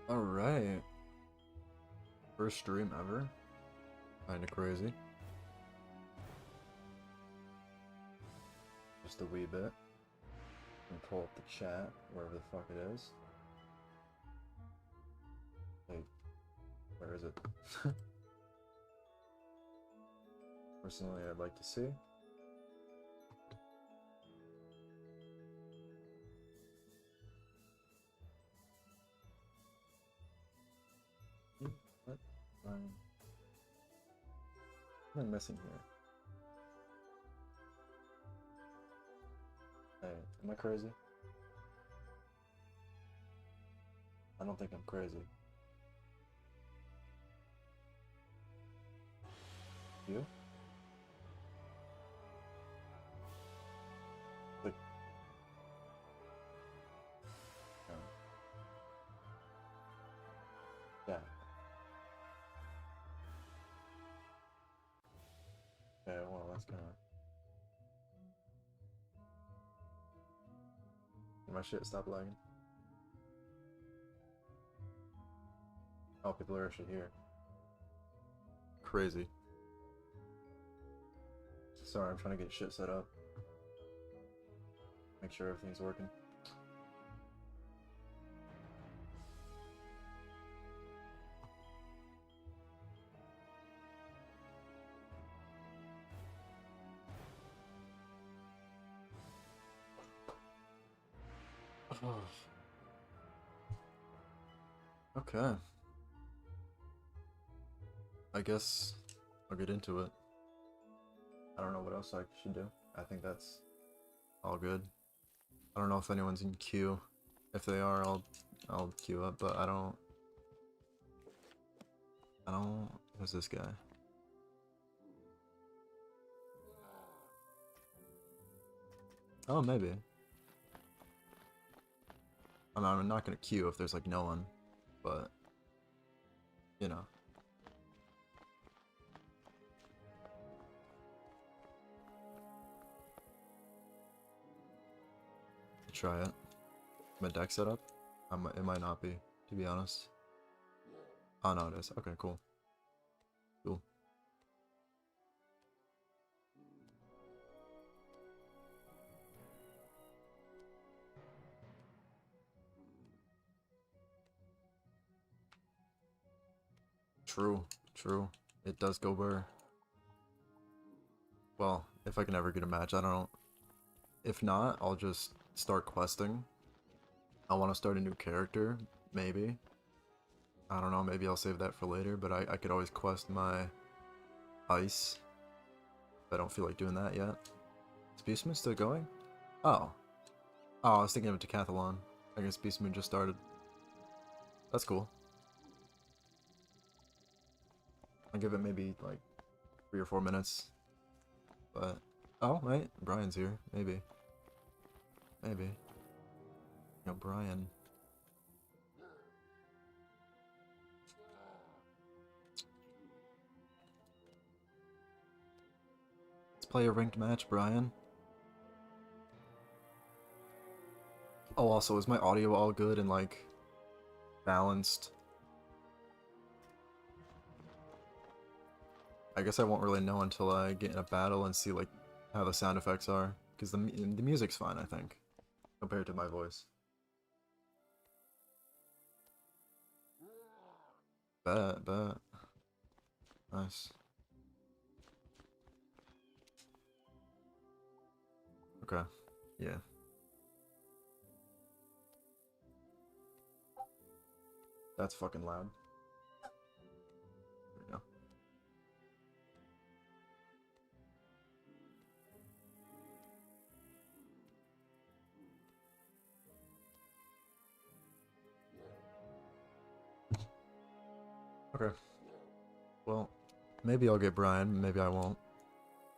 Alright. First stream ever. Kinda crazy. Just a wee bit. And pull up the chat, wherever the fuck it is. Like, where is it? Personally, I'd like to see. What? What am I missing here? Hey, am I crazy? I don't think I'm crazy. You? Like, no. Yeah. Okay, well, that's kinda... Did my shit stop lagging? Oh, people are actually here. Crazy. Sorry, I'm trying to get shit set up. Make sure everything's working. Okay. I guess I'll get into it. I don't know what else I should do. I think that's all good. I don't know if anyone's in queue. If they are, I'll queue up, but I don't. Who's this guy? Oh, maybe. I'm not gonna queue if there's like no one, but you know. Try it. My deck set up? It might not be, to be honest. Oh no, it is. Okay, cool. Cool. True, true. It does go burr. Well, if I can ever get a match, I don't know. If not, I'll just start questing. I want to start a new character, maybe. I don't know, maybe I'll save that for later, but I could always quest my ice. I don't feel like doing that yet. Is Beast Moon still going? Oh. Oh, I was thinking of a decathlon. I guess Beast Moon just started. That's cool. I'll give it maybe like 3 or 4 minutes. But oh wait, Brian's here. Maybe. Maybe. No, Brian. Let's play a ranked match, Brian. Oh, also, is my audio all good and like balanced? I guess I won't really know until I get in a battle and see like how the sound effects are, because the music's fine, I think, compared to my voice. Bet. Nice. Okay. Yeah. That's fucking loud. There we go. Okay. Well, maybe I'll get Brian, maybe I won't.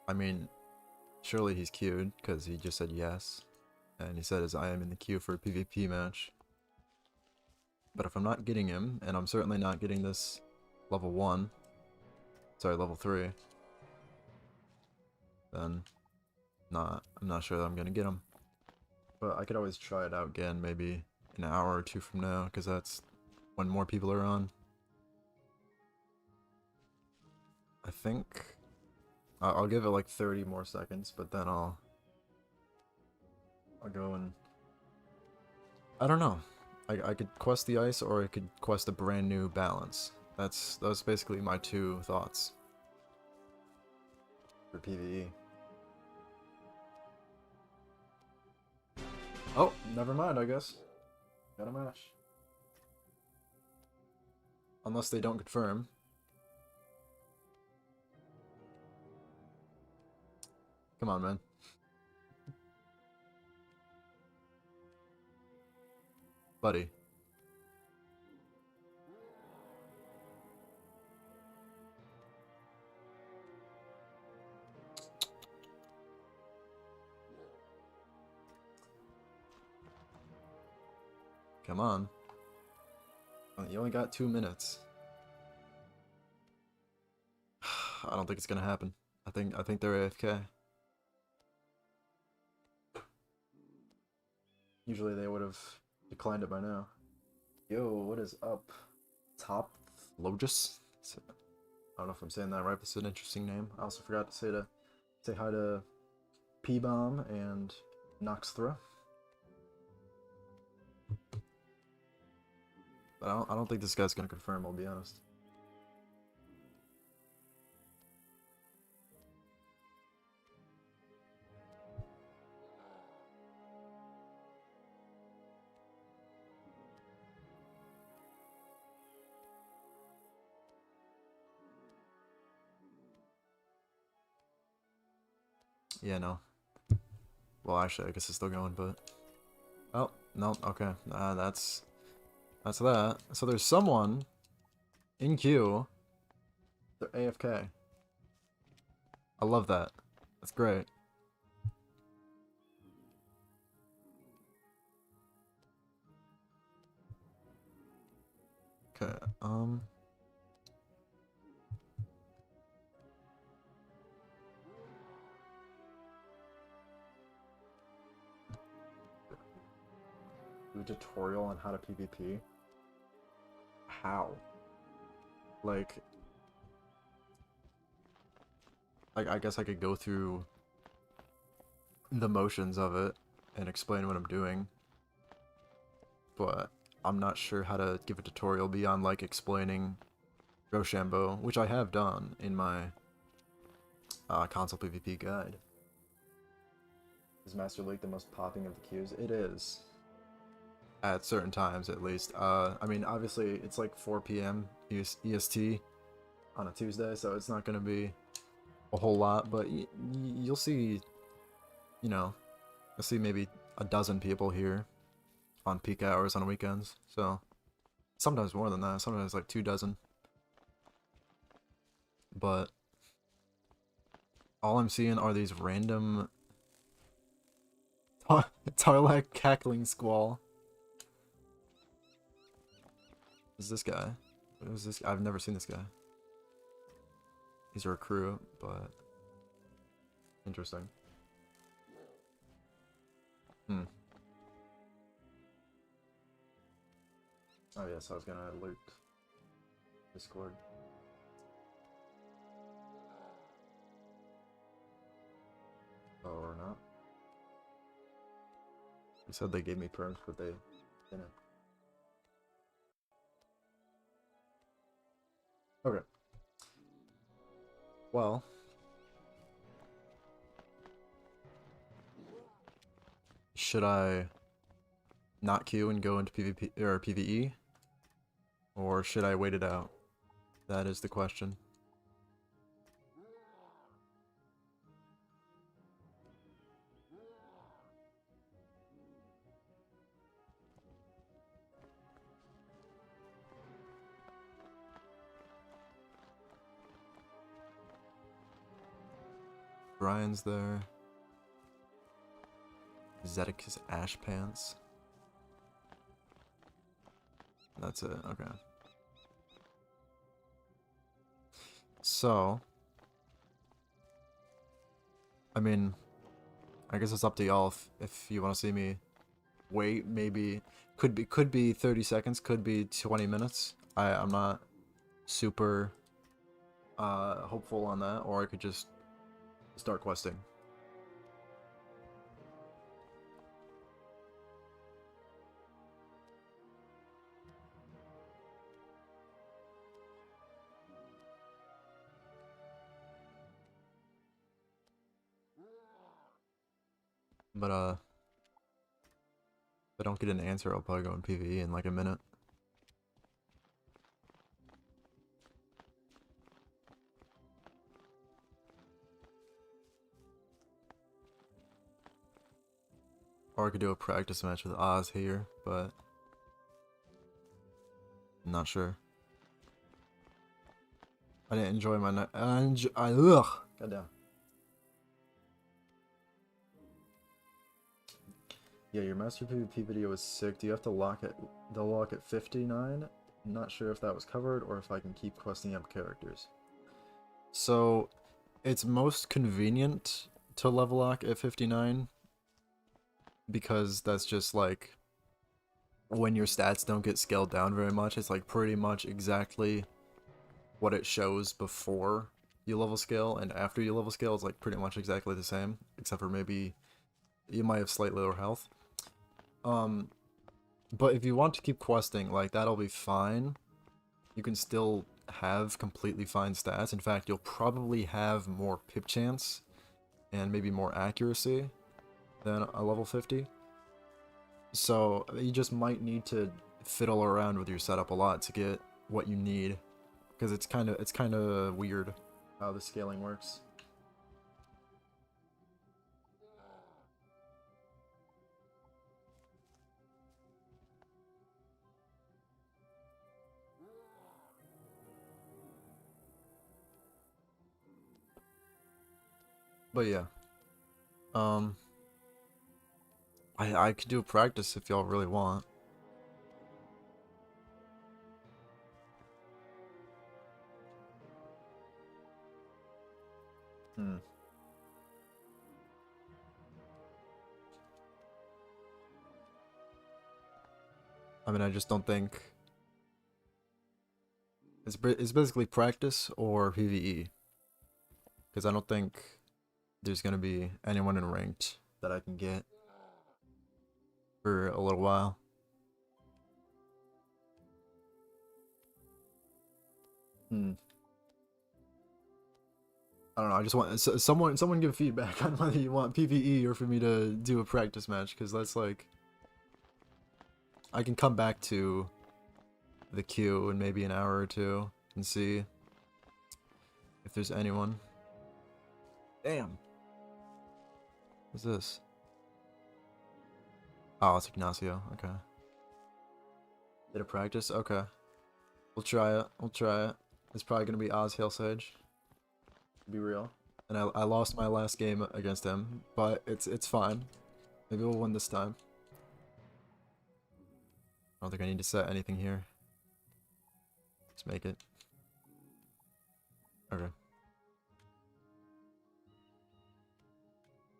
I mean, surely he's queued, because he just said yes. And he said I am in the queue for a PvP match. But if I'm not getting him, and I'm certainly not getting this level 1, sorry, level 3, then I'm not sure that I'm gonna get him. But I could always try it out again, maybe an hour or two from now, because that's when more people are on. I think I'll give it like 30 more seconds, but then I'll go and I don't know. I could quest the ice or I could quest a brand new balance. That's basically my two thoughts for PvE. Oh, never mind, I guess. Got a match. Unless they don't confirm. Come on, man. Buddy. Come on. You only got 2 minutes. I don't think it's gonna happen. I think they're AFK. Usually they would have declined it by now. Yo, what is up? Top Logis? I don't know if I'm saying that right, but it's an interesting name. I also forgot to say hi to P-Bomb and Noxthra. But I don't think this guy's gonna confirm, I'll be honest. Yeah, no. Well, actually, I guess it's still going, but... Oh, no, okay. That's that. So there's someone in queue. They're AFK. I love that. That's great. Okay, do a tutorial on how to PvP? How? Like, I guess I could go through the motions of it and explain what I'm doing, but I'm not sure how to give a tutorial beyond like explaining Rochambeau, which I have done in my console PvP guide. Is Master League the most popping of the queues? It is. At certain times, at least. I mean, obviously, it's like 4 p.m. EST on a Tuesday, so it's not going to be a whole lot, but you'll see, you know, you'll see maybe a dozen people here on peak hours on weekends, so sometimes more than that, sometimes like 2 dozen. But all I'm seeing are these random Tarlac cackling squall. Who's this guy? Who's this? I've never seen this guy. He's a recruit, but interesting. Hmm. Oh yes, I was gonna loot Discord. Oh, or not. He said they gave me perms, but they didn't. Okay. Well. Should I not queue and go into PvP or PvE? Or should I wait it out? That is the question. Brian's there. Zedeck's Ash Pants. That's it, okay. So, I mean, I guess it's up to y'all if you want to see me wait, maybe. Could be 30 seconds, could be 20 minutes. I'm not super hopeful on that, or I could just start questing. But if I don't get an answer, I'll probably go in PvE in like a minute. Or I could do a practice match with Oz here, but I'm not sure. I didn't enjoy my night. Ugh. Goddamn. Yeah, your Master PvP video was sick. Do you have to lock it? The lock at 59? I'm not sure if that was covered or if I can keep questing up characters. So, it's most convenient to level lock at 59 because that's just like when your stats don't get scaled down very much. It's like pretty much exactly what it shows before you level scale, and after you level scale it's like pretty much exactly the same, except for maybe you might have slightly lower health. But if you want to keep questing, like, that'll be fine. You can still have completely fine stats. In fact, you'll probably have more pip chance and maybe more accuracy than a level 50. So you just might need to fiddle around with your setup a lot to get what you need, because it's kind of weird how the scaling works. But yeah, I could do a practice if y'all really want. I mean, I just don't think it's basically practice or PvE, because I don't think there's gonna be anyone in ranked that I can get for a little while. I don't know. I just want someone give feedback on whether you want PvE or for me to do a practice match, because that's like, I can come back to the queue in maybe an hour or two and see if there's anyone. Damn. What's this? Oh, it's Ignacio. Okay. Did a practice? Okay. We'll try it. We'll try it. It's probably gonna be Oz Hail Sage. To be real. And I lost my last game against him, but it's fine. Maybe we'll win this time. I don't think I need to set anything here. Just make it. Okay.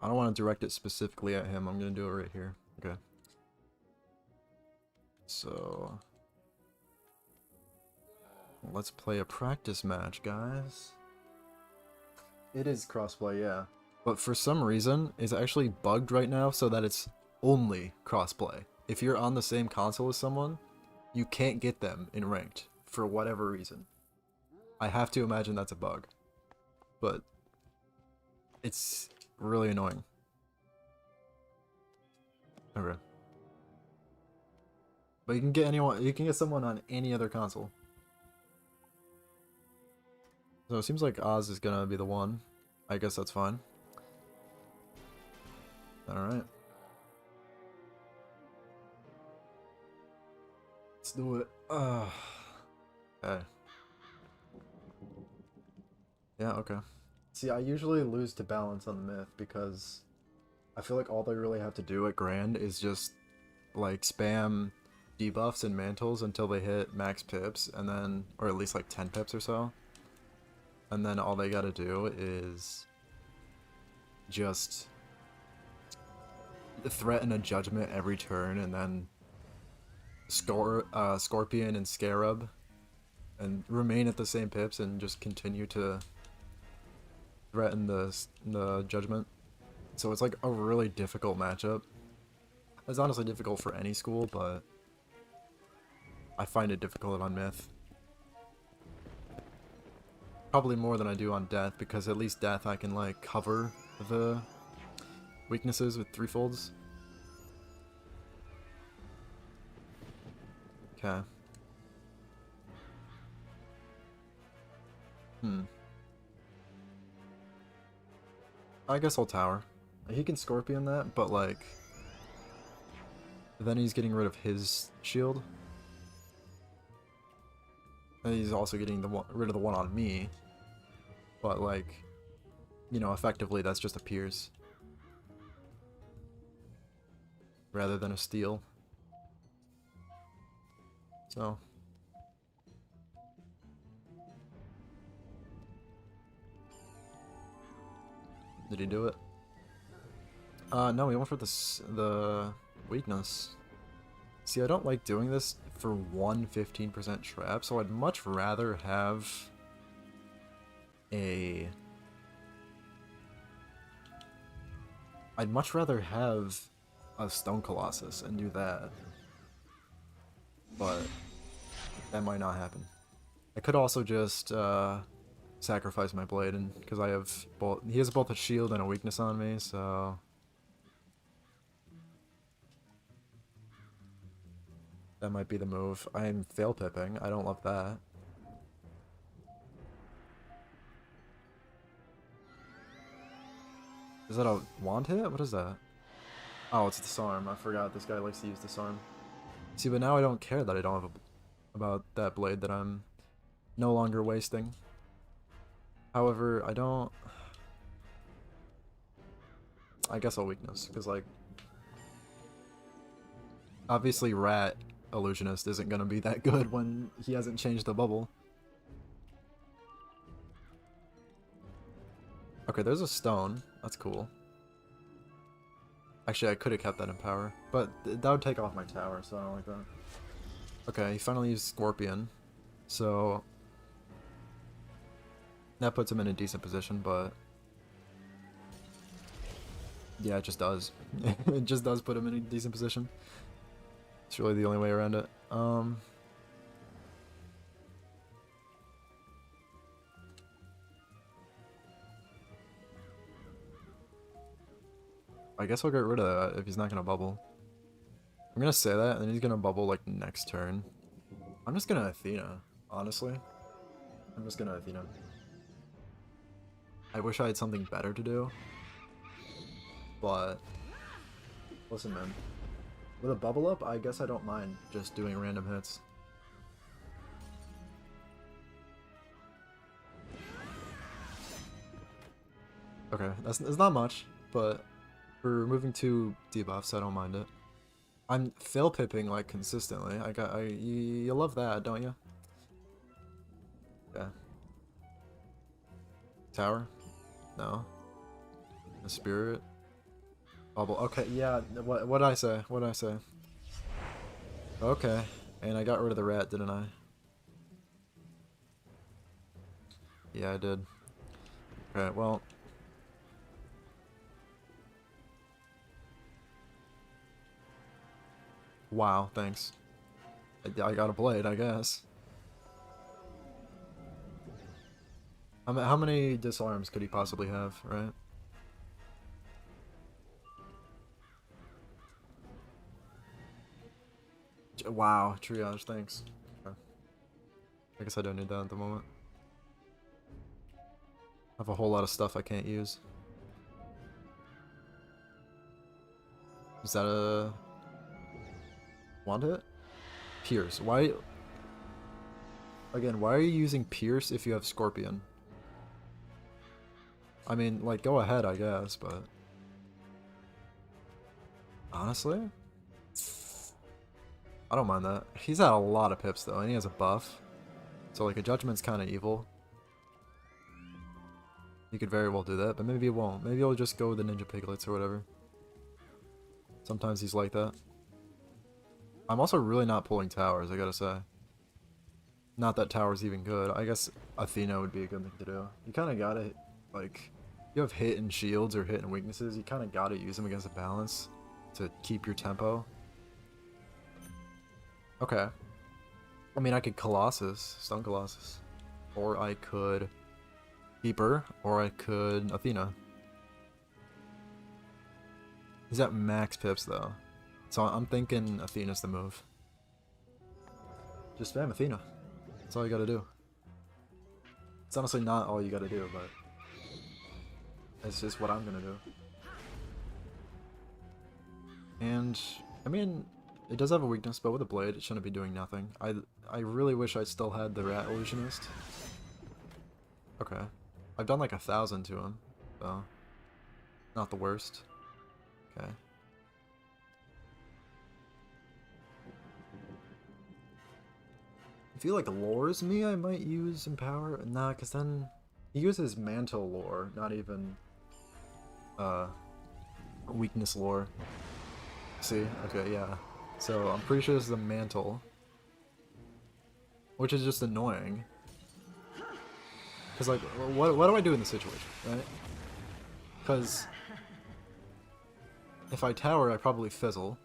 I don't want to direct it specifically at him. I'm gonna do it right here. Okay. So let's play a practice match, guys. It is crossplay, yeah. But for some reason, it's actually bugged right now so that it's only crossplay. If you're on the same console as someone, you can't get them in ranked for whatever reason. I have to imagine that's a bug. But it's really annoying. Okay. But you can get someone on any other console. So it seems like Oz is gonna be the one. I guess that's fine. Alright. Let's do it. Okay. Yeah, okay. See, I usually lose to balance on the myth because I feel like all they really have to do at Grand is just like spam debuffs and mantles until they hit max pips, and then, or at least like 10 pips or so. And then all they gotta do is just threaten a judgment every turn, and then Scorpion and Scarab and remain at the same pips and just continue to threaten the Judgment. So it's like a really difficult matchup. It's honestly difficult for any school, but I find it difficult on Myth. Probably more than I do on Death, because at least Death I can like cover the weaknesses with threefolds. Okay. I guess I'll tower. He can Scorpion that, but like then he's getting rid of his shield. And he's also getting rid of the one on me. But like, you know, effectively that's just a pierce. Rather than a steal. So. Did he do it? No, he went for the weakness. See, I don't like doing this for one 15% trap, so I'd much rather have a... I'd much rather have a Stone Colossus and do that. But that might not happen. I could also just sacrifice my blade, and because I have both, he has both a shield and a weakness on me, so that might be the move. I'm fail pipping. I don't love that. Is that a wand hit? What is that? Oh, it's disarm. I forgot this guy likes to use disarm. See, but now I don't care that I don't have about that blade that I'm no longer wasting. However, I don't... I guess I'll weakness, because like... Obviously Rat Illusionist isn't gonna be that good when he hasn't changed the bubble. Okay, there's a stone. That's cool. Actually, I could have kept that in power, but that would take off my tower, so I don't like that. Okay, he finally used Scorpion, so that puts him in a decent position, but yeah, it just does. It just does put him in a decent position. It's really the only way around it. I guess I'll get rid of that if he's not gonna bubble. I'm gonna say that, and then he's gonna bubble like next turn. I'm just gonna Athena, honestly. I'm just gonna Athena. I wish I had something better to do, but listen, man. With a bubble up, I guess I don't mind just doing random hits. Okay, that's not much, but we're moving to debuffs, I don't mind it. I'm fail pipping like consistently. You love that, don't you? Yeah. Tower? No. The spirit? Bubble. Okay, yeah. What'd I say? What'd I say? Okay, and I got rid of the rat, didn't I? Yeah, I did. Okay, well. Wow, thanks. I got a blade, I guess. How many disarms could he possibly have, right? Wow, triage, thanks. Okay. I guess I don't need that at the moment. I have a whole lot of stuff I can't use. Is that a... wand hit? Pierce. Why... Again, why are you using Pierce if you have Scorpion? I mean, like, go ahead, I guess, but... Honestly? I don't mind that. He's at a lot of pips, though, and he has a buff. So, like, a Judgment's kind of evil. You could very well do that, but maybe it won't. Maybe he'll just go with the Ninja Piglets or whatever. Sometimes he's like that. I'm also really not pulling towers, I gotta say. Not that tower's even good. I guess Athena would be a good thing to do. You kind of gotta, like, you have hit and shields or hit and weaknesses. You kind of gotta use them against a balance to keep your tempo. Okay. I mean, I could Colossus, Stone Colossus. Or I could Keeper, or I could Athena. He's at max pips, though. So I'm thinking Athena's the move. Just spam Athena. That's all you gotta do. It's honestly not all you gotta do, but it's just what I'm gonna do. And, I mean, it does have a weakness, but with a blade, it shouldn't be doing nothing. I really wish I still had the Rat Illusionist. Okay. I've done like 1,000 to him, so not the worst. Okay. If he like lures me, I might use Empower. Nah, because then he uses Mantle lore, not even weakness lore. See? Okay, yeah. So I'm pretty sure this is a Mantle, which is just annoying. Because like, what do I do in this situation, right? Because if I tower, I probably fizzle.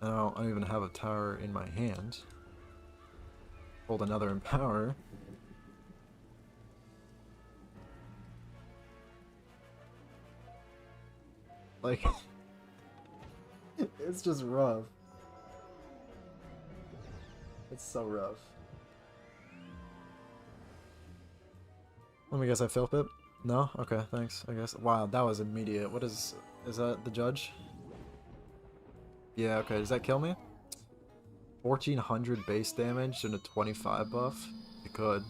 And I don't even have a tower in my hand. Hold another Empower. Like, it's just rough. It's so rough. Let me guess, I fail pip? No? Okay, thanks, I guess. Wow, that was immediate. What is that the judge? Yeah, okay, does that kill me? 1400 base damage and a 25 buff? It could.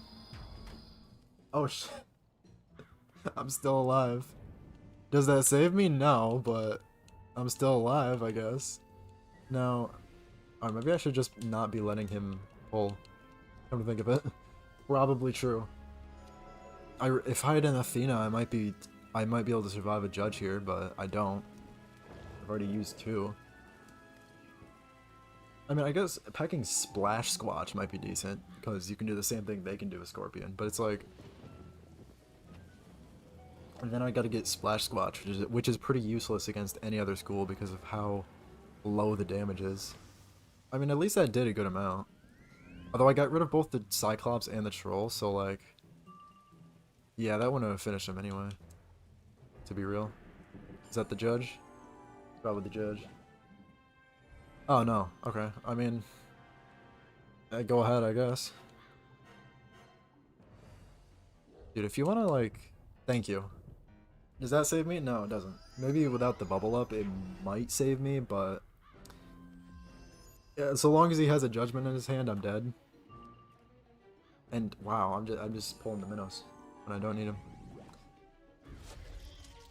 Oh shit. I'm still alive. Does that save me? No, but I'm still alive, I guess. Now, or maybe I should just not be letting him pull. Come to think of it. Probably true. If I had an Athena, I might be able to survive a judge here, but I don't. I've already used 2. I mean, I guess packing Splash Squatch might be decent, because you can do the same thing they can do with Scorpion, but it's like... And then I gotta get Splash Squatch, which is pretty useless against any other school because of how low the damage is. I mean, at least that did a good amount. Although I got rid of both the Cyclops and the Troll, so like... Yeah, that wouldn't have finished him anyway. To be real. Is that the judge? Probably the judge. Oh, no. Okay. I mean... go ahead, I guess. Dude, if you wanna, like... Thank you. Does that save me? No, it doesn't. Maybe without the bubble up, it might save me, but... Yeah, so long as he has a judgment in his hand, I'm dead. And, wow, I'm just pulling the Minnows when I don't need him.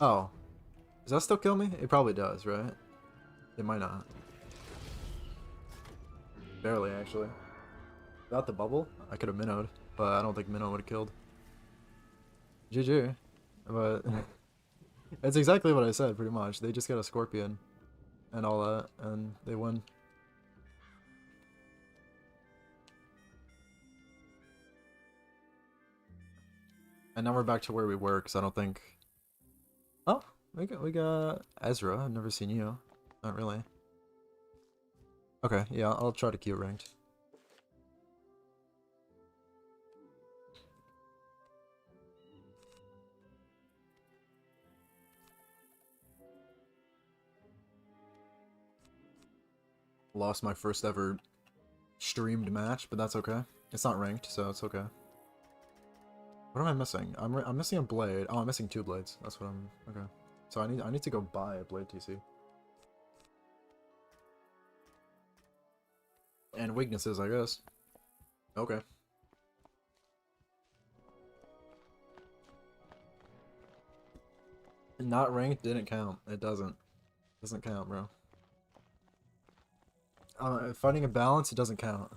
Oh. Does that still kill me? It probably does, right? It might not. Barely, actually. Without the bubble, I could have minnowed, but I don't think Minnow would have killed. GG. But it's exactly what I said, pretty much. They just got a Scorpion and all that, and they win. And now we're back to where we were, because I don't think... Oh, we got Ezra. I've never seen you. Not really. Okay, yeah, I'll try to queue ranked. Lost my first ever streamed match, but that's okay. It's not ranked, so it's okay. What am I missing? I'm missing a blade. Oh, I'm missing 2 blades. That's what I'm... Okay. So I need to go buy a blade TC. And weaknesses, I guess. Okay. Not ranked didn't count. It doesn't. Doesn't count, bro. Finding a balance, it doesn't count.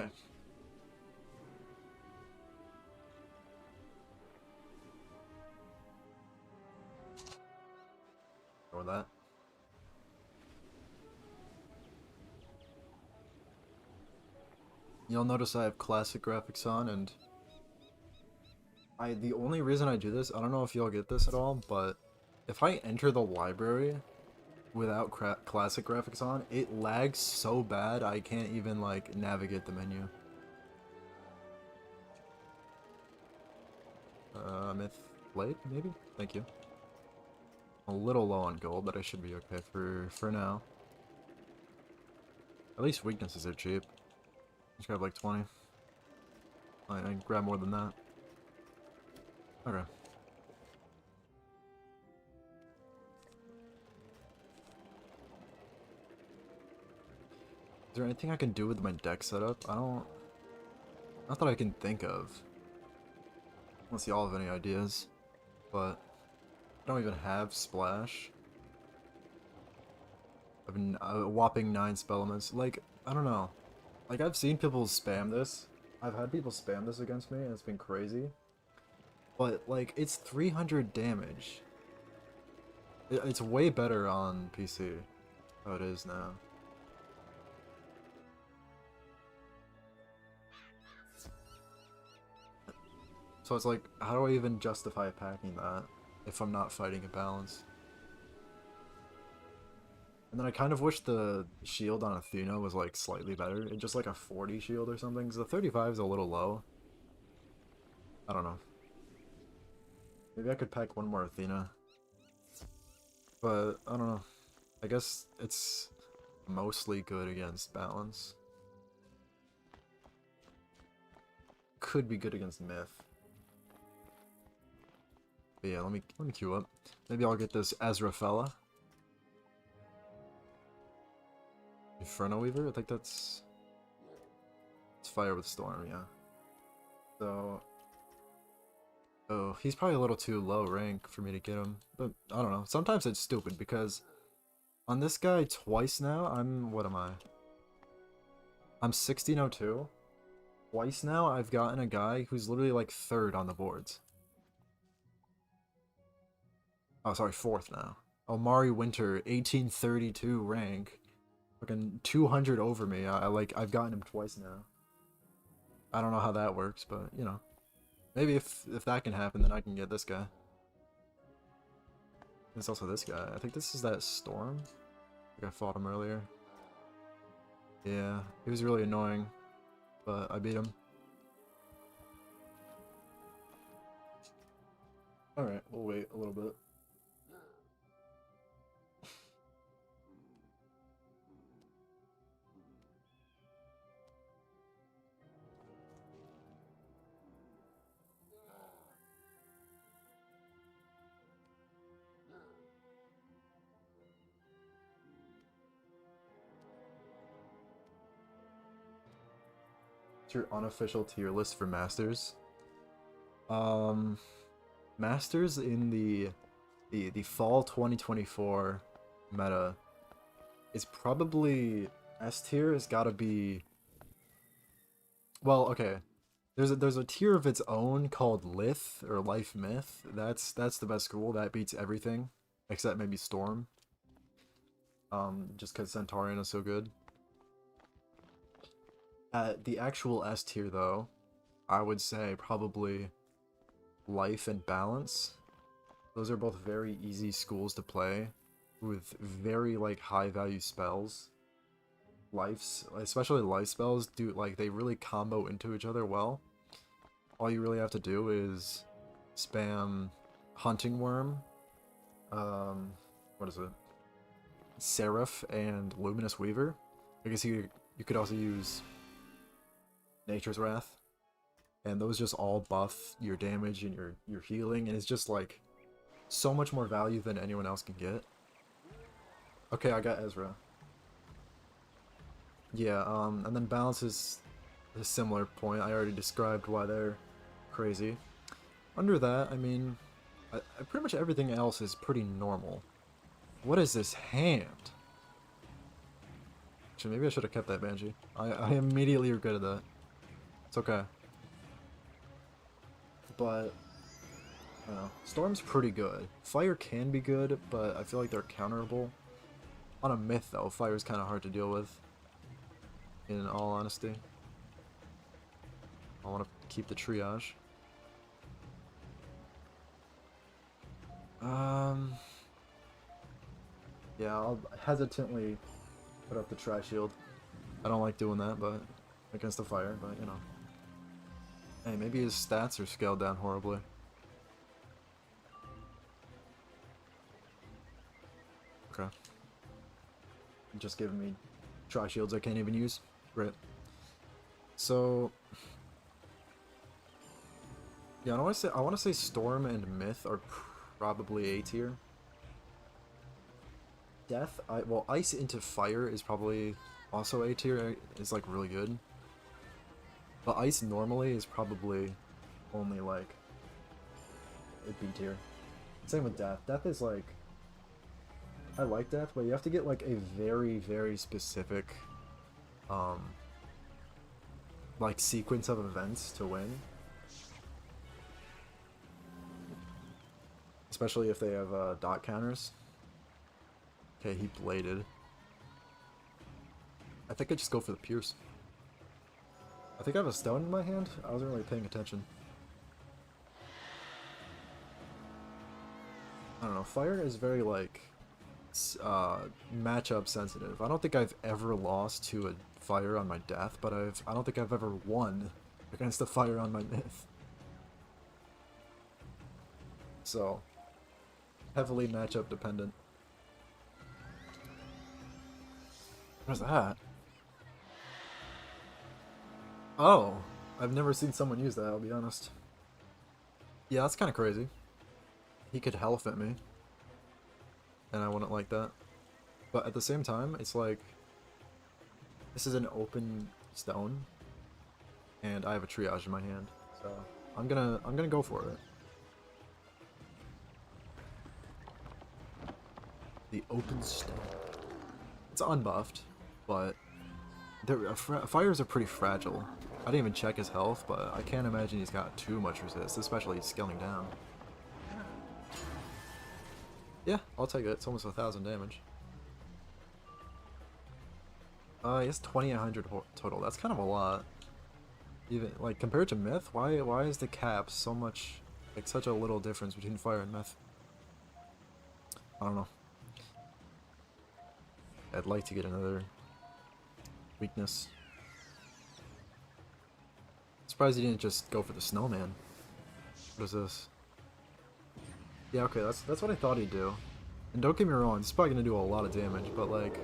Okay. Or that. You'll notice I have classic graphics on, and the only reason I do this, I don't know if y'all get this at all, but if I enter the library without classic graphics on, it lags so bad I can't even like navigate the menu. Myth Blade, maybe? Thank you. A little low on gold, but I should be okay for now. At least weaknesses are cheap. Just grab like 20. I can grab more than that. Okay. Is there anything I can do with my deck setup? Not that I can think of. Unless y'all have any ideas. But I don't even have Splash. I have a whopping 9 spell elements. Like, I don't know. Like, I've seen people spam this. I've had people spam this against me, and it's been crazy. But, like, it's 300 damage. It's way better on PC. How it is now. So it's like, how do I even justify packing that if I'm not fighting a balance? And then I kind of wish the shield on Athena was like slightly better. It's just like a 40 shield or something, because the 35 is a little low. I don't know. Maybe I could pack one more Athena. But, I don't know. I guess it's mostly good against balance. Could be good against Myth. But yeah, let me queue up. Maybe I'll get this Ezra fella. Inferno Weaver? I think that's... It's Fire with Storm, yeah. So... Oh, he's probably a little too low rank for me to get him. But, I don't know. Sometimes it's stupid, because... On this guy twice now, what am I? I'm 1602. Twice now, I've gotten a guy who's literally like 3rd on the boards. Oh, sorry, 4th now. Omari Winter, 1832 rank. Fucking 200 over me. I've gotten him twice now. I don't know how that works, but, you know. Maybe if that can happen, then I can get this guy. There's also this guy. I think this is that Storm. I think I fought him earlier. Yeah, he was really annoying, but I beat him. Alright, we'll wait a little bit. Your unofficial tier list for Masters? Masters in the fall 2024 meta is probably S tier has got to be, well, okay. There's a tier of its own called Lith or Life Myth. That's the best school. That beats everything except maybe Storm. Just because Centaurian is so good. At the actual S tier, though, I would say probably Life and Balance. Those are both very easy schools to play, with very, like, high-value spells. Life's, especially life spells, they really combo into each other well. All you really have to do is spam Hunting Worm, what is it? Seraph and Luminous Weaver. I guess you could also use Nature's Wrath, and those just all buff your damage and your healing, and it's just like so much more value than anyone else can get. Okay, I got Ezra. Yeah, and then Balance is a similar point. I already described why they're crazy. Under that, I mean, pretty much everything else is pretty normal. What is this hand? Actually, maybe I should have kept that Banshee. I immediately regretted that. It's okay. But, I don't know. Storm's pretty good. Fire can be good, but I feel like they're counterable. On a myth, though, fire's kind of hard to deal with. In all honesty. I want to keep the triage. Yeah, I'll hesitantly put up the tri-shield. I don't like doing that, but against the fire, but you know. Hey, maybe his stats are scaled down horribly. Okay. Just giving me tri-shields I can't even use. Great. So yeah, I want to say Storm and Myth are probably A tier. Death, well, Ice into Fire is probably also A tier. Is like really good. But Ice normally is probably only like a B tier. Same with Death. Death is like, I like Death, but you have to get like a very, very specific like sequence of events to win. Especially if they have dot counters. Okay, he bladed. I think I just go for the Pierce. I think I have a stone in my hand. I wasn't really paying attention. I don't know. Fire is very like matchup sensitive. I don't think I've ever lost to a fire on my death, but I don't think I've ever won against a fire on my myth. So heavily matchup dependent. What's that? Oh, I've never seen someone use that, I'll be honest. Yeah, that's kind of crazy. He could health at me, and I wouldn't like that. But at the same time, it's like, this is an open stone, and I have a triage in my hand, so I'm gonna go for it. The open stone. It's unbuffed, but fires are pretty fragile. I didn't even check his health, but I can't imagine he's got too much resist, especially scaling down. Yeah, I'll take it. It's almost 1,000 damage. He has 2,800 total. That's kind of a lot. Even like compared to Myth, why is the cap so much, like such a little difference between Fire and Myth? I don't know. I'd like to get another weakness. Surprised he didn't just go for the snowman. What is this? Yeah, okay, that's what I thought he'd do. And don't get me wrong, it's probably gonna do a lot of damage, but like,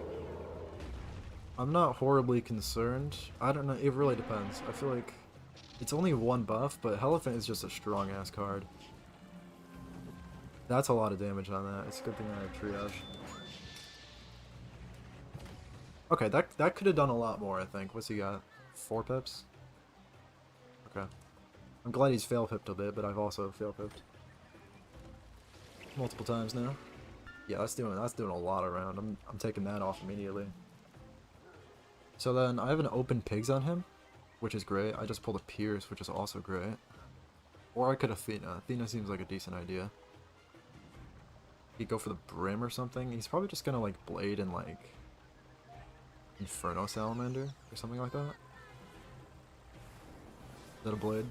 I'm not horribly concerned. I don't know, it really depends. I feel like it's only one buff, but Elephant is just a strong ass card. That's a lot of damage on that. It's a good thing I have triage. Okay, that could have done a lot more, I think. What's he got? 4 pips? Okay. I'm glad he's fail pipped a bit, but I've also fail pipped multiple times now. Yeah, that's doing a lot around. I'm taking that off immediately. So then I have an open pigs on him, which is great. I just pulled a Pierce, which is also great. Or I could Athena. Athena seems like a decent idea. He'd go for the Brim or something. He's probably just gonna like blade and like Inferno Salamander or something like that. Is that a blade?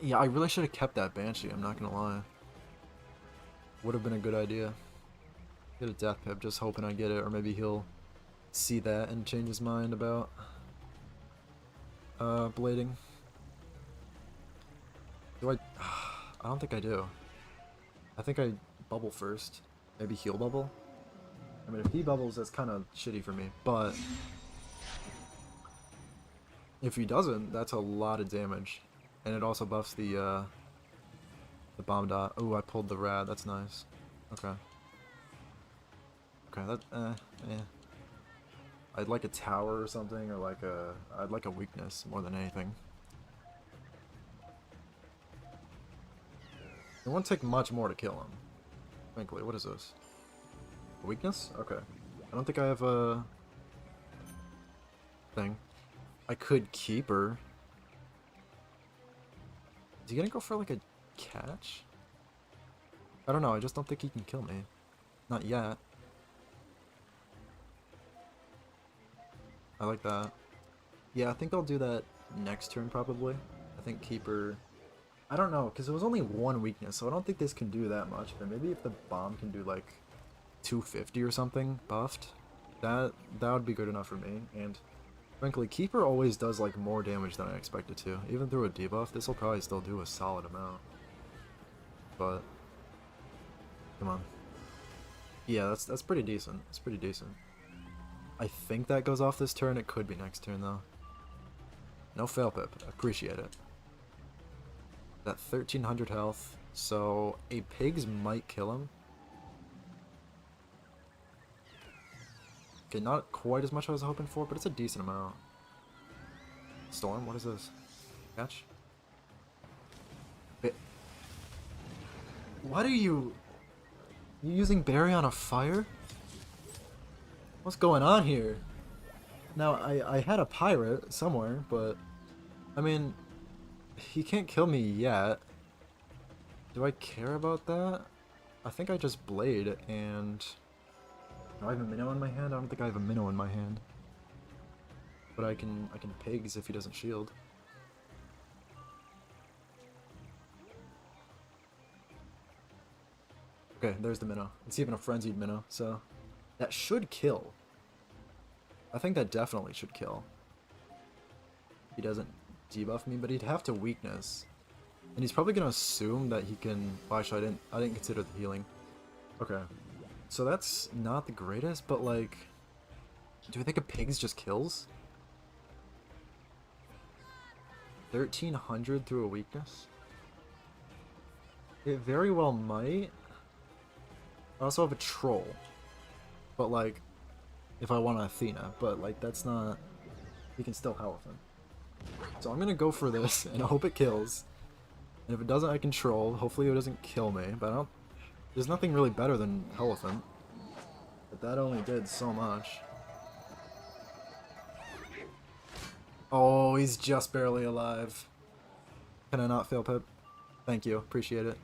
Yeah, I really should have kept that Banshee, I'm not gonna lie. Would have been a good idea. Get a Death Pip, just hoping I get it, or maybe he'll see that and change his mind about blading. Do I? I don't think I do. I think I bubble first. Maybe heal bubble? I mean, if he bubbles, that's kind of shitty for me, but if he doesn't, that's a lot of damage. And it also buffs the bomb dot. Oh, I pulled the rad, that's nice. Okay. Okay, that, yeah. I'd like a tower or something, or like I'd like a weakness more than anything. It won't take much more to kill him. Frankly, what is this? A weakness? Okay. I don't think I have a thing. I could keep her. Is he gonna go for like a catch? I don't know, I just don't think he can kill me. Not yet. I like that. Yeah, I think I'll do that next turn probably. I think Keeper... I don't know, because it was only one weakness, so I don't think this can do that much. But maybe if the bomb can do like 250 or something buffed, that would be good enough for me. And frankly, Keeper always does like more damage than I expected to. Even through a debuff, this will probably still do a solid amount. But come on. Yeah, that's pretty decent. It's pretty decent. I think that goes off this turn. It could be next turn though. No fail pip. Appreciate it. That 1300 health. So a pigs might kill him. Okay, not quite as much as I was hoping for, but it's a decent amount. Storm, what is this? Catch? What are you... You using Barry on a fire? What's going on here? Now, I had a pirate somewhere, but... I mean... He can't kill me yet. Do I care about that? I think I just blade, and... Do I have a minnow in my hand? I don't think I have a minnow in my hand. But I can pigs if he doesn't shield. Okay, there's the minnow. It's even a frenzied minnow, so that should kill. I think that definitely should kill. He doesn't debuff me, but he'd have to weakness. And he's probably gonna assume that he can... Well, actually, I didn't consider the healing. Okay. So that's not the greatest, but like... Do I think a pigs just kills? 1300 through a weakness? It very well might. I also have a troll. But like, if I want Athena, but like that's not... You can still health him. So I'm gonna go for this, and I hope it kills. And if it doesn't, I control. Hopefully it doesn't kill me, but I don't... There's nothing really better than Elephant. But that only did so much. Oh, he's just barely alive. Can I not fail Pip? Thank you, appreciate it.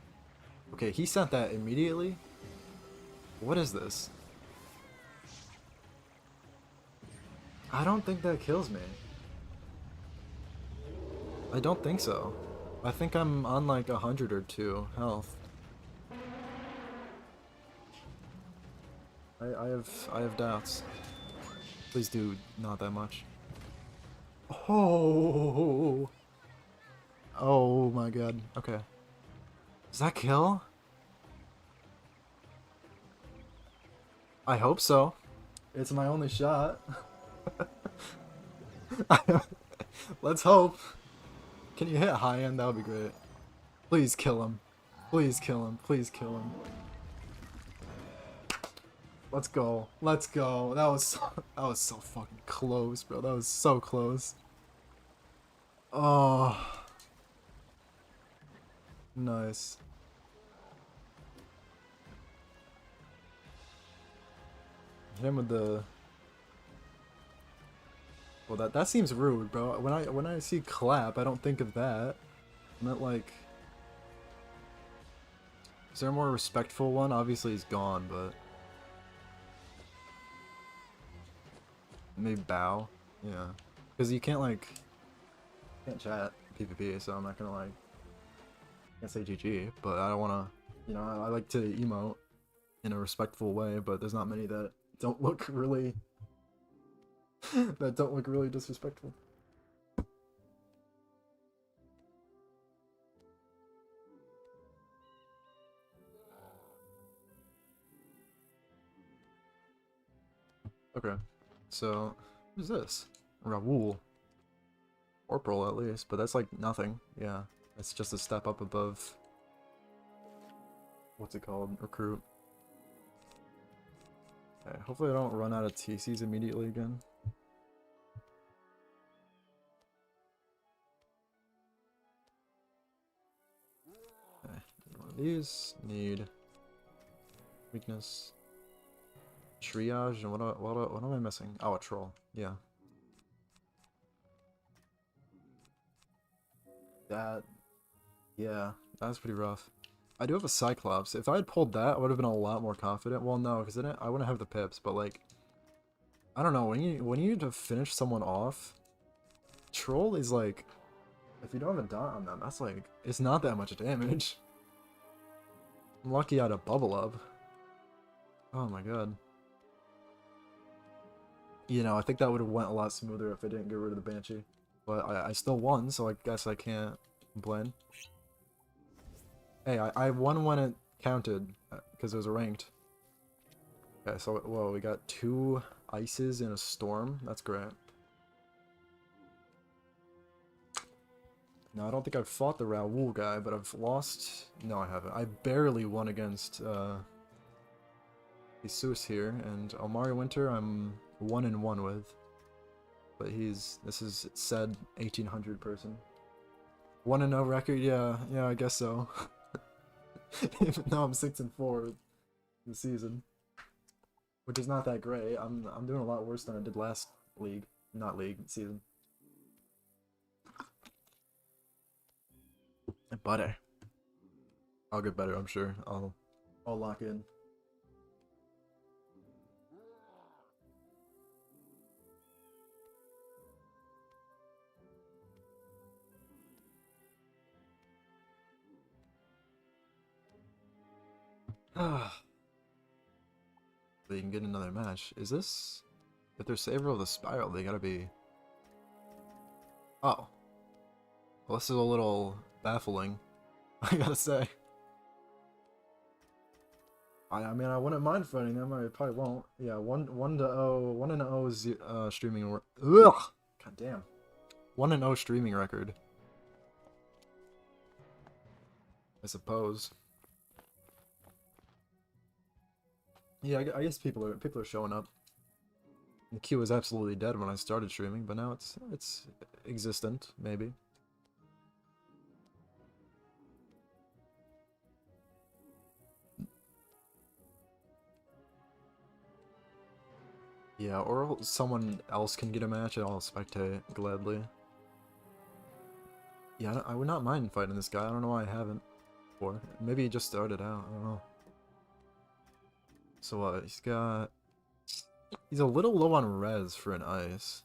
Okay, he sent that immediately? What is this? I don't think that kills me. I don't think so. I think I'm on like 100 or 2 health. I have doubts. Please do not that much. Oh! Oh my god. Okay. Does that kill? I hope so. It's my only shot. Let's hope. Can you hit high end? That would be great. Please kill him. Please kill him. Please kill him. Let's go. Let's go. That was so fucking close, bro. That was so close. Oh. Nice. Hit him with the... Well, that seems rude, bro. When I see clap, I don't think of that. I meant like... Is there a more respectful one? Obviously he's gone, but... Maybe bow? Yeah. Because you can't like... Can't chat PvP, so I'm not gonna like... Can't say GG, but I don't wanna... You know, I like to emote in a respectful way, but there's not many that don't look really... that don't look really disrespectful. Okay, so who's this? Raoul. Corporal at least, but that's like nothing. Yeah, it's just a step up above. What's it called? Recruit. Okay, hopefully I don't run out of TCs immediately again. Okay, one of these. Need weakness. Triage, and what am I missing? Oh, a troll. Yeah. That Yeah, that's pretty rough. I do have a Cyclops. If I had pulled that, I would have been a lot more confident. Well, no, because then I wouldn't have the pips. But like, I don't know. When you need to finish someone off, Troll is like, if you don't have a dot on them, that's like, it's not that much damage. I'm lucky I had a bubble up. Oh my god. You know, I think that would have went a lot smoother if I didn't get rid of the Banshee. But I still won, so I guess I can't complain. Hey, I won when it counted, because it was ranked. Okay, so, whoa, we got 2 ices in a storm. That's great. No, I don't think I've fought the Raoul guy, but I've lost... No, I haven't. I barely won against, Jesus here, and Omari Winter I'm 1-1 with. But this is said 1800 person. 1-0 record? Yeah, I guess so. Even though I'm 6-4 this season. Which is not that great. I'm doing a lot worse than I did last league. Not league, season. But I'll get better, I'm sure. I'll lock in. They can get another match. Is this... If they're Saver of the Spiral, they gotta be... Oh. Well, this is a little baffling, I gotta say. I mean, I wouldn't mind fighting them. I probably won't. Yeah, 1-0. 1-0 is streaming. Ugh. God damn. 1-0 streaming record. I suppose. Yeah, I guess people are showing up. The queue was absolutely dead when I started streaming, but now it's existent, maybe. Yeah, or someone else can get a match and I'll spectate gladly. Yeah, I would not mind fighting this guy. I don't know why I haven't before. Maybe he just started out. I don't know. So what? He's a little low on res for an ice.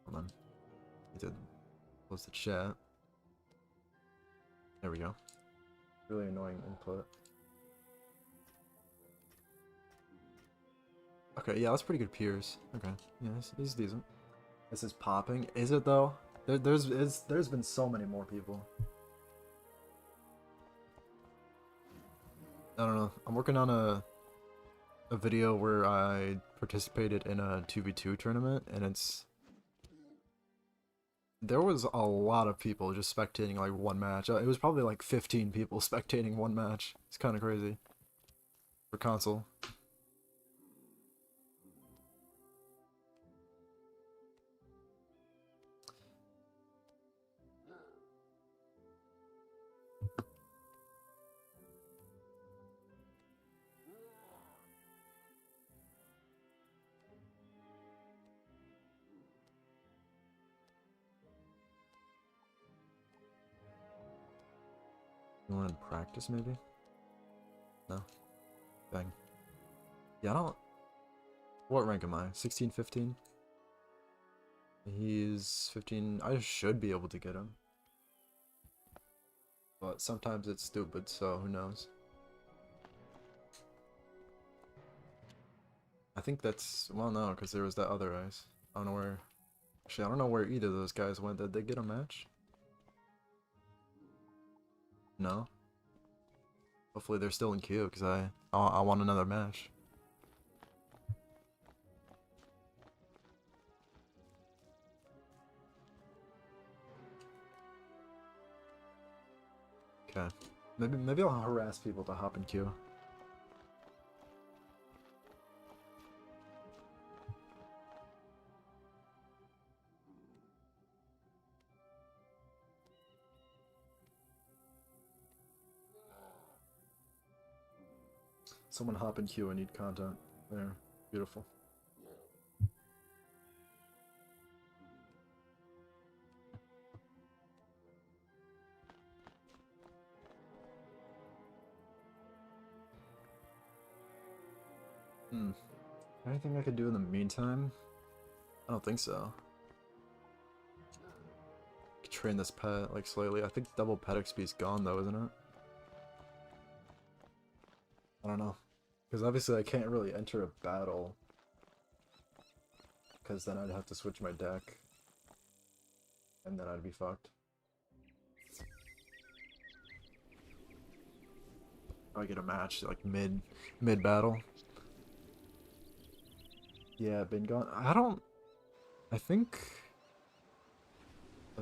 Hold on. He did close the chat. There we go. Really annoying input. Okay, yeah, that's pretty good Piers. Okay, yeah, he's decent. This is popping. Is it though? There's been so many more people. I don't know. I'm working on a video where I participated in a 2v2 tournament, and there was a lot of people just spectating like one match. It was probably like 15 people spectating one match. It's kind of crazy for console. You want to practice maybe? No. Dang. Yeah, I don't... What rank am I? 16, 15? He's 15. I should be able to get him. But sometimes it's stupid, so who knows. I think that's... Well, no, because there was that other ice. I don't know where... Actually, I don't know where either of those guys went. Did they get a match? No? Hopefully they're still in queue, because I want another match. Okay. Maybe I'll harass people to hop in queue. Someone hop in queue, I need content. There. Beautiful. Anything I could do in the meantime? I don't think so. Could train this pet, like, slightly. I think double pet XP is gone, though, isn't it? I don't know. Because obviously I can't really enter a battle. Because then I'd have to switch my deck. And then I'd be fucked. I get a match, like, mid-battle. Yeah, been gone. I think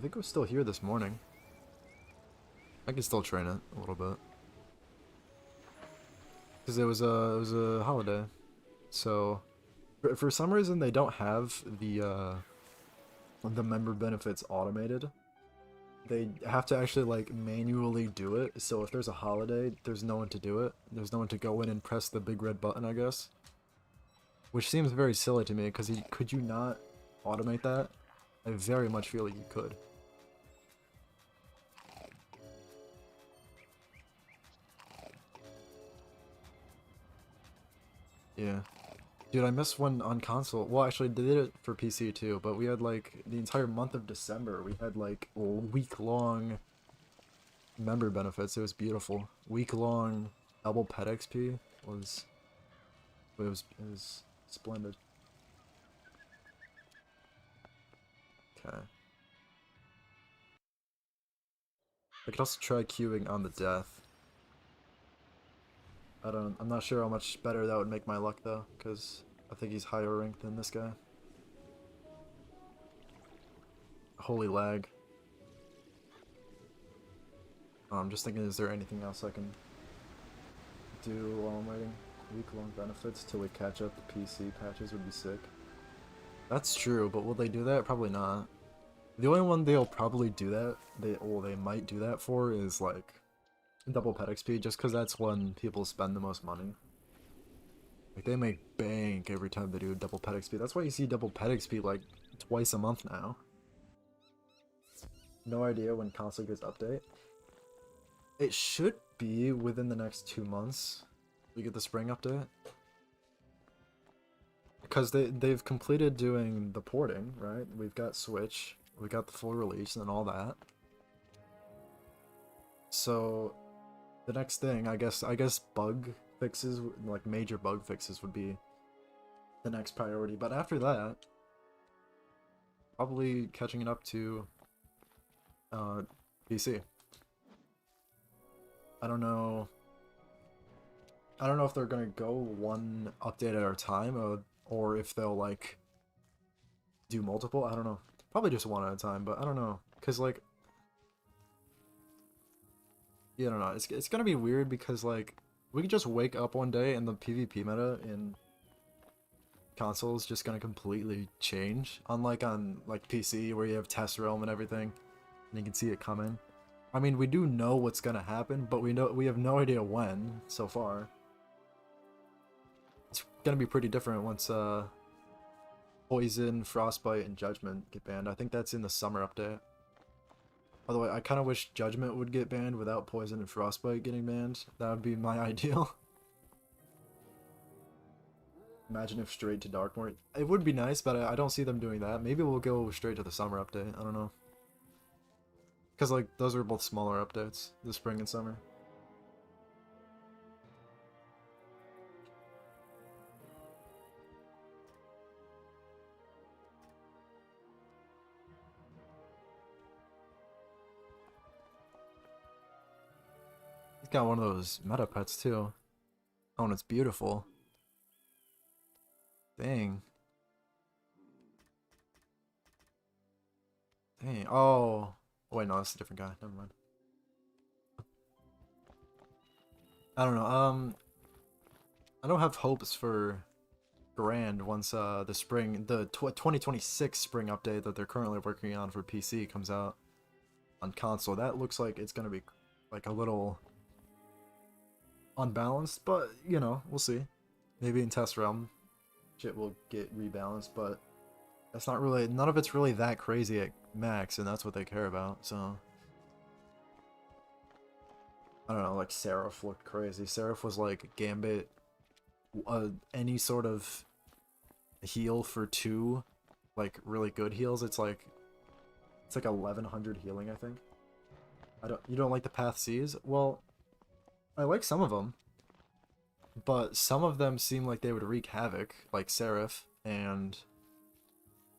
it was still here this morning. I can still train it a little bit. Because it was a holiday. So for some reason they don't have the member benefits automated. They have to actually like manually do it. So if there's a holiday, there's no one to do it. There's no one to go in and press the big red button, I guess. Which seems very silly to me, because could you not automate that? I very much feel like you could. Yeah. Dude, I missed one on console. Well, actually, they did it for PC too, but we had like the entire month of December. We had like week-long member benefits. It was beautiful. Week-long double pet XP was it was splendid. Okay. I could also try queuing on the death. I'm not sure how much better that would make my luck though, because I think he's higher ranked than this guy. Holy lag. Oh, I'm just thinking, is there anything else I can do while I'm waiting? Week-long benefits till we catch up. The PC patches would be sick. That's true, but will they do that? Probably not. The only one they'll probably do that, they might do that for, is like double pet XP, just because that's when people spend the most money. Like, they make bank every time they do double pet XP. That's why you see double pet XP like twice a month now. No idea when console gets update. It should be within the next 2 months. We get the spring update. Because they've completed doing the porting, right? We've got Switch, we got the full release and all that. So the next thing, I guess bug fixes, like major bug fixes, would be the next priority. But after that, probably catching it up to PC. I don't know if they're gonna go one update at a time, or if they'll like do multiple. I don't know. Probably just one at a time, but I don't know, cause like, yeah, I don't know. It's gonna be weird because like we could just wake up one day and the PvP meta in console is just gonna completely change. Unlike on like PC where you have Test Realm and everything, and you can see it coming. I mean, we do know what's gonna happen, but we have no idea when so far. It's gonna be pretty different once Poison, Frostbite, and Judgment get banned. I think that's in the summer update. By the way, I kind of wish Judgment would get banned without Poison and Frostbite getting banned. That would be my ideal. Imagine if straight to Darkmoor. It would be nice, but I don't see them doing that. Maybe we'll go straight to the summer update. I don't know. Because, like, those are both smaller updates, the spring and summer. He's got one of those meta pets, too. Oh, and it's beautiful. Dang. Dang. Oh. Wait, no, that's a different guy. Never mind. I don't know. I don't have hopes for Grand once the 2026 spring update that they're currently working on for PC comes out on console. That looks like it's gonna be like a little unbalanced, but you know, we'll see. Maybe in Test Realm shit will get rebalanced, but that's not really, none of it's really that crazy at max, and that's what they care about. So I don't know, like Seraph looked crazy. Seraph was like Gambit, any sort of heal for 2, like, really good heals, it's like 1100 healing, I think. You don't like the Path Cs? Well, I like some of them, but some of them seem like they would wreak havoc, like Seraph and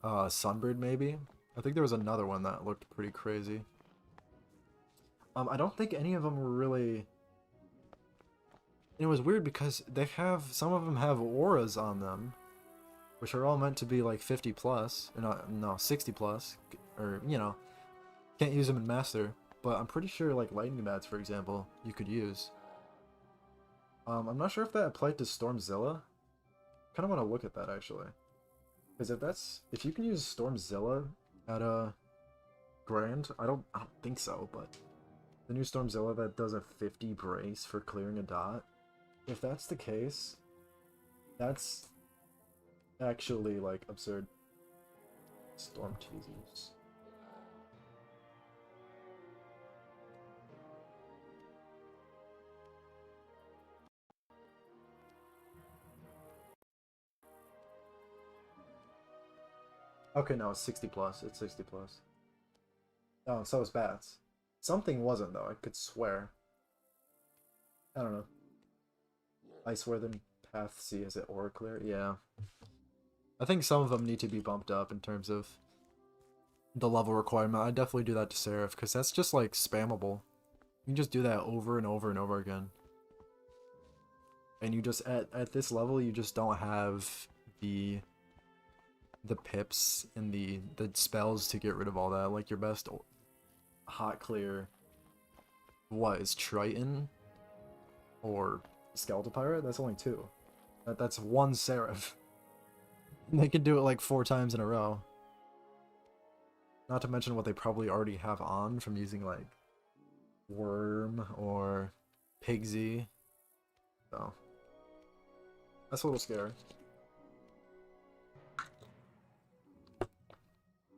Sunbird maybe. I think there was another one that looked pretty crazy. I don't think any of them were really. It was weird because some of them have auras on them, which are all meant to be like 50 plus, or not, no, 60 plus, or you know, can't use them in Master. But I'm pretty sure like Lightning Bats, for example, you could use. I'm not sure if that applied to Stormzilla. Kind of want to look at that actually, because if you can use Stormzilla at a Grand, I don't think so, but the new Stormzilla that does a 50 brace for clearing a dot. If that's the case, that's actually like absurd. Storm teasers. Okay, no, it's 60 plus. It's 60 plus. Oh, so is Bats. Something wasn't though, I could swear. I don't know. I swear the Path C, is it Aura Clear? Yeah. I think some of them need to be bumped up in terms of the level requirement. I definitely do that to Seraph, because that's just like spammable. You can just do that over and over and over again. And you just, at this level, you just don't have the pips and the spells to get rid of all that. Like your best hot clear, what, is Triton or Skeletal Pirate? That's only 2. That's 1 Seraph. And they can do it like 4 times in a row. Not to mention what they probably already have on from using like Worm or Pigsy. So that's a little scary.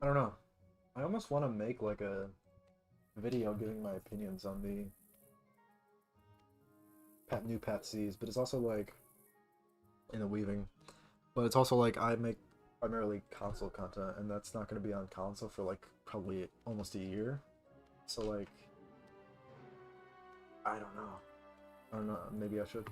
I don't know. I almost want to make like a video giving my opinions on the new Path Cs, but it's also like in the weaving. But it's also like I make primarily console content, and that's not going to be on console for like probably almost a year. So like, I don't know. I don't know. Maybe I should.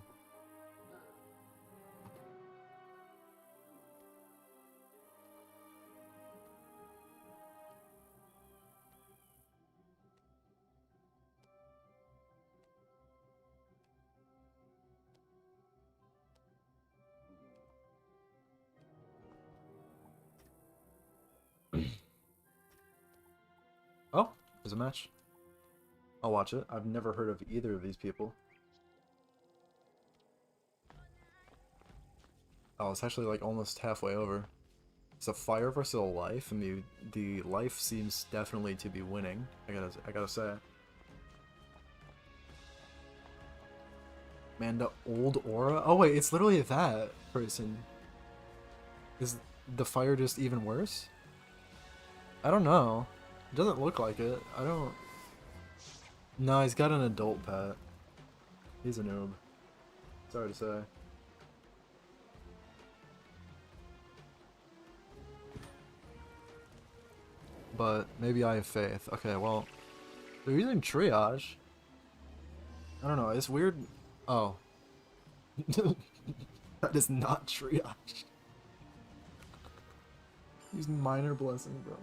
Oh, there's a match. I'll watch it. I've never heard of either of these people. Oh, it's actually like almost halfway over. It's a fire versus a life, and the life seems definitely to be winning. I gotta say. Man, the old aura. Oh wait, it's literally that person. Is the fire just even worse? I don't know. It doesn't look like it. I don't. No, he's got an adult pet. He's a noob. Sorry to say. But maybe I have faith. Okay, well, they're using triage. I don't know. It's weird. Oh. That is not triage. Using minor blessing, bro.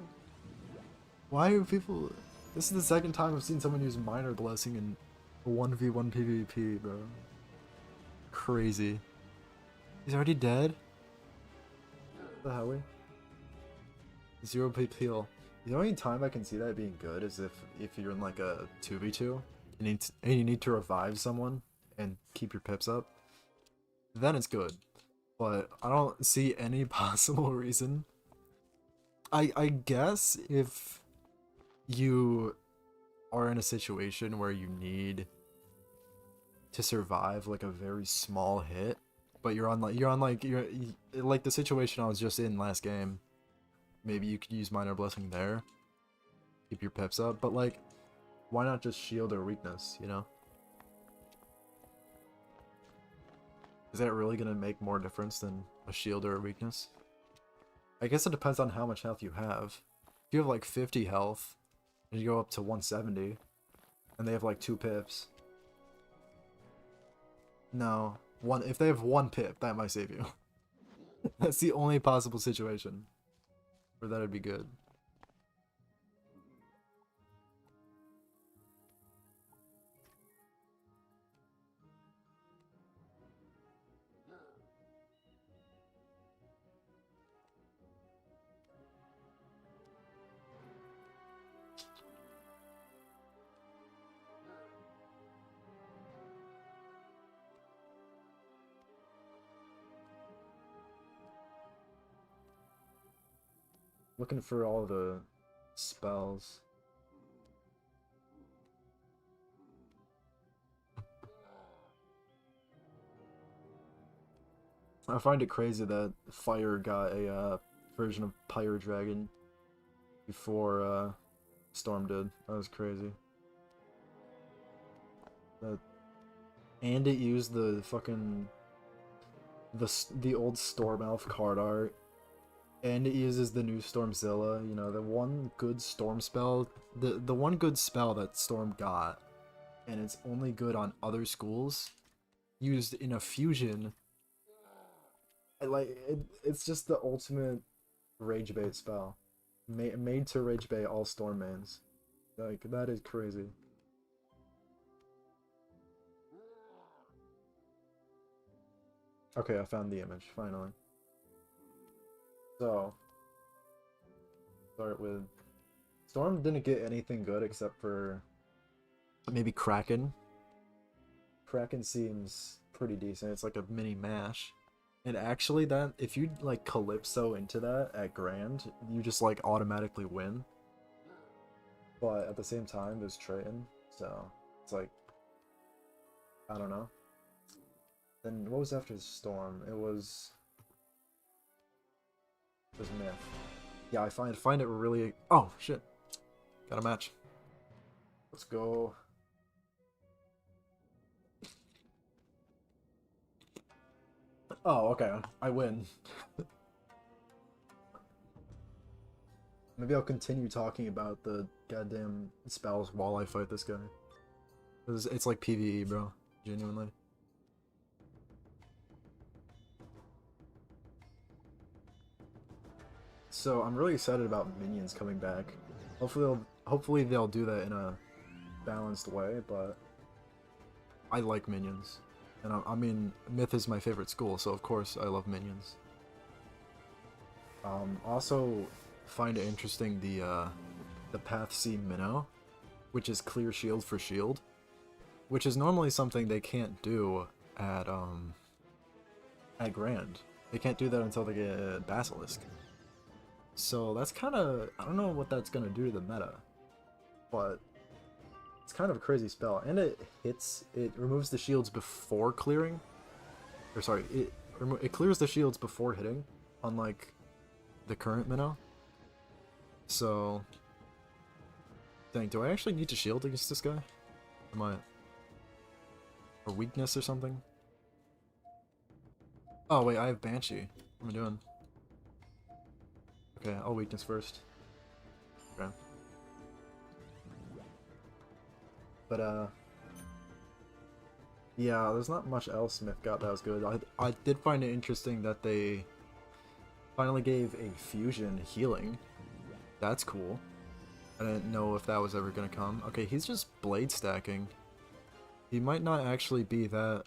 Why are people... This is the second time I've seen someone use minor blessing in a 1v1 PvP, bro. Crazy. He's already dead? What the hell? 0 pip heal. The only time I can see that being good is if you're in like a 2v2 and you need to revive someone and keep your pips up. Then it's good. But I don't see any possible reason. I guess if you are in a situation where you need to survive like a very small hit, but you're like the situation I was just in last game. Maybe you could use minor blessing there, keep your pips up, but like, why not just shield or weakness, you know? Is that really gonna make more difference than a shield or a weakness? I guess it depends on how much health you have. If you have like 50 health, and you go up to 170, and they have like 2 pips. No. If they have 1 pip, that might save you. That's the only possible situation where that'd be good. Looking for all the spells. I find it crazy that Fire got a version of Pyre Dragon before Storm did. That was crazy. And it used the fucking the old Storm Elf card art. And it uses the new Stormzilla, you know, the one good Storm spell, the one good spell that Storm got, and it's only good on other schools, used in a fusion. It's just the ultimate rage bait spell, made to rage bait all Storm mains. Like, that is crazy. Okay, I found the image finally. So, start with Storm didn't get anything good except for maybe Kraken. Kraken seems pretty decent. It's like a mini mash. And actually that if you like Calypso into that at Grand, you just like automatically win. But at the same time there's Triton, so it's like, I don't know. Then what was after Storm? It was Myth. Yeah, I find it really. Oh shit! Got a match. Let's go. Oh, okay. I win. Maybe I'll continue talking about the goddamn spells while I fight this guy. It's like PvE, bro. Genuinely. So I'm really excited about minions coming back. Hopefully they'll do that in a balanced way, but I like minions. And I mean, Myth is my favorite school, so of course I love minions. Also find it interesting the Path C Minnow, which is clear shield for shield, which is normally something they can't do at Grand. They can't do that until they get Basilisk. So that's kind of, I don't know what that's going to do to the meta, but it's kind of a crazy spell. And it removes the shields before clearing, or sorry, it clears the shields before hitting, unlike the current Minnow. So, dang, do I actually need to shield against this guy? Am I, or weakness or something? Oh wait, I have Banshee. What am I doing? Okay, I'll weakness first. Okay. But, yeah, there's not much else Smith got that was good. I did find it interesting that they finally gave a fusion healing. That's cool. I didn't know if that was ever gonna come. Okay, he's just blade stacking. He might not actually be that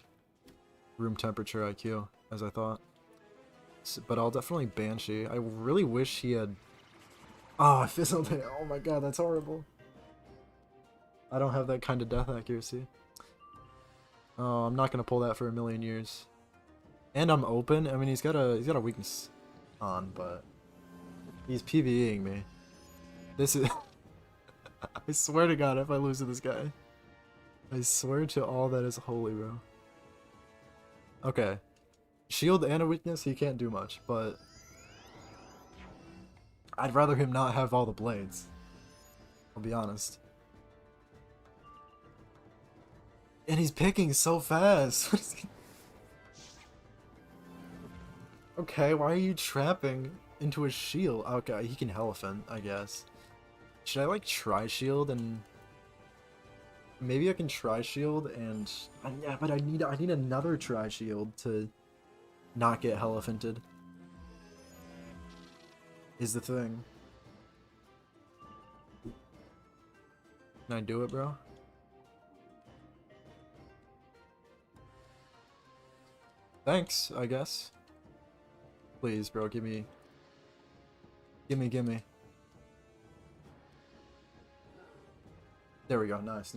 room temperature IQ as I thought. But I'll definitely Banshee. I really wish he had... Oh, I fizzled it. Oh my god, that's horrible. I don't have that kind of death accuracy. Oh, I'm not gonna pull that for a million years. And I'm open. I mean, he's got a weakness on, but he's PvEing me. This is... I swear to god if I lose to this guy. I swear to all that is holy, bro. Okay. Shield and a weakness, he can't do much, but I'd rather him not have all the blades. I'll be honest. And he's picking so fast. Okay, why are you trapping? into a shield. Okay, he can Elephant, I guess. Should I like Tri-Shield and maybe I can Tri-Shield and yeah, but I need another Tri-Shield to not get Elephanted. Is the thing. Can I do it, bro? Thanks, I guess. Please, bro, give me. There we go, nice.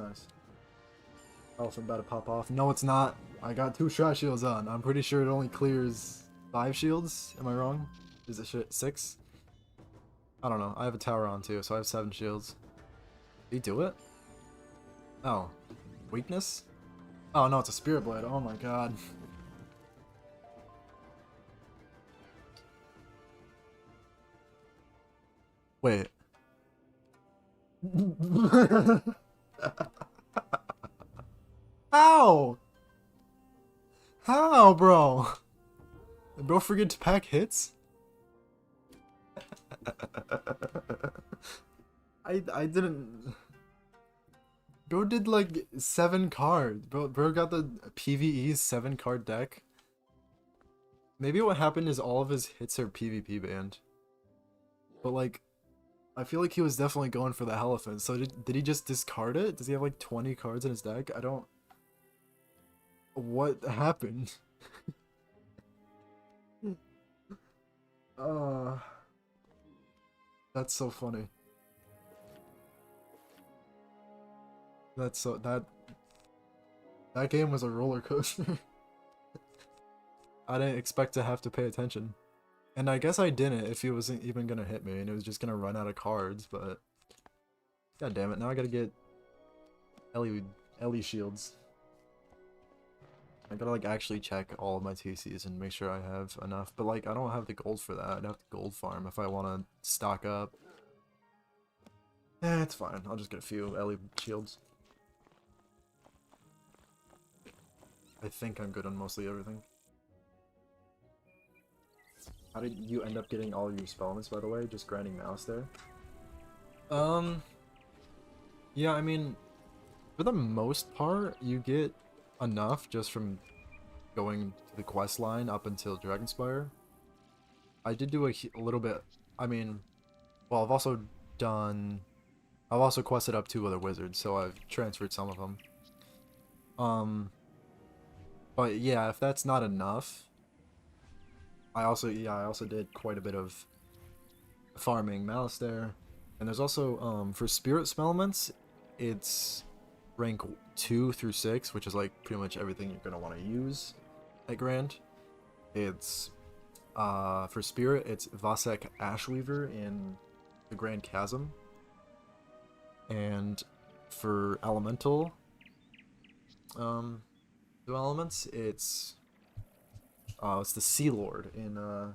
Elephant about to pop off. No, it's not. I got 2 shot shields on. I'm pretty sure it only clears 5 shields. Am I wrong? Is it 6? I don't know. I have a tower on too, so I have 7 shields. Did he do it? Oh. Weakness? Oh no, it's a Spirit Blade. Oh my god. Wait. How? How, bro? Did bro forget to pack hits? I didn't. Bro did like 7 cards. Bro got the PvE 7 card deck. Maybe what happened is all of his hits are PvP banned. But like, I feel like he was definitely going for the Elephant. So did he just discard it? Does he have like 20 cards in his deck? I don't. What happened? uh, that's so funny. That's so that game was a roller coaster. I didn't expect to have to pay attention. And I guess I didn't if he wasn't even gonna hit me and it was just gonna run out of cards, but god damn it, now I gotta get Ellie shields. I gotta like actually check all of my TCs and make sure I have enough, but like I don't have the gold for that. I'd have to gold farm if I wanna stock up. It's fine, I'll just get a few Ellie shields. I think I'm good on mostly everything. How did you end up getting all your spellments, by the way? Just grinding mouse there? Yeah, I mean, for the most part, you get enough just from going to the quest line up until Dragonspire. I did do a little bit, I mean, well, I've also quested up 2 other wizards, so I've transferred some of them. But yeah, if that's not enough, I also did quite a bit of farming Malistaire. And there's also, for Spirit Spellments, it's rank 2 through 6, which is like pretty much everything you're going to want to use at Grand. It's, for Spirit, it's Vasek Ashweaver in the Grand Chasm. And for Elemental, 2 elements, it's the Sea Lord in the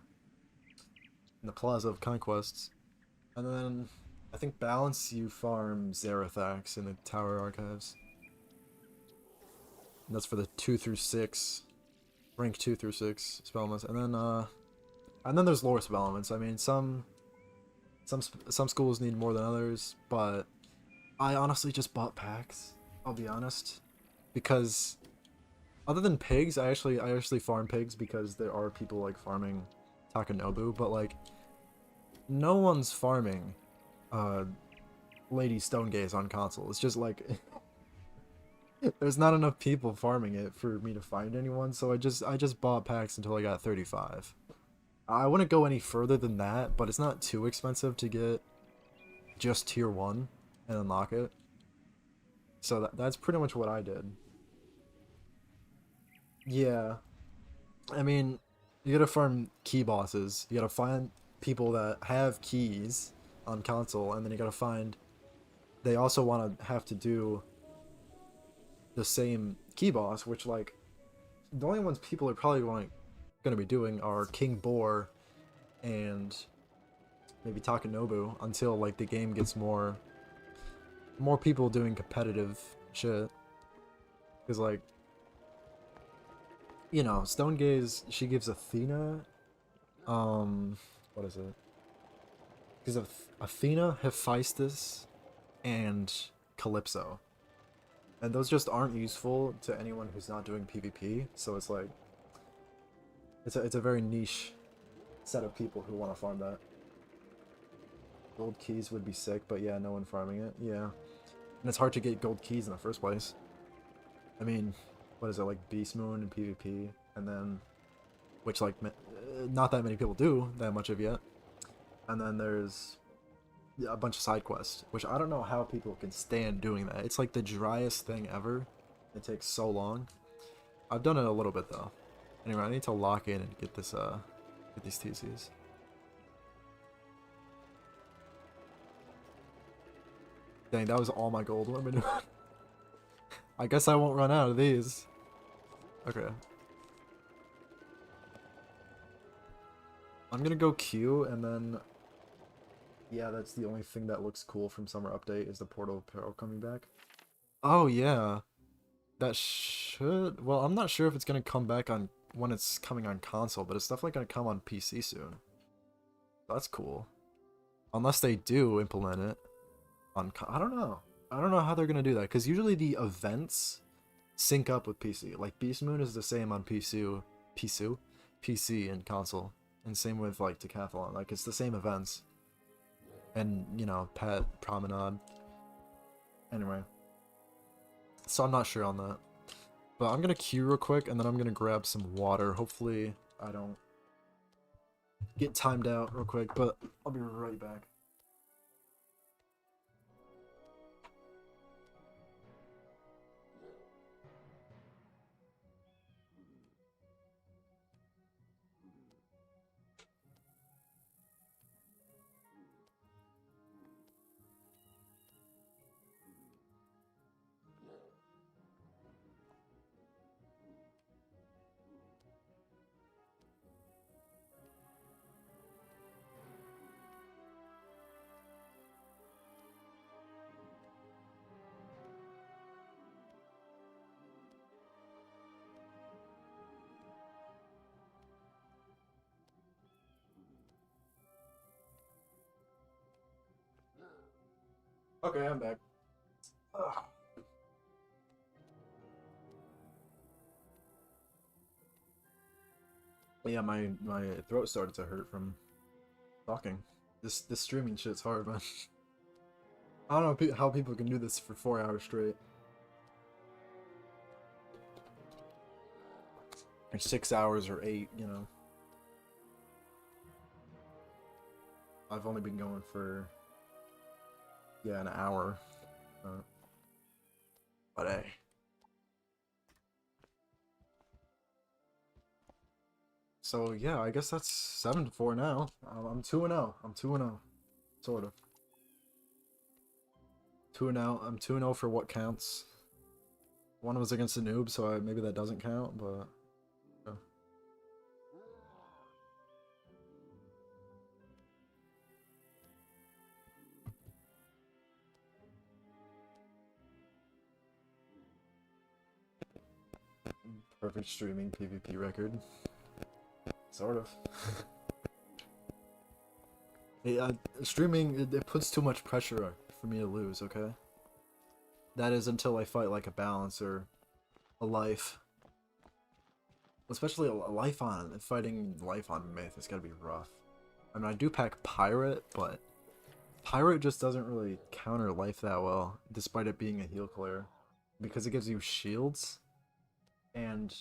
Plaza of Conquests. And then I think balance you farm Zarathax in the Tower Archives. And that's for the 2 through 6, rank 2 through 6 spellments. And then there's lore spellments. I mean, some schools need more than others, but I honestly just bought packs. I'll be honest, because other than pigs, I actually farm pigs because there are people like farming Takanobu, but like no one's farming Lady Stonegaze on console. It's just like there's not enough people farming it for me to find anyone, so I just bought packs until I got 35. I wouldn't go any further than that, but it's not too expensive to get just tier 1 and unlock it. So that's pretty much what I did. Yeah. I mean, you gotta farm key bosses. You gotta find people that have keys on console, and then you gotta find... They also want to have to do the same key boss, which, like, the only ones people are probably going to be doing are King Boar and maybe Takanobu until, like, the game gets more people doing competitive shit. Because, like, you know, Stonegaze, she gives Athena, what is it? Because of Athena, Hephaestus, and Calypso. And those just aren't useful to anyone who's not doing PvP, so it's like it's a very niche set of people who want to farm that. Gold keys would be sick, but yeah, no one farming it. Yeah. And it's hard to get gold keys in the first place. I mean, what is it, like Beast Moon and PvP, and then which like not that many people do that much of yet. And then there's a bunch of side quests, which I don't know how people can stand doing that. It's like the driest thing ever. It takes so long. I've done it a little bit though. Anyway, I need to lock in and get this get these TCs. Dang, that was all my gold. What am I doing? I guess I won't run out of these. Okay. I'm gonna go Q, and then... yeah, that's the only thing that looks cool from Summer Update is the Portal of Peril coming back. Oh, yeah. That should... well, I'm not sure if it's gonna come back on when it's coming on console, but it's definitely gonna come on PC soon. That's cool. Unless they do implement it on... I don't know. I don't know how they're gonna do that, because usually the events sync up with PC. Like, Beast Moon is the same on PC and console. And same with, like, Decathlon. Like, it's the same events. And, you know, Pet, Promenade. Anyway. So I'm not sure on that. But I'm gonna queue real quick, and then I'm gonna grab some water. Hopefully I don't get timed out real quick, but I'll be right back. Okay, I'm back. Ugh. Yeah, my throat started to hurt from talking. This streaming shit's hard, man. I don't know how people can do this for 4 hours straight. Or 6 hours or 8, you know. I've only been going for, yeah, an hour. But hey. So yeah, I guess that's 7-4 now. I'm 2-0. I'm 2-0. Sort of. 2-0. I'm 2-0 for what counts. One was against a noob, so maybe that doesn't count, but... yeah. Perfect streaming PvP record. Sort of. Yeah, streaming, it puts too much pressure for me to lose, okay? That is until I fight like a balance or a life. Especially a life on, fighting life on Myth is gotta be rough. I mean, I do pack Pirate, but Pirate just doesn't really counter life that well, despite it being a heal clear. Because it gives you shields, and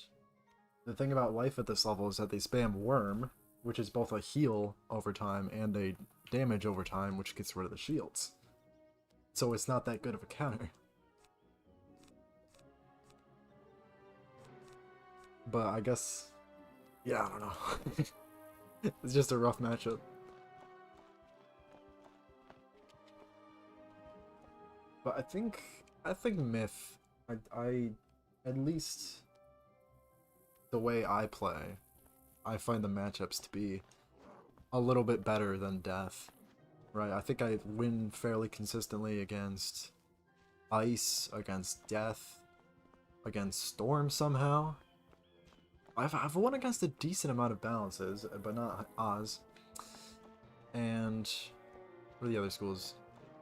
the thing about life at this level is that they spam Worm, which is both a heal over time and a damage over time, which gets rid of the shields. So it's not that good of a counter. But I guess, yeah, I don't know. It's just a rough matchup. But I think Myth, I at least the way I play, I find the matchups to be a little bit better than Death. Right, I think I win fairly consistently against Ice, against Death, against Storm somehow. I've won against a decent amount of balances, but not Oz. And what are the other schools?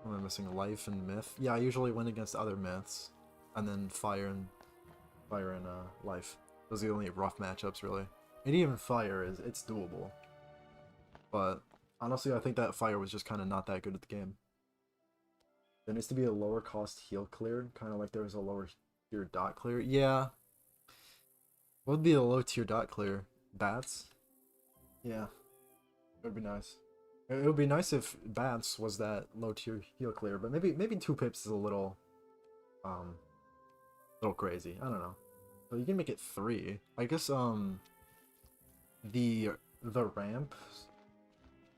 What am I missing? Life and Myth? Yeah, I usually win against other myths. And then Fire and Life. Those are the only rough matchups, really. And even Fire it's doable. But honestly, I think that Fire was just kind of not that good at the game. There needs to be a lower cost heal clear, kind of like there was a lower tier dot clear. Yeah. What would be a low tier dot clear? Bats? Yeah. It would be nice. It would be nice if Bats was that low tier heal clear, but maybe 2 pips is a little crazy. I don't know. So you can make it 3. I guess the ramps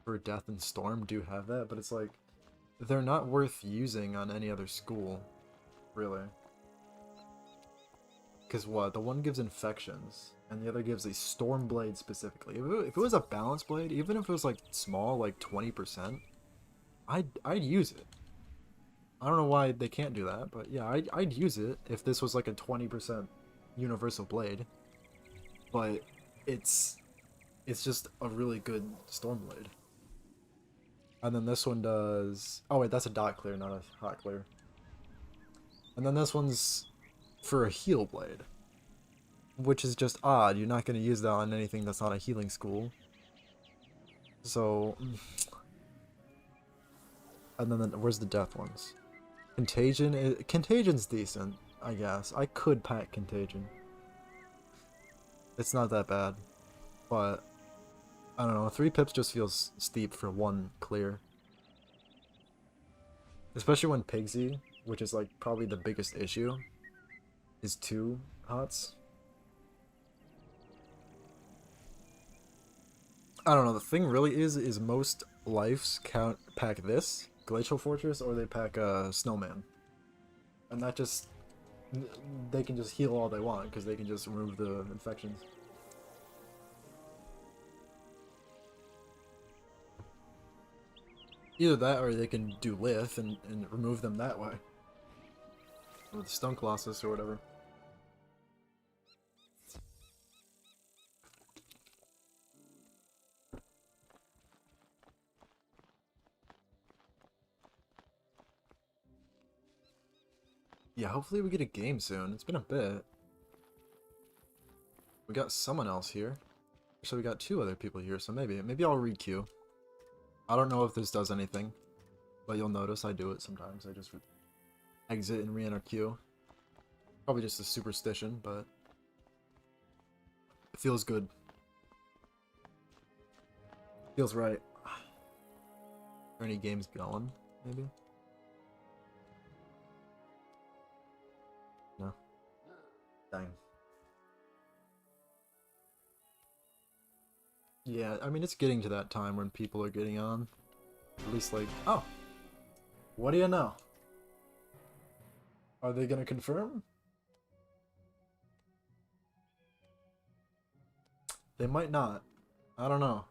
for Death and Storm do have that, but it's like they're not worth using on any other school, really. Because what? The one gives infections, and the other gives a Storm Blade specifically. If it was a Balance Blade, even if it was like small, like 20%, I'd use it. I don't know why they can't do that, but yeah, I'd use it if this was like a 20% Universal Blade. But it's just a really good Storm Blade. And then this one does... Oh wait, that's a dot clear, not a hot clear. And then this one's for a heal blade. Which is just odd. You're not going to use that on anything that's not a healing school. So... And then where's the death ones? Contagion? Contagion's decent, I guess. I could pack Contagion. It's not that bad. But... I don't know, 3 pips just feels steep for 1 clear. Especially when Pigsy, which is like probably the biggest issue, is 2 hots. I don't know, the thing really is most lives pack this, Glacial Fortress, or they pack Snowman. And that just... They can just heal all they want, because they can just remove the infections. Either that, or they can do Lith and remove them that way. With Stone Colossus or whatever. Yeah, hopefully we get a game soon. It's been a bit. We got someone else here. Actually, we got 2 other people here, so maybe I'll re-queue. I don't know if this does anything, but you'll notice I do it sometimes. I just exit and re-enter queue. Probably just a superstition, but it feels good. Feels right. Are any games going? Maybe? No. Dang. Yeah, I mean, it's getting to that time when people are getting on. At least, like, oh! What do you know? Are they gonna confirm? They might not. I don't know.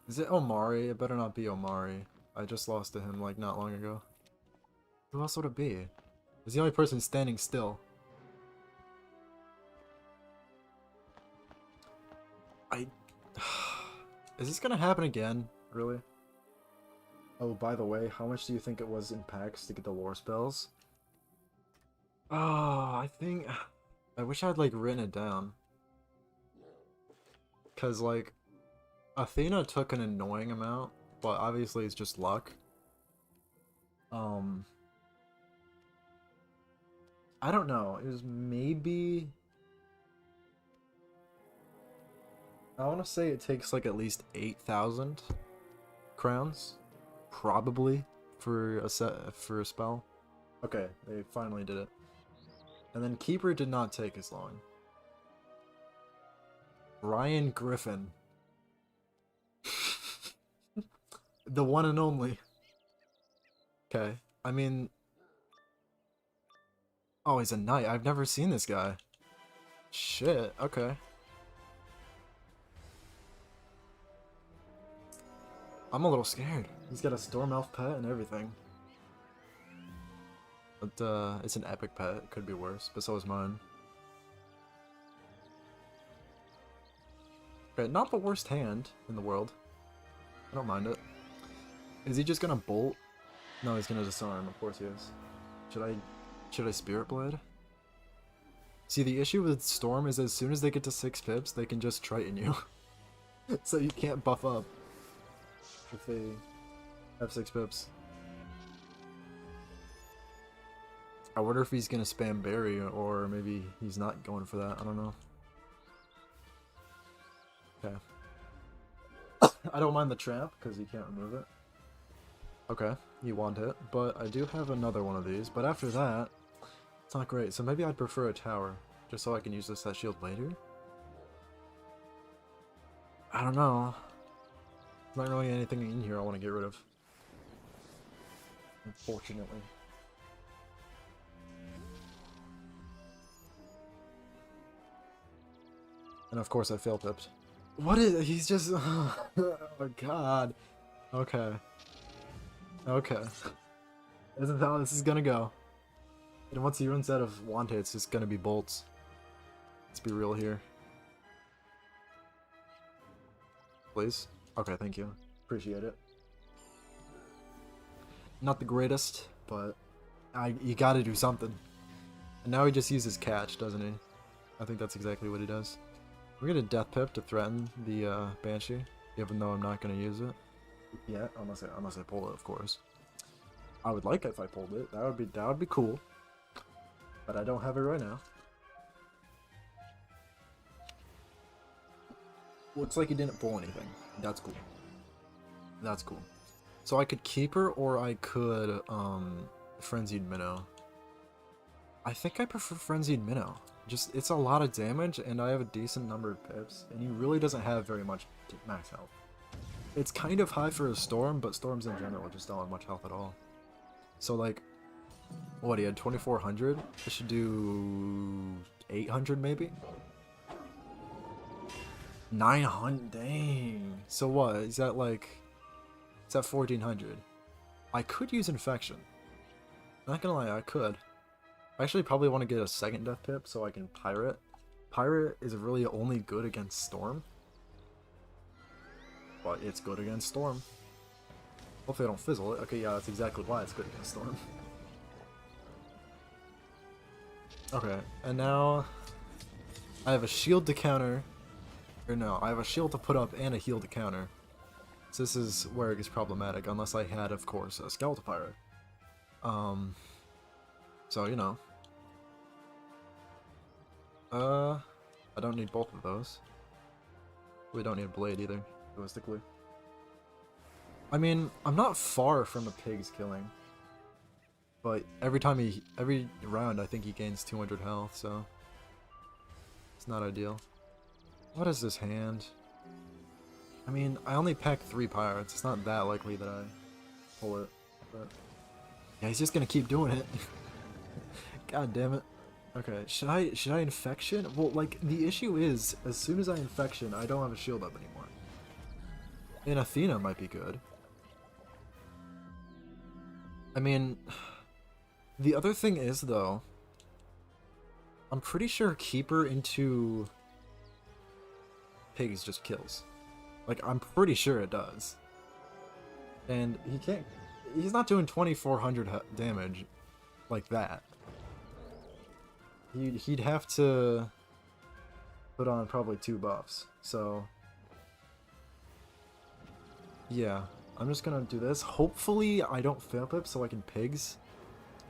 Is it Omari? It better not be Omari. I just lost to him, like, not long ago. Who else would it be? He's the only person standing still. Is this gonna happen again? Really? Oh, by the way, how much do you think it was in packs to get the lore spells? Oh, I think... I wish I'd, like, written it down. Because, like, Athena took an annoying amount, but obviously it's just luck. I don't know. It was maybe... I want to say it takes like at least 8,000 crowns, probably, for a spell. Okay, they finally did it. And then Keeper did not take as long. Ryan Griffin. The one and only. Okay, I mean... Oh, he's a knight. I've never seen this guy. Shit, okay. I'm a little scared. He's got a Storm Elf pet and everything. But, it's an epic pet. It could be worse, but so is mine. Okay, not the worst hand in the world. I don't mind it. Is he just gonna bolt? No, he's gonna disarm. Of course he is. Should I Spirit Blade? See, the issue with Storm is as soon as they get to 6 pips, they can just Triton you. So you can't buff up if they have 6 pips. I wonder if he's gonna spam Berry, or maybe he's not going for that. I don't know. Okay. I don't mind the trap, because you can't remove it. Okay, you want it, but I do have another one of these, but after that, it's not great, so maybe I'd prefer a tower, just so I can use this as shield later? I don't know. There's not really anything in here I want to get rid of. Unfortunately. And of course I fail pipped. What is, he's just, oh my god. Okay. Okay. Isn't that how this is gonna go? And once he runs out of Wante, it's just gonna be bolts. Let's be real here. Please? Okay, thank you. Appreciate it. Not the greatest, but you gotta do something. And now he just uses catch, doesn't he? I think that's exactly what he does. We're gonna Death Pip to threaten the Banshee, even though I'm not gonna use it. Yeah, unless I pull it, of course. I would like it if I pulled it. That would be cool. But I don't have it right now. Looks like he didn't pull anything. That's cool. That's cool. So I could keep her, or I could Frenzied Minnow. I think I prefer Frenzied Minnow. Just, it's a lot of damage, and I have a decent number of pips, and he really doesn't have very much max health. It's kind of high for a Storm, but Storms in general just don't have much health at all. So like, what, he had 2400? I should do 800 maybe? 900, dang. So what, is that like, it's at 1400. I could use Infection. Not gonna lie, I could. I actually probably want to get a second Death Pip so I can Pirate. Pirate is really only good against Storm. But it's good against Storm. Hopefully I don't fizzle it. Okay, yeah, that's exactly why it's good against Storm. Okay, and now I have a shield to counter. Or no, I have a shield to put up and a heal to counter. So this is where it gets problematic, unless I had, of course, a Skeletal Pirate. So, you know. I don't need both of those. We don't need a Blade either, realistically. I mean, I'm not far from a Pig's killing. But every round I think he gains 200 health, so it's not ideal. What is this hand? I mean, I only packed 3 Pirates. It's not that likely that I pull it, but yeah, he's just gonna keep doing it. God damn it. Okay, should I Infection? Well, like, the issue is, as soon as I Infection, I don't have a shield up anymore. And Athena might be good. I mean, the other thing is, though, I'm pretty sure Keeper into Pigs just kills. Like, I'm pretty sure it does. And he's not doing 2400 damage like that. He'd have to put on probably 2 buffs, so yeah, I'm just gonna do this. Hopefully I don't fail pip so I can Pigs,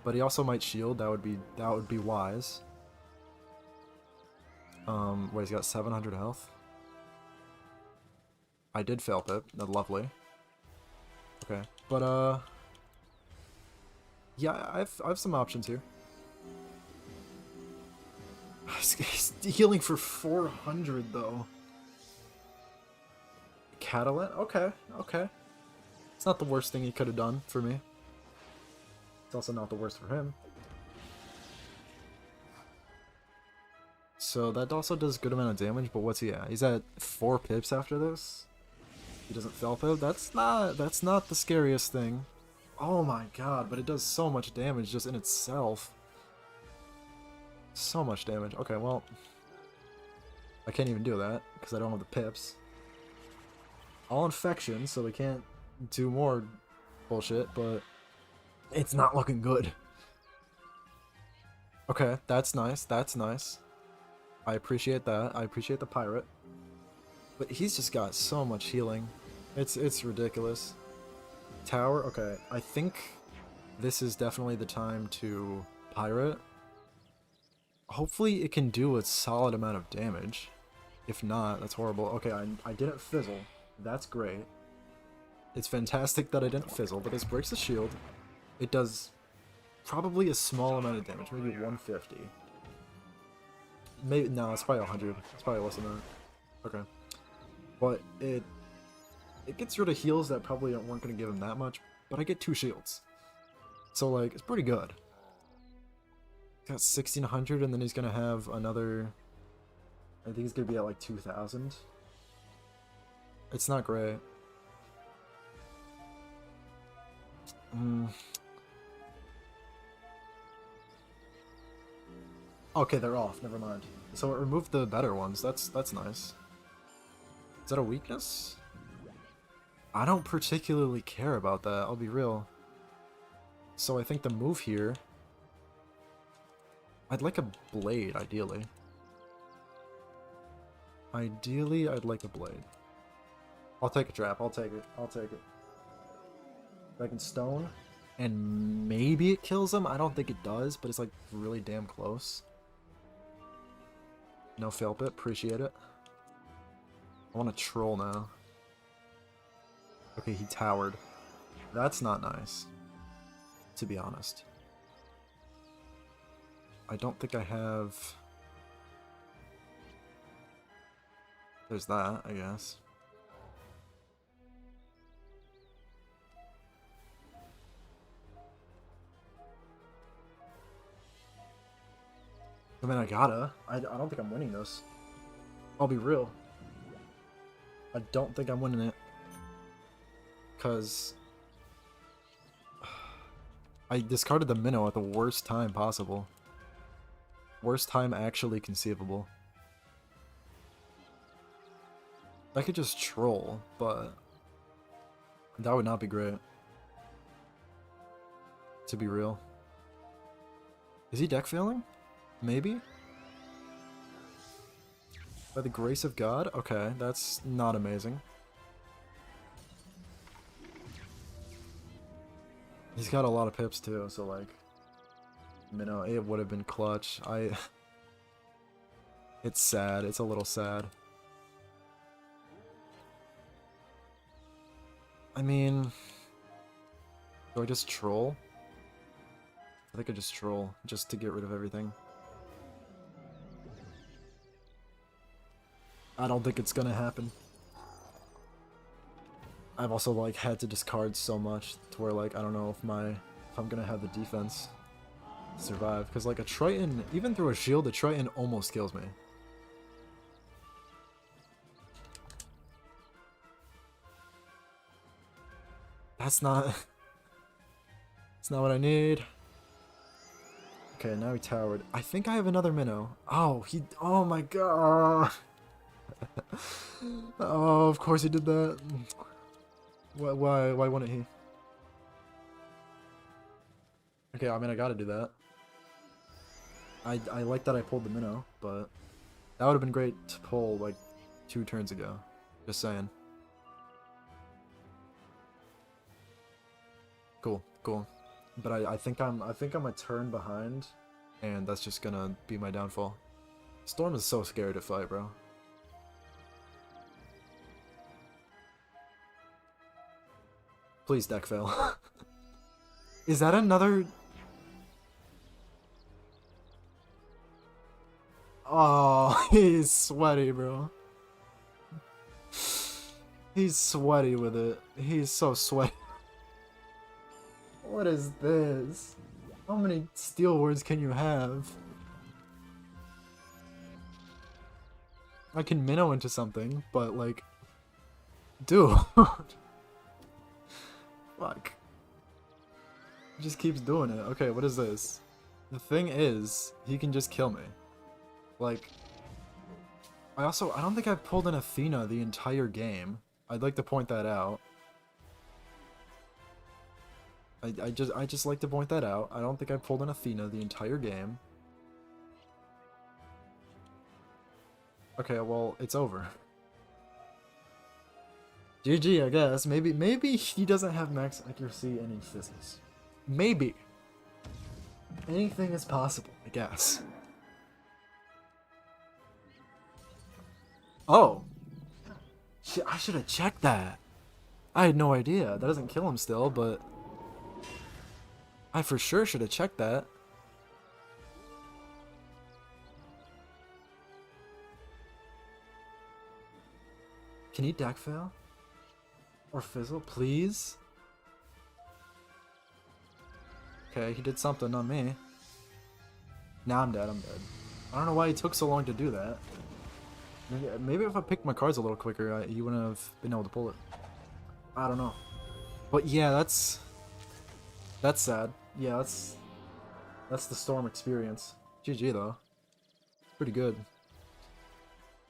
but he also might shield. That would be wise. Wait, he's got 700 health. I did fail pip. That's lovely. Okay, but yeah, I have some options here. He's healing for 400 though. Catalan? Okay, okay. It's not the worst thing he could have done for me. It's also not the worst for him. So that also does a good amount of damage, but what's he at? He's at 4 pips after this? He doesn't fail pip? That's not the scariest thing. Oh my god, but it does so much damage just in itself. So much damage. Okay, well, I can't even do that because I don't have the pips. all infection, so we can't do more bullshit, but it's not looking good. Okay, that's nice, that's nice. I appreciate that. I appreciate the pirate. But he's just got so much healing. It's ridiculous. Tower, okay. I think this is definitely the time to pirate. Hopefully it can do a solid amount of damage. If not, that's horrible. Okay, I didn't fizzle. That's great. It's fantastic that I didn't fizzle, but this breaks the shield. It does probably a small amount of damage, maybe 150. Maybe, no, it's probably 100. It's probably less than that. Okay. But it gets rid of heals that probably weren't going to give him that much, but I get 2 shields. So, like, it's pretty good. Got 1600, and then he's going to have another... I think he's going to be at, like, 2000. It's not great. Okay, they're off. Never mind. So it removed the better ones. That's nice. Is that a weakness? I don't particularly care about that, I'll be real. So I think the move here... I'd like a blade, ideally. Ideally, I'd like a blade. I'll take a trap, I'll take it, I'll take it. Back in stone. And maybe it kills him? I don't think it does, but it's like really damn close. No fail bit, appreciate it. I want to troll now. Okay, he towered. That's not nice, to be honest. I don't think I have... There's that, I guess. I mean, I gotta. I don't think I'm winning this. I'll be real. I don't think I'm winning it. Because... I discarded the minnow at the worst time possible. Worst time actually conceivable. I could just troll, but... that would not be great. To be real. Is he deck failing? Maybe? By the grace of God? Okay, that's not amazing. He's got a lot of pips too, so like... Minnow, it would have been clutch. It's sad, it's a little sad. I mean... Do I just troll? I think I just troll, just to get rid of everything. I don't think it's gonna happen. I've also like had to discard so much to where like I don't know if I'm gonna have the defense to survive, because like a Triton, even through a shield, a Triton almost kills me. That's not it's not what I need. Okay, now he towered. I think I have another minnow. Oh my god. Oh, of course he did that. Why wouldn't he? Okay, I mean I gotta do that. I like that I pulled the minnow, but that would have been great to pull like 2 turns ago. Just saying. Cool, cool. But I think I'm a turn behind, and that's just gonna be my downfall. Storm is so scared to fight, bro. Please deck fail. Is that another... Oh, he's sweaty, bro. He's sweaty with it. He's so sweaty. What is this? How many steel words can you have? I can minnow into something, but like... Dude. Fuck. He just keeps doing it. Okay, what is this? The thing is, he can just kill me. Like... I don't think I've pulled an Athena the entire game. I'd like to point that out. I just like to point that out. I don't think I pulled an Athena the entire game. Okay, well, it's over. GG, I guess. Maybe he doesn't have max accuracy and he fizzles. Maybe. Anything is possible, I guess. Oh. Shit, I should have checked that. I had no idea. That doesn't kill him still, but I for sure should have checked that. Can he deck fail? Or fizzle, please? Okay, he did something on me. Now I'm dead, I'm dead. I don't know why he took so long to do that. Maybe if I picked my cards a little quicker, he wouldn't have been able to pull it. I don't know. But yeah, that's sad. Yeah, that's the Storm experience. GG though. Pretty good.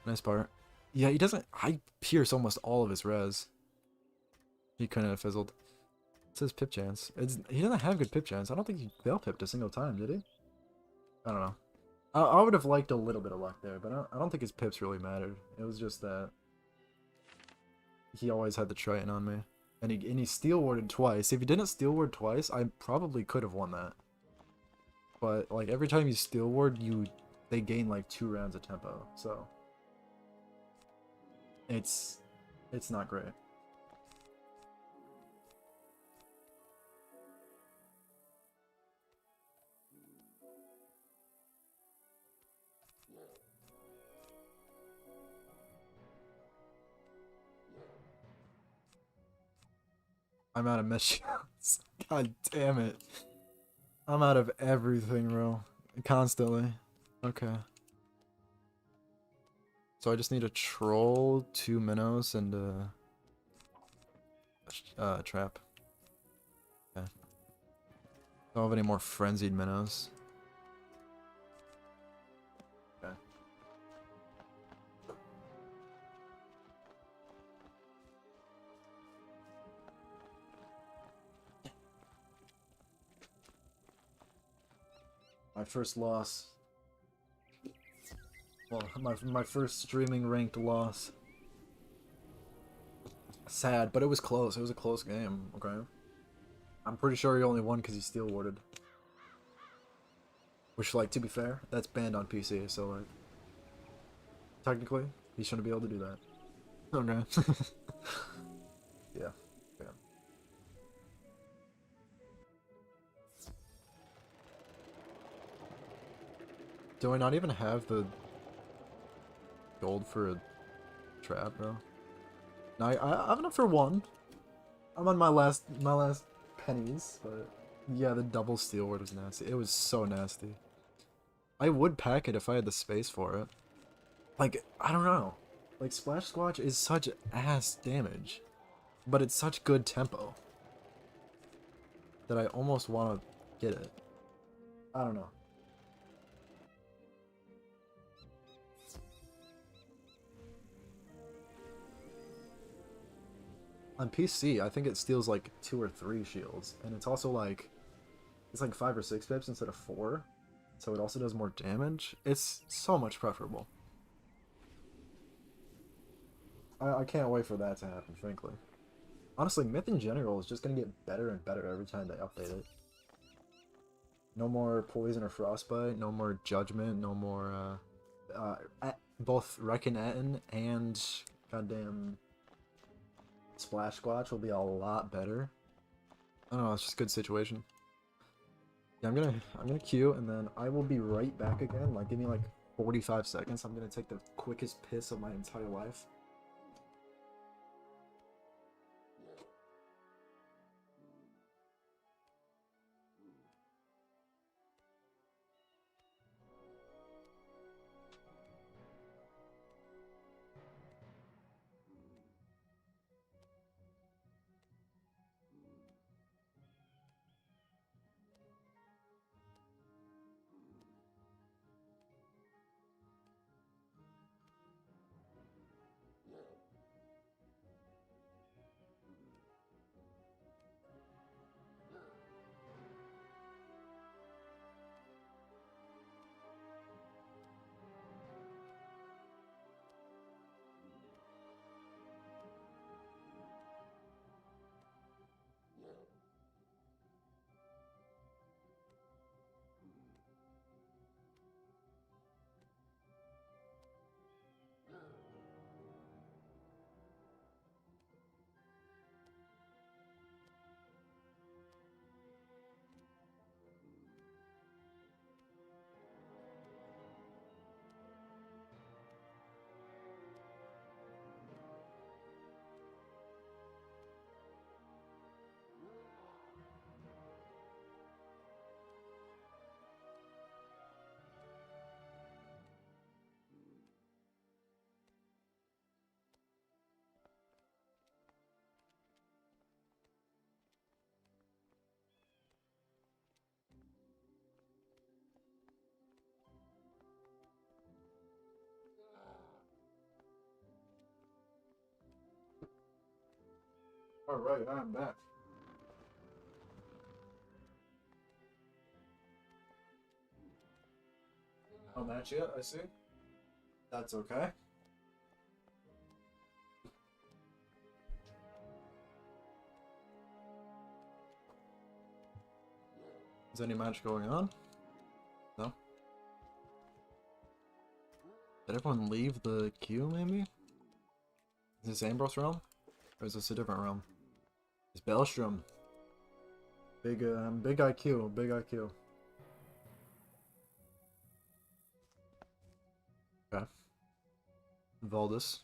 Nice part. Yeah, he doesn't. I pierce almost all of his res. He couldn't have fizzled. It says pip chance. He doesn't have good pip chance. I don't think he fail pipped a single time, did he? I don't know. I would have liked a little bit of luck there, but I don't think his pips really mattered. It was just that he always had the Triton on me. And he steel warded twice. If he didn't steel ward twice, I probably could have won that. But like every time you steel ward, they gain like 2 rounds of tempo. So it's not great. I'm out of mesh. God damn it. I'm out of everything, bro. Constantly. Okay. So I just need a troll, 2 minnows, and a trap. Okay. Don't have any more frenzied minnows. Okay. My first loss. Well, my first streaming ranked loss. Sad, but it was close. It was a close game, okay? I'm pretty sure he only won because he steel warded. Which, like, to be fair, that's banned on PC, so, like, technically, he shouldn't be able to do that. Okay. Yeah. Yeah. Do I not even have the gold for a trap, bro? No, I have enough for 1. I'm on my last pennies, but yeah, the double steel ward was nasty. It was so nasty. I would pack it if I had the space for it. Like, I don't know. Like, Splash Squatch is such ass damage, but it's such good tempo that I almost want to get it. I don't know. On PC, I think it steals like 2 or 3 shields, and it's also like, it's like 5 or 6 pips instead of 4, so it also does more damage. It's so much preferable. I can't wait for that to happen, frankly. Honestly, Myth in general is just gonna get better and better every time they update it. No more Poison or Frostbite, no more Judgment, no more, both Reckon and goddamn Splash Squatch will be a lot better. I don't know, it's just a good situation. Yeah, I'm gonna queue and then I will be right back again. Like, give me like 45 seconds. I'm gonna take the quickest piss of my entire life. Alright, I'm back. No match yet, I see. That's okay. Is any match going on? No? Did everyone leave the queue, maybe? Is this Ambrose realm? Or is this a different realm? It's Bellstrom. Big IQ, big IQ. Okay. Valdis.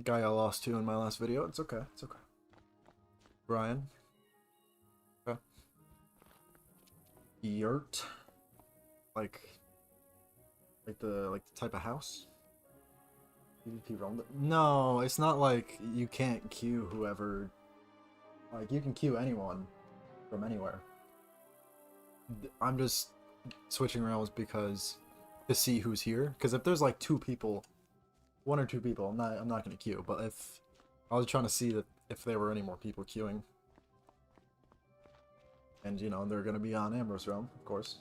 Guy I lost to in my last video. It's okay, it's okay. Brian. Okay. Yurt. Like the type of house? PvP realm? No, it's not like you can't queue whoever. Like, you can queue anyone from anywhere. I'm just switching realms because to see who's here. Because if there's like two people, one or two people, I'm not gonna queue. But if I was trying to see that if there were any more people queuing, and you know they're gonna be on Ambrose realm, of course.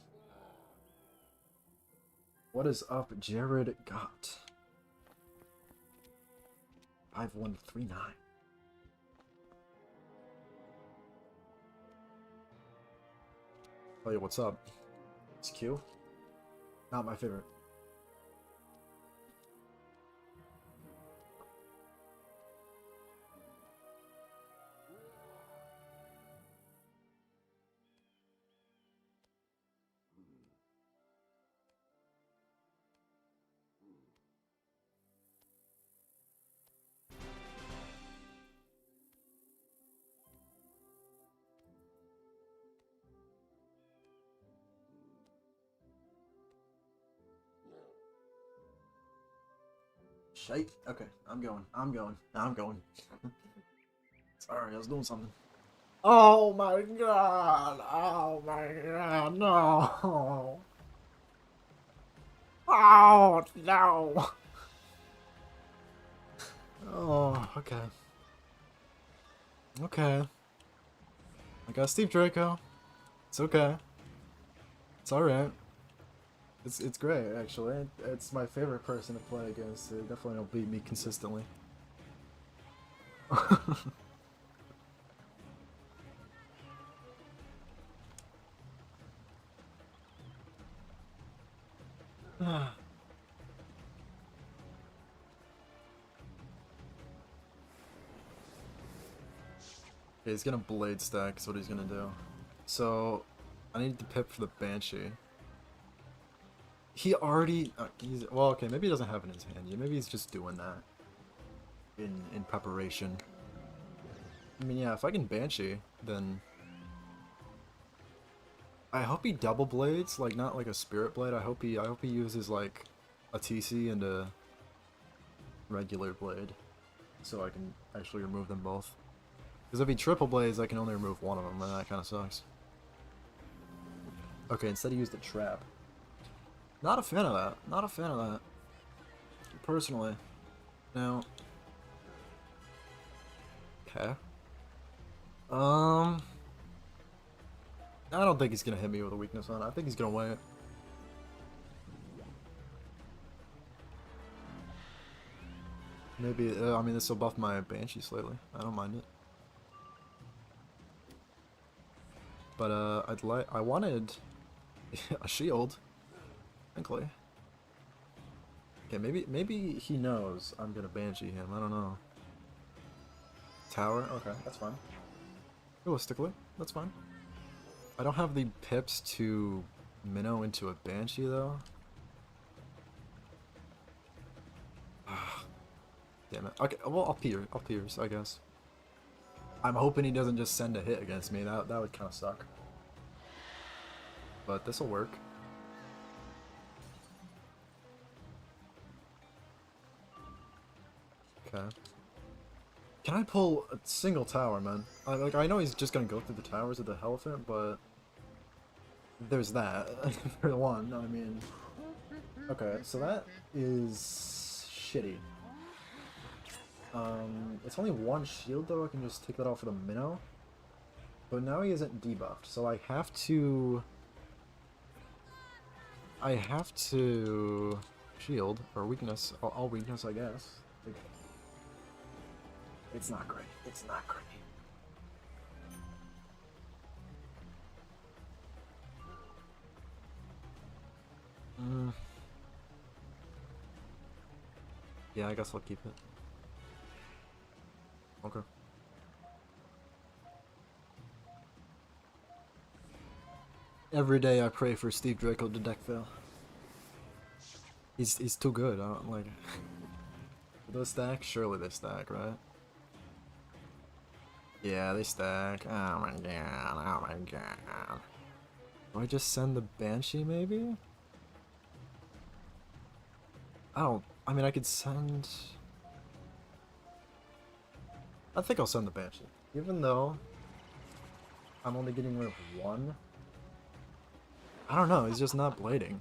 What is up, Jared Gott? 5139. Oh yeah, what's up? It's Q. Not my favorite. Shite. Okay, I'm going. Sorry, I was doing something. Oh my god! Oh my god, no! Oh, no! Oh, okay. Okay. I got Steve Draco. It's okay. It's alright. It's great, actually. It's my favorite person to play against. They definitely don't beat me consistently. Okay, he's gonna blade stack is what he's gonna do. So, I need to pip for the Banshee. He already... well, okay, maybe he doesn't have it in his hand yet. Maybe he's just doing that in preparation. I mean, yeah, if I can Banshee, then... I hope he double blades, like not like a Spirit Blade. I hope he uses like a TC and a regular blade, so I can actually remove them both. Because if he triple blades, I can only remove one of them, and that kind of sucks. Okay, instead he used a trap. Not a fan of that. Not a fan of that. Personally. Now. Okay. I don't think he's gonna hit me with a weakness on it. I think he's gonna wait. Maybe, I mean, this will buff my Banshee slightly. I don't mind it. But, I wanted a shield. Frankly. Okay, maybe he knows I'm gonna Banshee him. I don't know. Tower? Okay, that's fine. Realistically, that's fine. I don't have the pips to minnow into a Banshee, though. Damn it. Okay, well, I'll pierce, I guess. I'm hoping he doesn't just send a hit against me. That would kind of suck. But this'll work. Okay. Can I pull a single tower, man? Like, I know he's just gonna go through the towers of the Elephant, but... there's that. For one, I mean... Okay, so that is... shitty. It's only one shield though, I can just take that off with a minnow. But now he isn't debuffed, so I have to... shield, or weakness, all weakness I guess. Like, it's not great, it's not great. Yeah, I guess I'll keep it. Okay. Every day I pray for Steve Draco to deck fail. He's too good. I don't like. Do they stack? Surely they stack, right? Yeah, they stack. Oh my god. Oh my god. Do I just send the Banshee maybe? I mean I could send... I think I'll send the Banshee. Even though I'm only getting rid of one. I don't know, he's just not blading.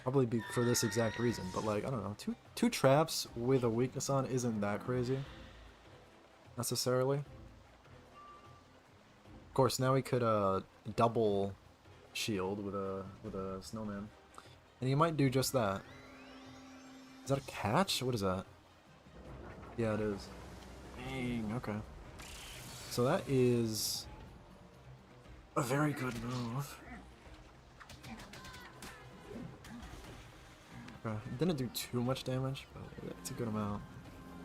Probably be for this exact reason, but like, I don't know. Two traps with a weakness on isn't that crazy. Necessarily. Of course, now he could double shield with a snowman. And he might do just that. Is that a catch? What is that? Yeah, it is. Dang, okay. So that is a very good move. Okay, it didn't do too much damage, but it's a good amount.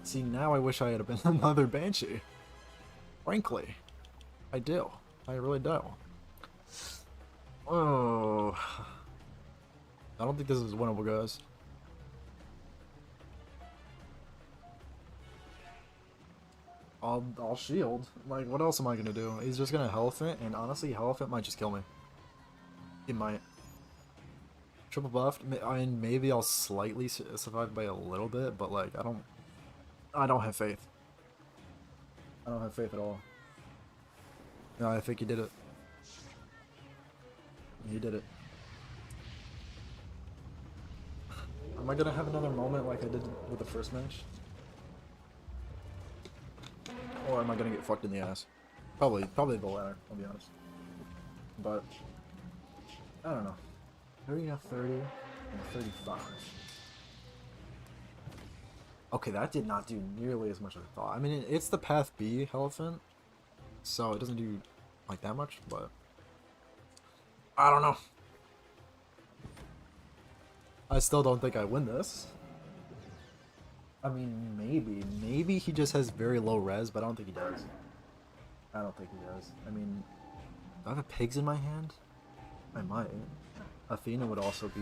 See, now I wish I had been another Banshee. Frankly. I do. I really do. Oh. I don't think this is winnable, guys. I'll shield. Like, what else am I gonna do? He's just gonna Elephant, and honestly, Elephant might just kill me. It might. Triple buffed. I mean, maybe I'll slightly survive by a little bit, but like, I don't have faith. I don't have faith at all. No, I think he did it. He did it. Am I gonna have another moment like I did with the first match? Or am I gonna get fucked in the ass? Probably the latter, I'll be honest. But, I don't know. 30 out of 30 and 35. Okay, that did not do nearly as much as I thought. I mean, it's the Path B Elephant, so it doesn't do like that much, but I don't know. I still don't think I win this. I mean, maybe he just has very low res, but I don't think he does. I don't think he does. I mean, do I have a pigs in my hand? I might. Athena would also be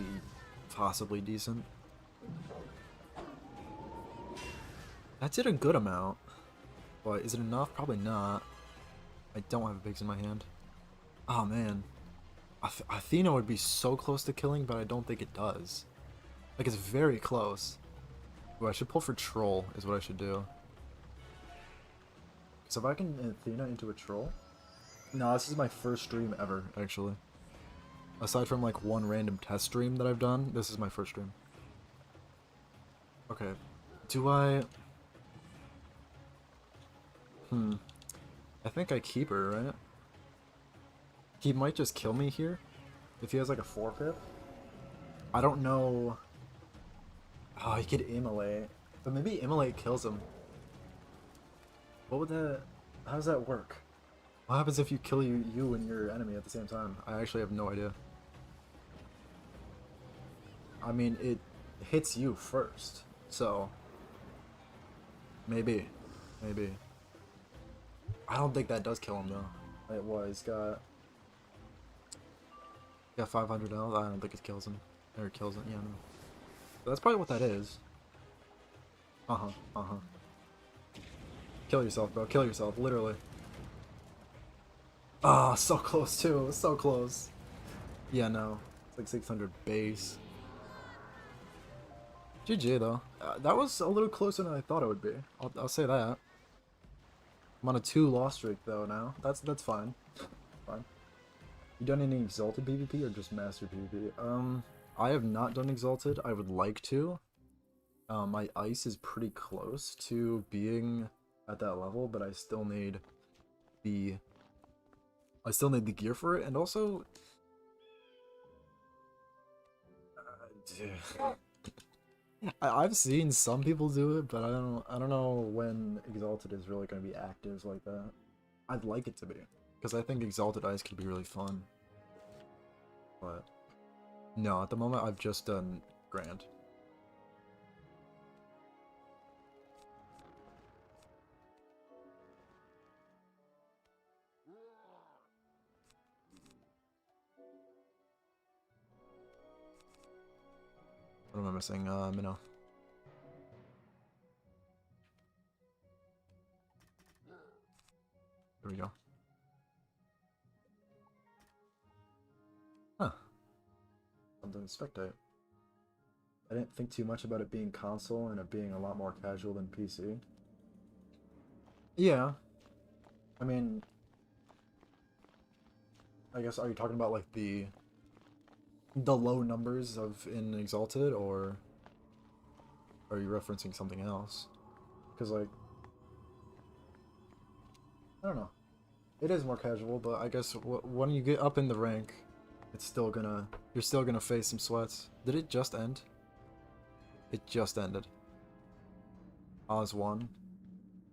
possibly decent. That did a good amount, but is it enough? Probably not. I don't have a pigs in my hand. Oh man, Athena would be so close to killing, but I don't think it does. Like, it's very close. Ooh, I should pull for troll is what I should do. So if I can Athena into a troll... No, this is my first stream ever, actually. Aside from like one random test stream that I've done, this is my first stream. Okay. Do I... I think I keep her, right? He might just kill me here. If he has like a forfeit. I don't know... Oh, he could immolate. But maybe immolate kills him. What would that... How does that work? What happens if you kill you and your enemy at the same time? I actually have no idea. I mean, it hits you first, so... Maybe. Maybe. I don't think that does kill him, though. It was. Got 500 health. I don't think it kills him. Or it kills him. Yeah, no. But that's probably what that is. Kill yourself, bro. Kill yourself. Literally. Ah, oh, so close, too. So close. Yeah, no. It's like 600 base. GG, though. That was a little closer than I thought it would be. I'll say that. I'm on a 2-loss streak though now. That's fine. Fine. You done any Exalted PvP or just Master PvP? I have not done Exalted. I would like to. My ice is pretty close to being at that level, but the I still need the gear for it, and also I've seen some people do it, but I don't know when Exalted is really gonna be active like that. I'd like it to be, because I think Exalted Ice could be really fun. But no, at the moment I've just done Grand. What am I missing? Minnow. There we go. Huh. Something to spectate. I didn't think too much about it being console and it being a lot more casual than PC. Yeah. I mean, I guess, are you talking about like the low numbers of in Exalted, or are you referencing something else? Because like, I don't know. It is more casual, but I guess when you get up in the rank, you're still gonna face some sweats. Did it just end? It just ended. Oz won.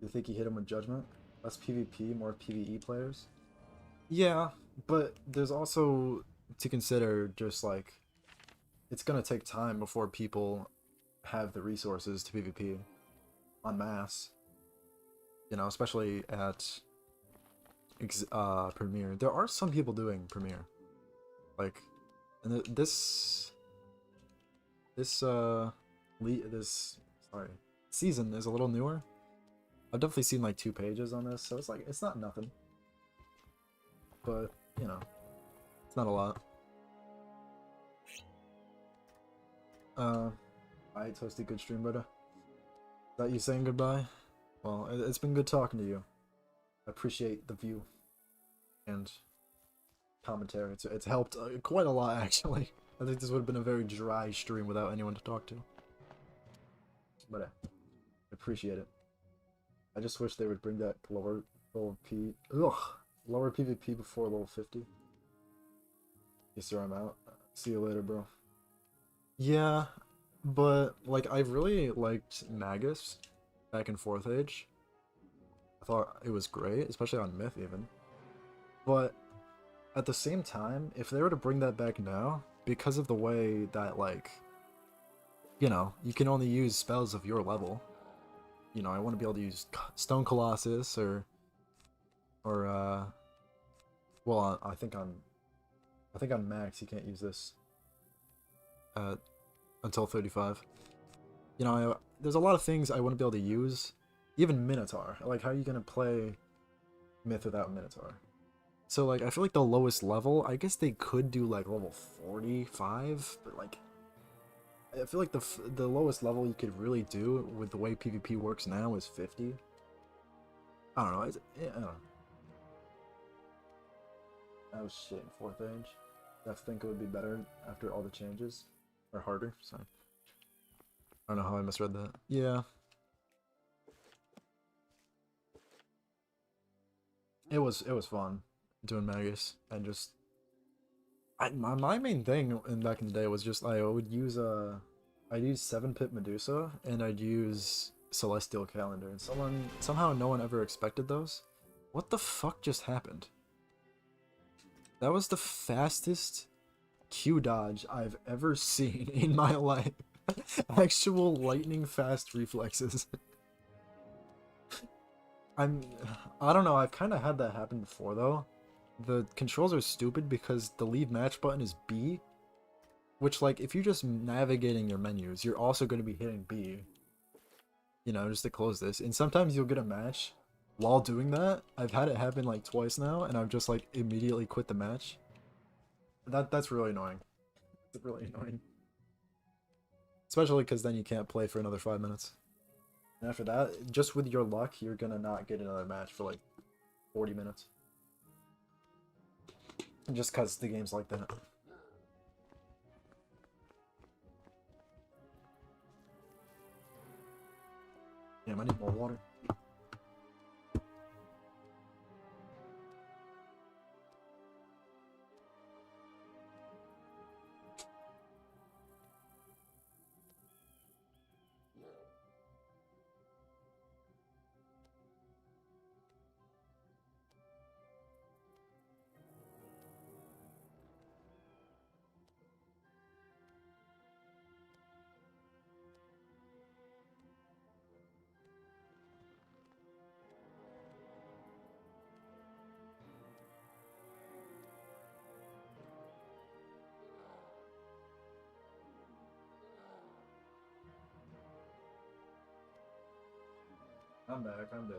You think he hit him with Judgment? Less PvP, more PvE players? Yeah, but there's also to consider just like it's gonna take time before people have the resources to PvP en masse. You know, especially at Premiere. There are some people doing Premiere. Like, and this this sorry season is a little newer. I've definitely seen like 2 pages on this, so it's like it's not nothing. But, you know, it's not a lot. Alright, Toasty, good stream, brother. Is that you saying goodbye? Well, it's been good talking to you. I appreciate the view and commentary. It's helped quite a lot, actually. I think this would have been a very dry stream without anyone to talk to. But I appreciate it. I just wish they would bring that lower PvP before level 50. Yes, sir, I'm out. See you later, bro. Yeah, but like I really liked Magus back in 4th Age. I thought it was great, especially on Myth even. But at the same time, if they were to bring that back now, because of the way that like, you know, you can only use spells of your level. You know, I want to be able to use Stone Colossus or well, I think on max you can't use this until 35. You know, there's a lot of things I want to be able to use. Even Minotaur. Like, how are you gonna play Myth without Minotaur? So, like, I feel like the lowest level, I guess they could do, like, level 45, but, like, I feel like the lowest level you could really do with the way PvP works now is 50. I don't know. I don't know. That was shit in 4th Age. I think it would be better after all the changes. Or harder, sorry. I don't know how I misread that. Yeah. It was fun doing Magus and just my main thing back in the day was just I would use I'd use 7-Pit Medusa and I'd use Celestial Calendar, and somehow no one ever expected those. What the fuck just happened? That was the fastest Q dodge I've ever seen in my life. Actual lightning fast reflexes. I don't know, I've kind of had that happen before though. The controls are stupid because the leave match button is B, which like if you're just navigating your menus, you're also going to be hitting B. You know, just to close this. And sometimes you'll get a match while doing that. I've had it happen like twice now, and I've just like immediately quit the match. That's really annoying. It's really annoying. Especially because then you can't play for another 5 minutes. And after that, just with your luck, you're gonna not get another match for like 40 minutes. Just because the game's like that. Damn, I need more water. I'm back, I'm back.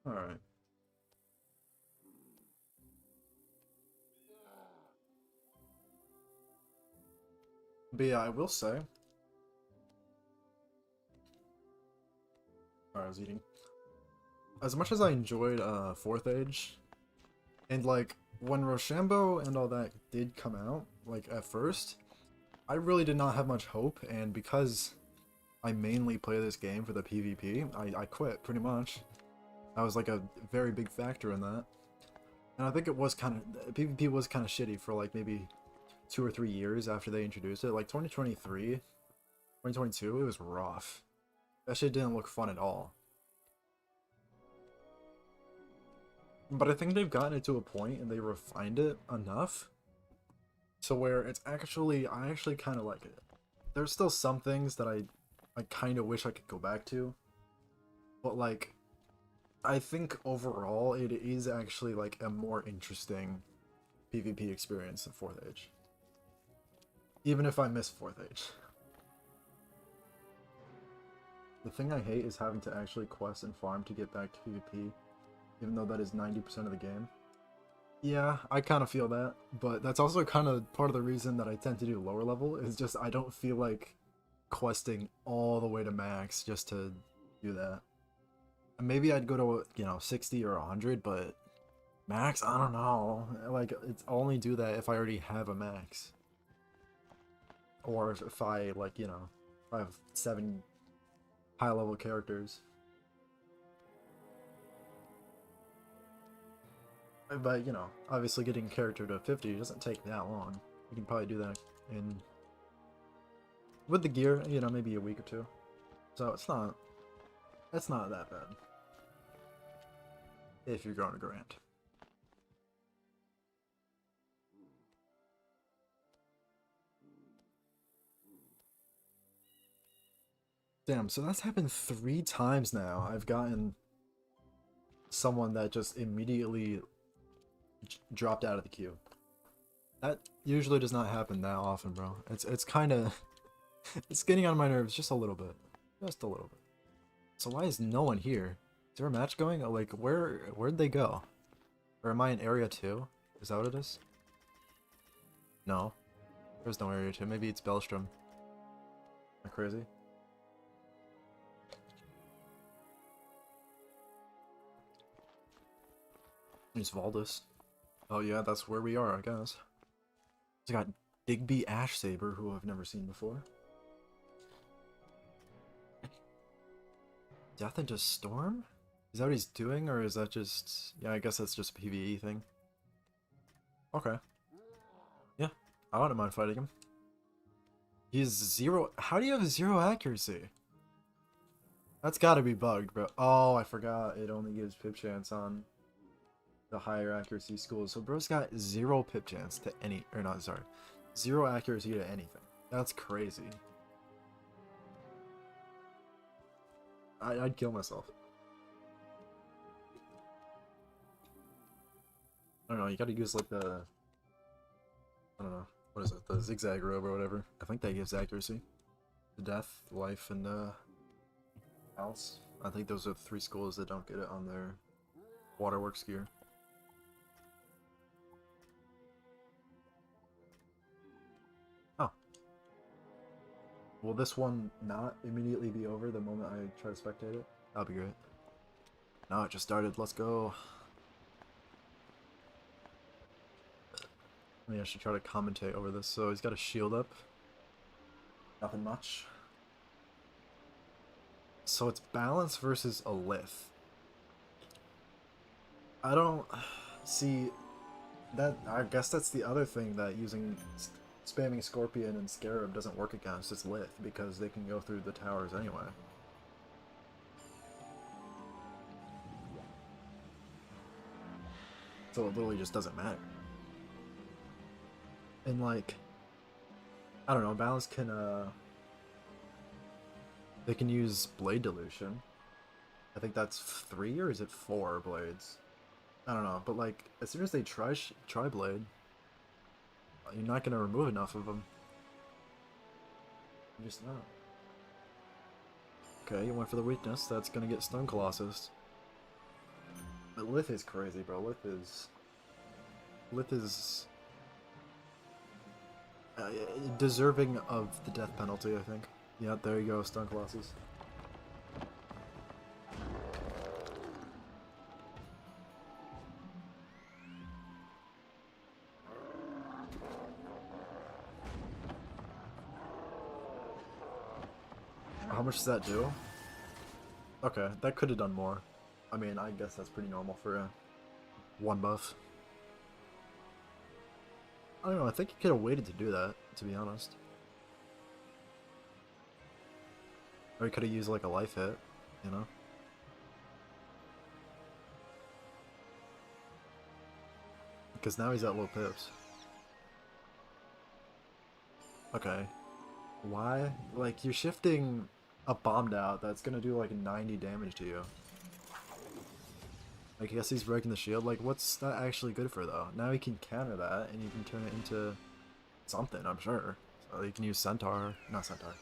Alright. But yeah, I will say. Sorry, I was eating. As much as I enjoyed 4th Age, and like when Rochambeau and all that did come out, like at first, I really did not have much hope, and because I mainly play this game for the PvP, I quit pretty much. That was like a very big factor in that. And I think it was kind of, PvP was kind of shitty for like maybe 2 or 3 years after they introduced it. Like 2023, 2022, it was rough. That shit didn't look fun at all. But I think they've gotten it to a point and they refined it enough so where it's actually, I actually kind of like it. There's still some things that I kind of wish I could go back to, but like I think overall it is actually like a more interesting PvP experience than 4th Age. Even if I miss 4th Age. The thing I hate is having to actually quest and farm to get back to PvP, even though that is 90% of the game. Yeah, I kind of feel that, but that's also kind of part of the reason that I tend to do lower level, is just I don't feel like questing all the way to max just to do that. And maybe I'd go to, you know, 60 or 100, but max, I don't know. Like, it's I'll only do that if I already have a max. Or if I, like, you know, if I have 7 high level characters. But, you know, obviously getting a character to 50 doesn't take that long. You can probably do that in... with the gear, you know, maybe a week or 2. So it's not that bad. If you're going to Grant. Damn, so that's happened 3 times now. I've gotten someone that just immediately dropped out of the queue. That usually does not happen that often, bro. It's kind of it's getting on my nerves just a little bit. Just a little bit. So why is no one here? Is there a match going? Oh, like, where'd they go? Or am I in area 2? Is that what it is? No. There's no area 2. Maybe it's Bellstrom. Am I crazy? It's Valdis. Oh yeah, that's where we are, I guess. It's got Digby Ash Saber, who I've never seen before. Death into Storm? Is that what he's doing, or is that just... yeah, I guess that's just a PvE thing. Okay. Yeah, I wouldn't mind fighting him. He's 0... how do you have 0 accuracy? That's gotta be bugged, bro. Oh, I forgot. It only gives pip chance on the higher accuracy schools. So bro's got 0 pip chance to any... or not, sorry. 0 accuracy to anything. That's crazy. I'd kill myself. I don't know, you gotta use like the... I don't know. What is it? The zigzag robe or whatever. I think that gives accuracy. The death, life, and house. I think those are the 3 schools that don't get it on their waterworks gear. Oh. Will this one not immediately be over the moment I try to spectate it? That'll be great. No, it just started. Let's go. Maybe I should try to commentate over this. So he's got a shield up. Nothing much. So it's balance versus a lith. I don't see that. I guess that's the other thing that using spamming Scorpion and Scarab doesn't work against. It's lith because they can go through the towers anyway. So it literally just doesn't matter. And like, I don't know, balance can they can use blade dilution. I think that's 3 or is it 4 blades? I don't know, but like as soon as they try blade, you're not gonna remove enough of them. You're just not. Okay, you went for the weakness. That's gonna get Stone Colossus. But Lith is crazy, bro. Lith is deserving of the death penalty, I think. Yeah, there you go, Stone Colossus. How much does that do? Okay, that could have done more. I mean, I guess that's pretty normal for a 1 buff. I don't know, I think he could have waited to do that, to be honest. Or he could have used like a life hit, you know? Because now he's at low pips. Okay. Why? Like, you're shifting a bombed out that's gonna do like 90 damage to you. Like, I guess he's breaking the shield. Like, what's that actually good for, though? Now he can counter that, and you can turn it into something, I'm sure. So you can use Centaur. Not Centaur.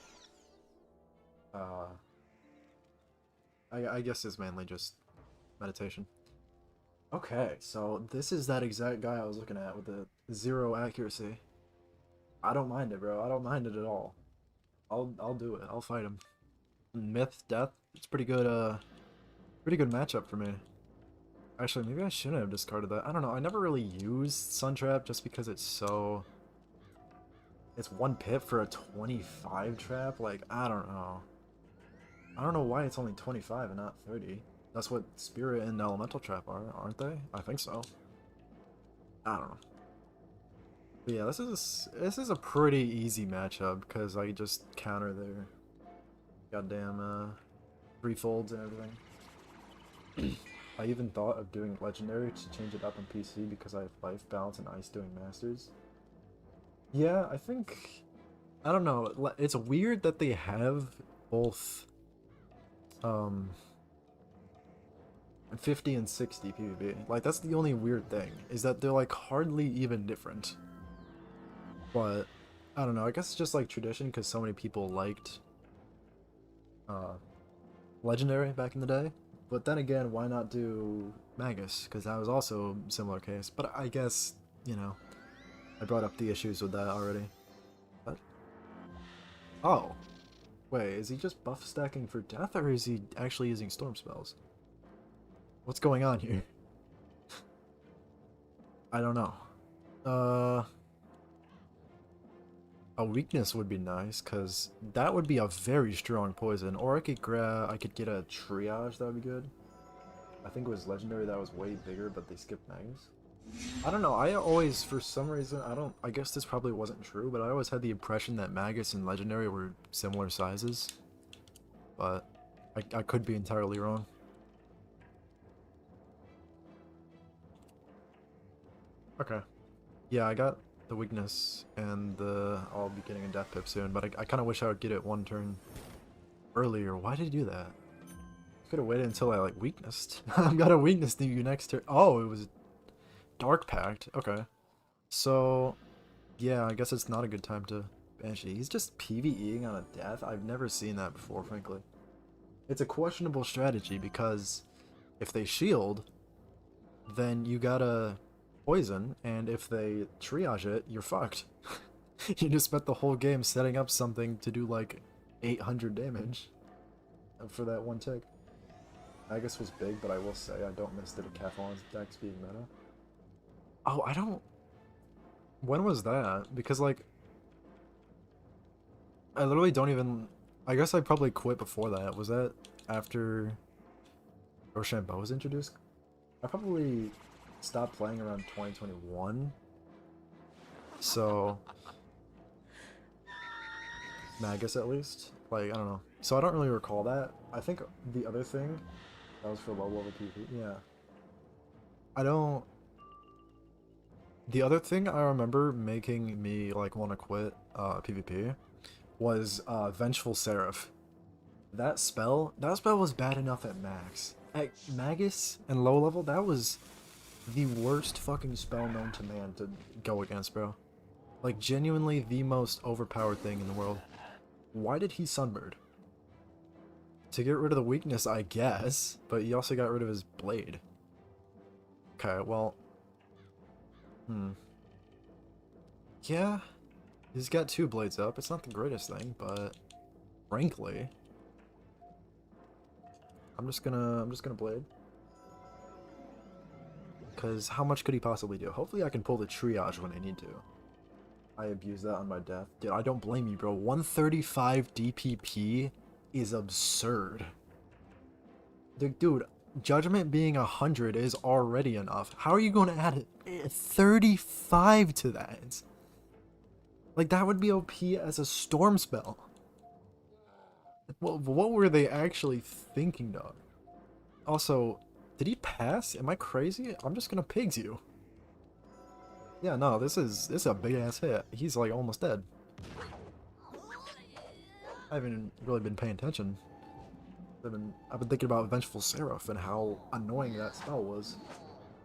I guess it's mainly just meditation. Okay, so this is that exact guy I was looking at with the 0 accuracy. I don't mind it, bro. I don't mind it at all. I'll do it. I'll fight him. Myth Death. It's pretty good matchup for me. Actually, maybe I shouldn't have discarded that. I don't know. I never really used Sun Trap just because it's so... It's 1 pip for a 25 trap? Like, I don't know. I don't know why it's only 25 and not 30. That's what Spirit and Elemental Trap are, aren't they? I think so. I don't know. But yeah, this is a pretty easy matchup because I just counter their goddamn free folds and everything. I even thought of doing Legendary to change it up on PC because I have Life Balance and Ice doing Masters. Yeah, I think... I don't know. It's weird that they have both 50 and 60 PvP. Like, that's the only weird thing, is that they're like hardly even different. But, I don't know, I guess it's just like tradition because so many people liked Legendary back in the day. But then again, why not do Magus? Because that was also a similar case. But I guess, you know, I brought up the issues with that already. What? Oh. Wait, is he just buff stacking for death, or is he actually using storm spells? What's going on here? I don't know. A weakness would be nice, because that would be a very strong poison. Or I could get a triage, that would be good. I think it was Legendary that was way bigger, but they skipped Magus. I don't know, I always, for some reason, I guess this probably wasn't true, but I always had the impression that Magus and Legendary were similar sizes. But I could be entirely wrong. Okay. Yeah, I got the weakness, and I'll be getting a death pip soon, but I kind of wish I would get it 1 turn earlier. Why did he do that? Could have waited until I, like, weaknessed. I've got a weakness to you next turn. Oh, it was Dark Pact. Okay. So, yeah, I guess it's not a good time to Banshee. He's just PvEing on a death? I've never seen that before, frankly. It's a questionable strategy, because if they shield, then you gotta poison, and if they triage it, you're fucked. You just spent the whole game setting up something to do like 800 damage for that 1 tick. Magus was big, but I will say I don't miss the Decathlon's decks being meta. Oh, I don't... When was that? Because, like, I literally don't even... I guess I probably quit before that. Was that after Rochambeau was introduced? I probably stopped playing around 2021. So, Magus at least. Like, I don't know. So I don't really recall that. I think the other thing, that was for low level PvP. Yeah. I don't... The other thing I remember making me, like, want to quit PvP was Vengeful Seraph. That spell was bad enough at max. At Magus and low level, that was the worst fucking spell known to man to go against, bro. Like, genuinely the most overpowered thing in the world. Why did he Sunbird? To get rid of the weakness, I guess, but he also got rid of his blade. Okay, well... Yeah, he's got 2 blades up. It's not the greatest thing, but... Frankly... I'm just gonna blade. Because how much could he possibly do? Hopefully I can pull the triage when I need to. I abuse that on my death. Dude, I don't blame you, bro. 135 DPP is absurd. Dude, Judgment being 100 is already enough. How are you going to add 35 to that? Like, that would be OP as a storm spell. What were they actually thinking, dog? Also, did he pass? Am I crazy? I'm just gonna pigs you. Yeah, no, this is a big ass hit. He's like almost dead. I haven't really been paying attention. I've been thinking about Vengeful Seraph and how annoying that spell was.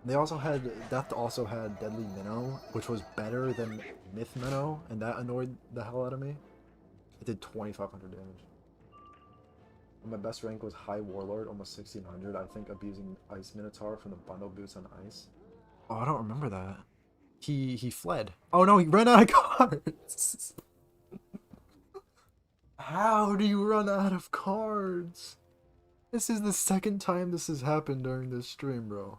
They also had Death also had Deadly Minnow, which was better than Myth Minnow, and that annoyed the hell out of me. It did 2,500 damage. My best rank was High Warlord, almost 1,600. I think abusing Ice Minotaur from the bundle boots on ice. Oh, I don't remember that. He fled. Oh no, he ran out of cards. How do you run out of cards? This is the second time this has happened during this stream, bro.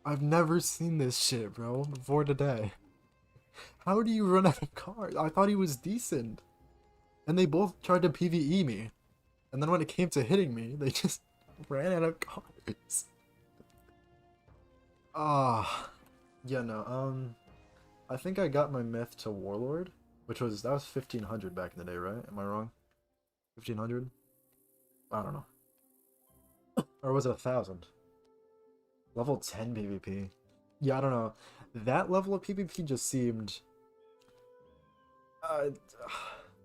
I've never seen this shit, bro, before today. How do you run out of cards? I thought he was decent. And they both tried to PvE me. And then when it came to hitting me, they just ran out of cards. Ah. Yeah, no, I think I got my myth to Warlord, that was 1,500 back in the day, right? Am I wrong? 1,500? I don't know. Or was it 1,000? Level 10 PvP. Yeah, I don't know. That level of PvP just seemed...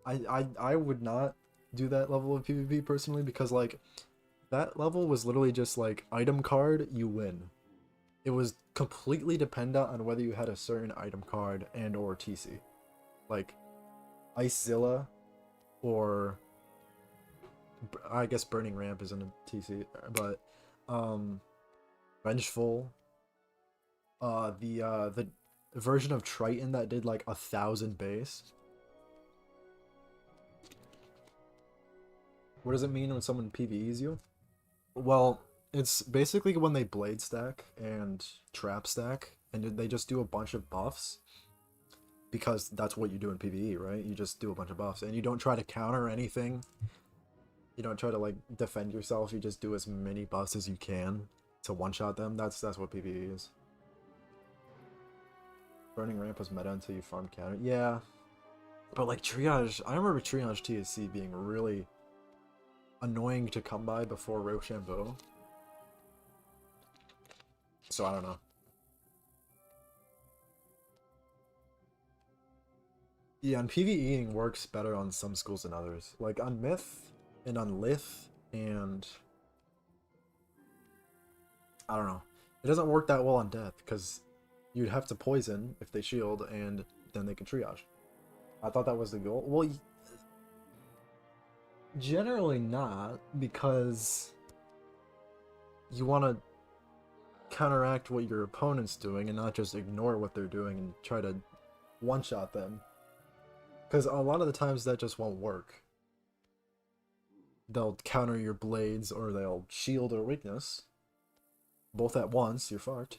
I would not do that level of PvP personally, because, like, that level was literally just, like, item card, you win. It was completely dependent on whether you had a certain item card and or TC. Like, Icezilla, or... I guess Burning Ramp isn't a TC, but, Vengeful, the version of Triton that did, like, 1,000 base. What does it mean when someone PvEs you? Well, it's basically when they blade stack and trap stack, and they just do a bunch of buffs. Because that's what you do in PvE, right? You just do a bunch of buffs, and you don't try to counter anything. You don't try to, like, defend yourself, you just do as many buffs as you can to one-shot them. That's what PvE is. Burning Ramp was meta until you farmed counter. Yeah. But, like, Triage... I remember Triage TSC being really annoying to come by before Rochambeau. So, I don't know. Yeah, and PvEing works better on some schools than others. Like, on Myth, and on Lith, and... I don't know. It doesn't work that well on Death, because you'd have to poison if they shield, and then they can triage. I thought that was the goal. Well, generally not, because you want to counteract what your opponent's doing and not just ignore what they're doing and try to one-shot them. Because a lot of the times that just won't work. They'll counter your blades, or they'll shield or weakness. Both at once, you're fucked.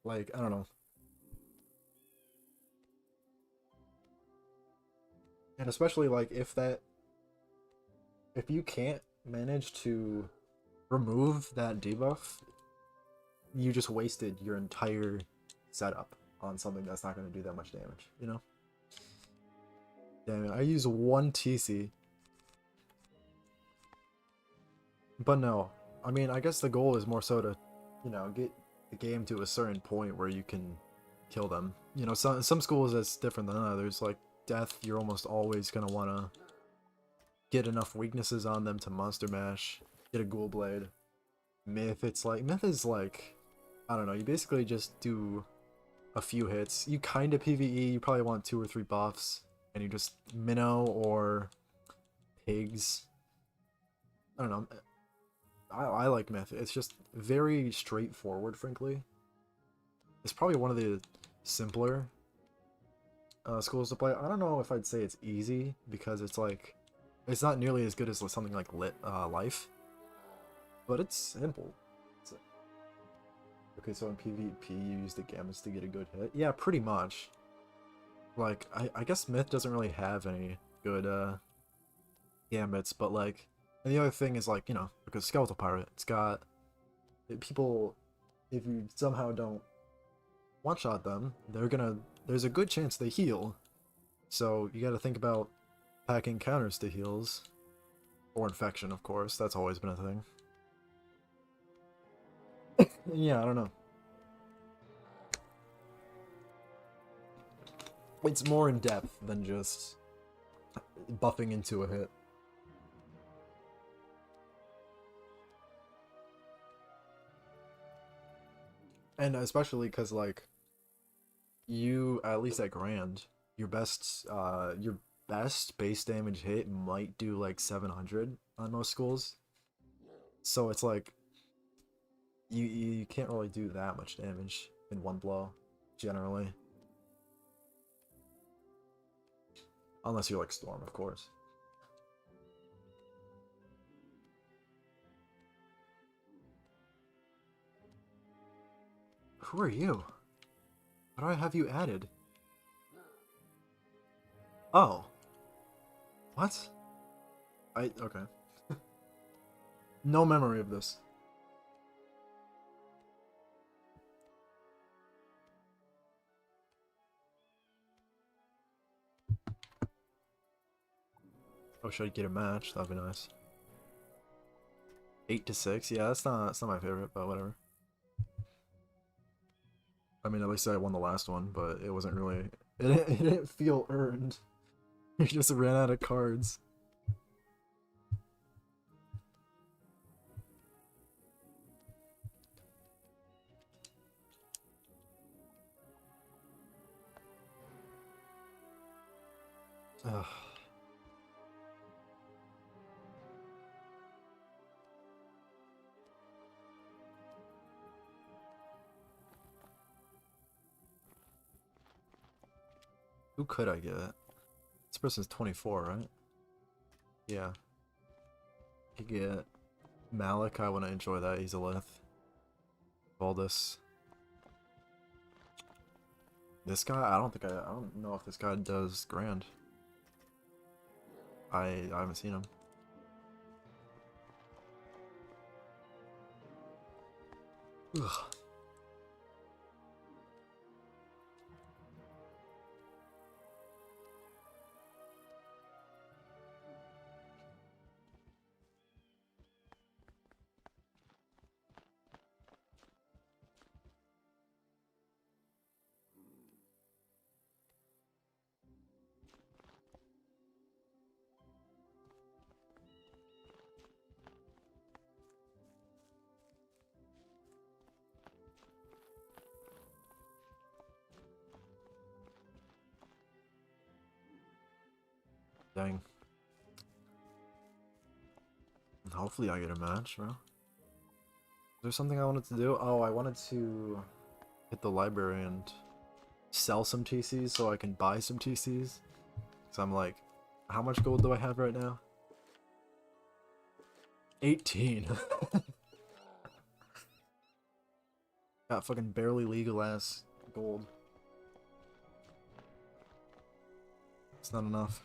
Like, I don't know. And especially like if you can't manage to remove that debuff, you just wasted your entire setup on something that's not going to do that much damage, you know? Damn it, I use one TC. But no, I mean, I guess the goal is more so to, you know, get the game to a certain point where you can kill them. You know, some schools that's different than others. Like Death, you're almost always gonna want to get enough weaknesses on them to Monster Mash, get a Ghoul Blade. Myth, Myth is like, I don't know, you basically just do a few hits. You kind of PvE, you probably want 2 or 3 buffs, and you just minnow or pigs. I don't know. I like Myth. It's just very straightforward, frankly. It's probably one of the simpler schools to play. I don't know if I'd say it's easy, because it's like, it's not nearly as good as something like Life, but it's simple. Okay, so in PvP you use the Gambits to get a good hit? Yeah, pretty much. Like, I guess Myth doesn't really have any good Gambits, but like, and the other thing is like, you know, because Skeletal Pirate, it's got, people, if you somehow don't one-shot them, there's a good chance they heal. So you gotta think about packing counters to heals. Or infection, of course, that's always been a thing. Yeah, I don't know. It's more in depth than just buffing into a hit. And especially because, like, you, at least at Grand, your best base damage hit might do like 700 on most schools. So it's like, you can't really do that much damage in one blow, generally. Unless you're like Storm, of course. Who are you? How do I have you added? Oh. What? Okay. No memory of this. Oh, should I get a match? That'd be nice. 8-6? Yeah, that's not my favorite, but whatever. I mean, at least I won the last one, but it wasn't really... It didn't feel earned. You just ran out of cards. Ugh. Who could I get? This person's 24, right? Yeah. You get Malik, I want to enjoy that. He's a Lith. Valdis. This guy, I don't know if this guy does Grand. I haven't seen him. Ugh. Dang. Hopefully I get a match, bro. Is there something I wanted to do? Oh, I wanted to hit the library and sell some TCs so I can buy some TCs. So I'm like, how much gold do I have right now? 18. Got fucking barely legal ass gold. It's not enough.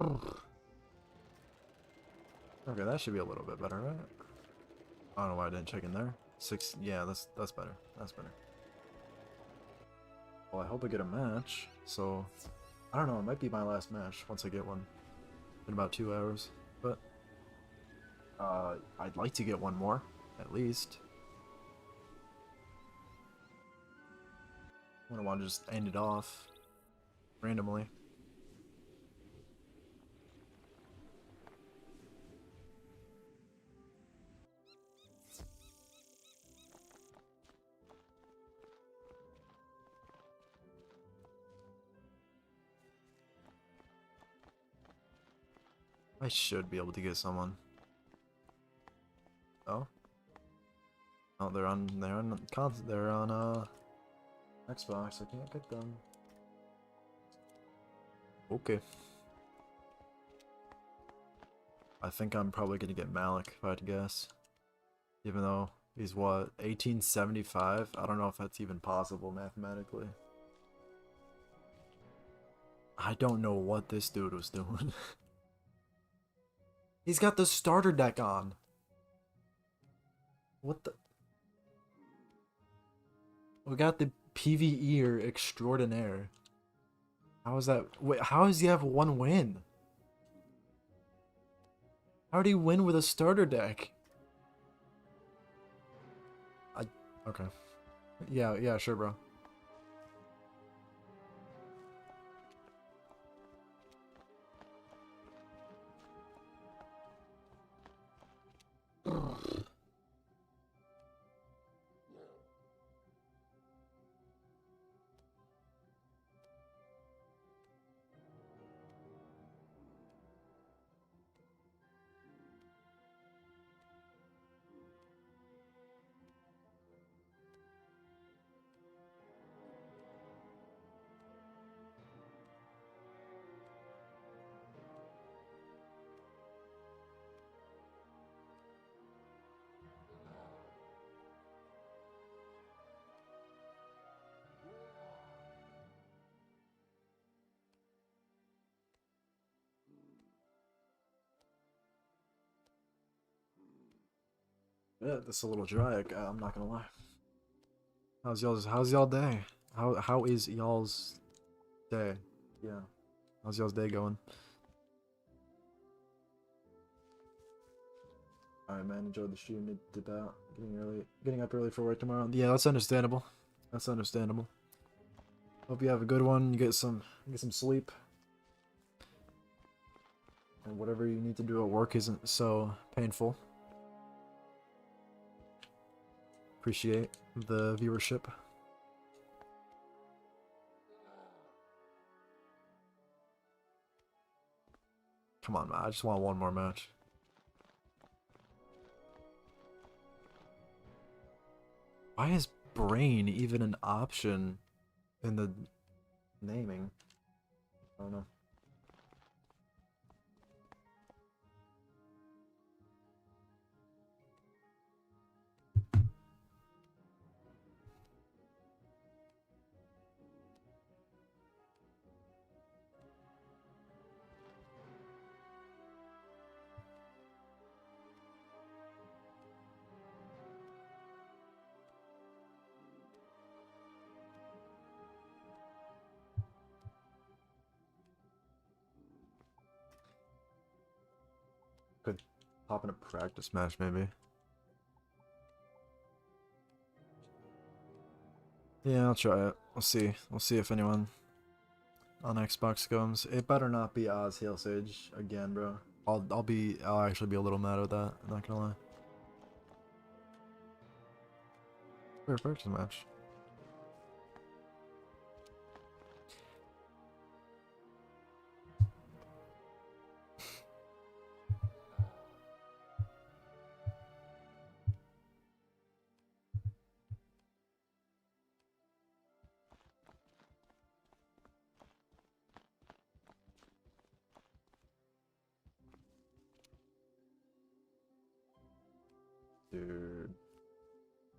Okay, that should be a little bit better, right? I don't know why I didn't check in there. 6, yeah, that's better. That's better. Well, I hope I get a match. So, I don't know. It might be my last match once I get one in about 2 hours. But I'd like to get one more, at least. I don't want to just end it off randomly. I should be able to get someone. Oh, oh, they're on Xbox. I can't get them. Okay. I think I'm probably gonna get Malik if I had to guess. Even though he's what, 1875? I don't know if that's even possible mathematically. I don't know what this dude was doing. He's got the starter deck on. What the? We got the PvE extraordinaire. How is that? Wait, how does he have one win? How did he win with a starter deck? Okay. Yeah, sure, bro. Yeah, that's a little dry. I'm not gonna lie. How's y'all day? How is y'all's day? Yeah. How's y'all's day going? Alright, man. Enjoyed the stream. Did that. Getting up early for work tomorrow. Yeah, that's understandable. That's understandable. Hope you have a good one. You get some sleep. And whatever you need to do at work isn't so painful. Appreciate the viewership. Come on, man. I just want one more match. Why is brain even an option in the naming? I don't know. Could hop in a practice match, maybe. Yeah, I'll try it. We'll see. We'll see if anyone on Xbox comes. It better not be Oz Hail Sage again, bro. I'll actually be a little mad at that. I'm not gonna lie. For a practice match.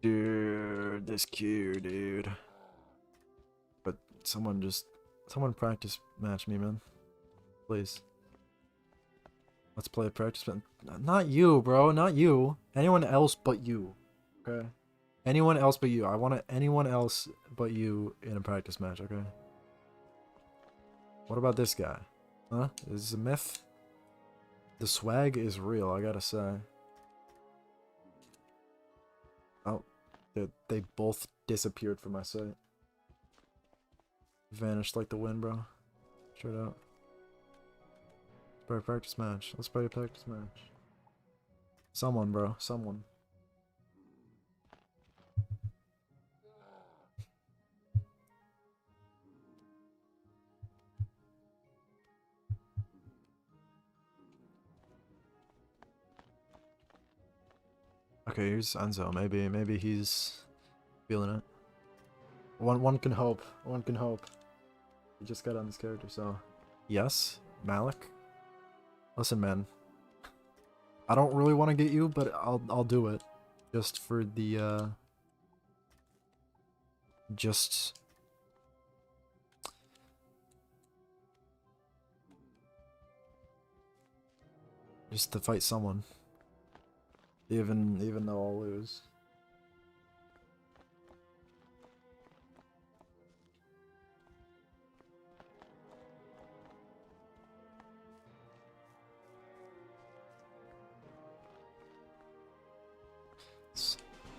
Dude, this queue, dude. But someone practice match me, man. Please. Let's play a practice match. Not you, bro. Not you. Anyone else but you. Okay? Anyone else but you. I want anyone else but you in a practice match, okay? What about this guy? Huh? Is this a myth? The swag is real, I gotta say. Oh, they both disappeared from my sight. Vanished like the wind, bro. Straight up. Let's play a practice match. Let's play a practice match. Someone, bro. Someone. Okay, here's Enzo. Maybe he's feeling it. One can hope. One can hope. He just got on this character, so yes, Malik. Listen, man. I don't really want to get you, but I'll do it, just for the just to fight someone, even though I'll lose.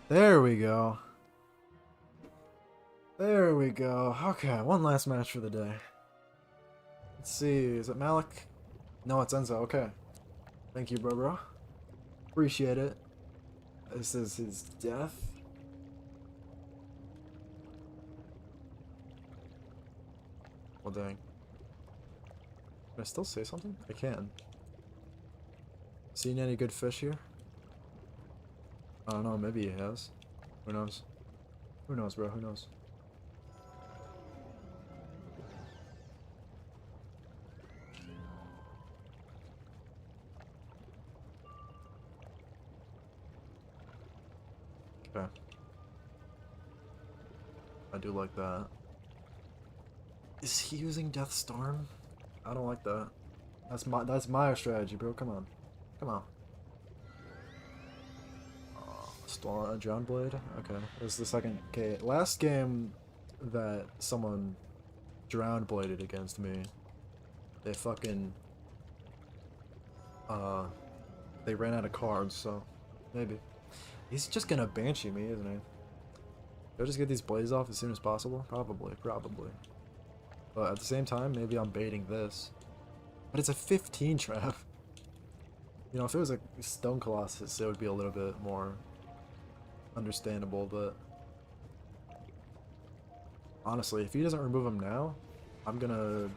There we go. There we go. Okay, one last match for the day. Let's see, is it Malik? No, it's Enzo. Okay. Thank you, bro. Appreciate it. This is his death. Well, dang. Can I still say something? I can. Seen any good fish here? I don't know, maybe he has. Who knows? Who knows, bro? Who knows? Okay. I do like that. Is he using Death Storm? I don't like that. That's my strategy, bro. Come on. Come on. Storm John Blade? Okay. This is the second last game that someone drowned bladed against me. They fucking they ran out of cards, so maybe. He's just gonna Banshee me, isn't he? Should I just get these blades off as soon as possible? Probably. But at the same time, maybe I'm baiting this. But it's a 15 trap. You know, if it was a Stone Colossus, it would be a little bit more understandable, but honestly, if he doesn't remove him now, I'm gonna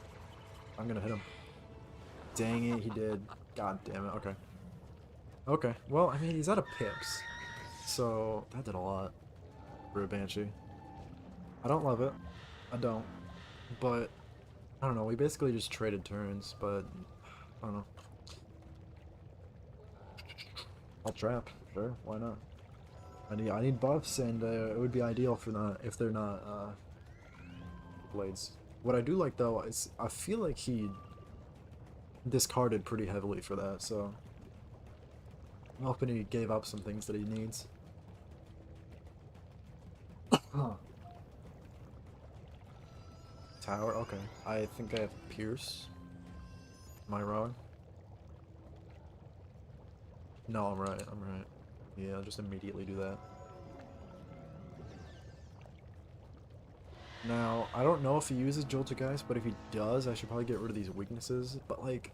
hit him. Dang it, he did. God damn it. Okay. Okay. Well, I mean, he's out of pips, so that did a lot for a Banshee. I don't love it. I don't. But I don't know. We basically just traded turns, but I don't know. I'll trap. Sure. Why not? I need buffs, and it would be ideal for that if they're not blades. What I do like though is I feel like he discarded pretty heavily for that, so I'm hoping he gave up some things that he needs. Tower, okay. I think I have Pierce. Am I wrong? No, I'm right. Yeah, I'll just immediately do that. Now, I don't know if he uses Joltergeist, but if he does, I should probably get rid of these weaknesses. But, like,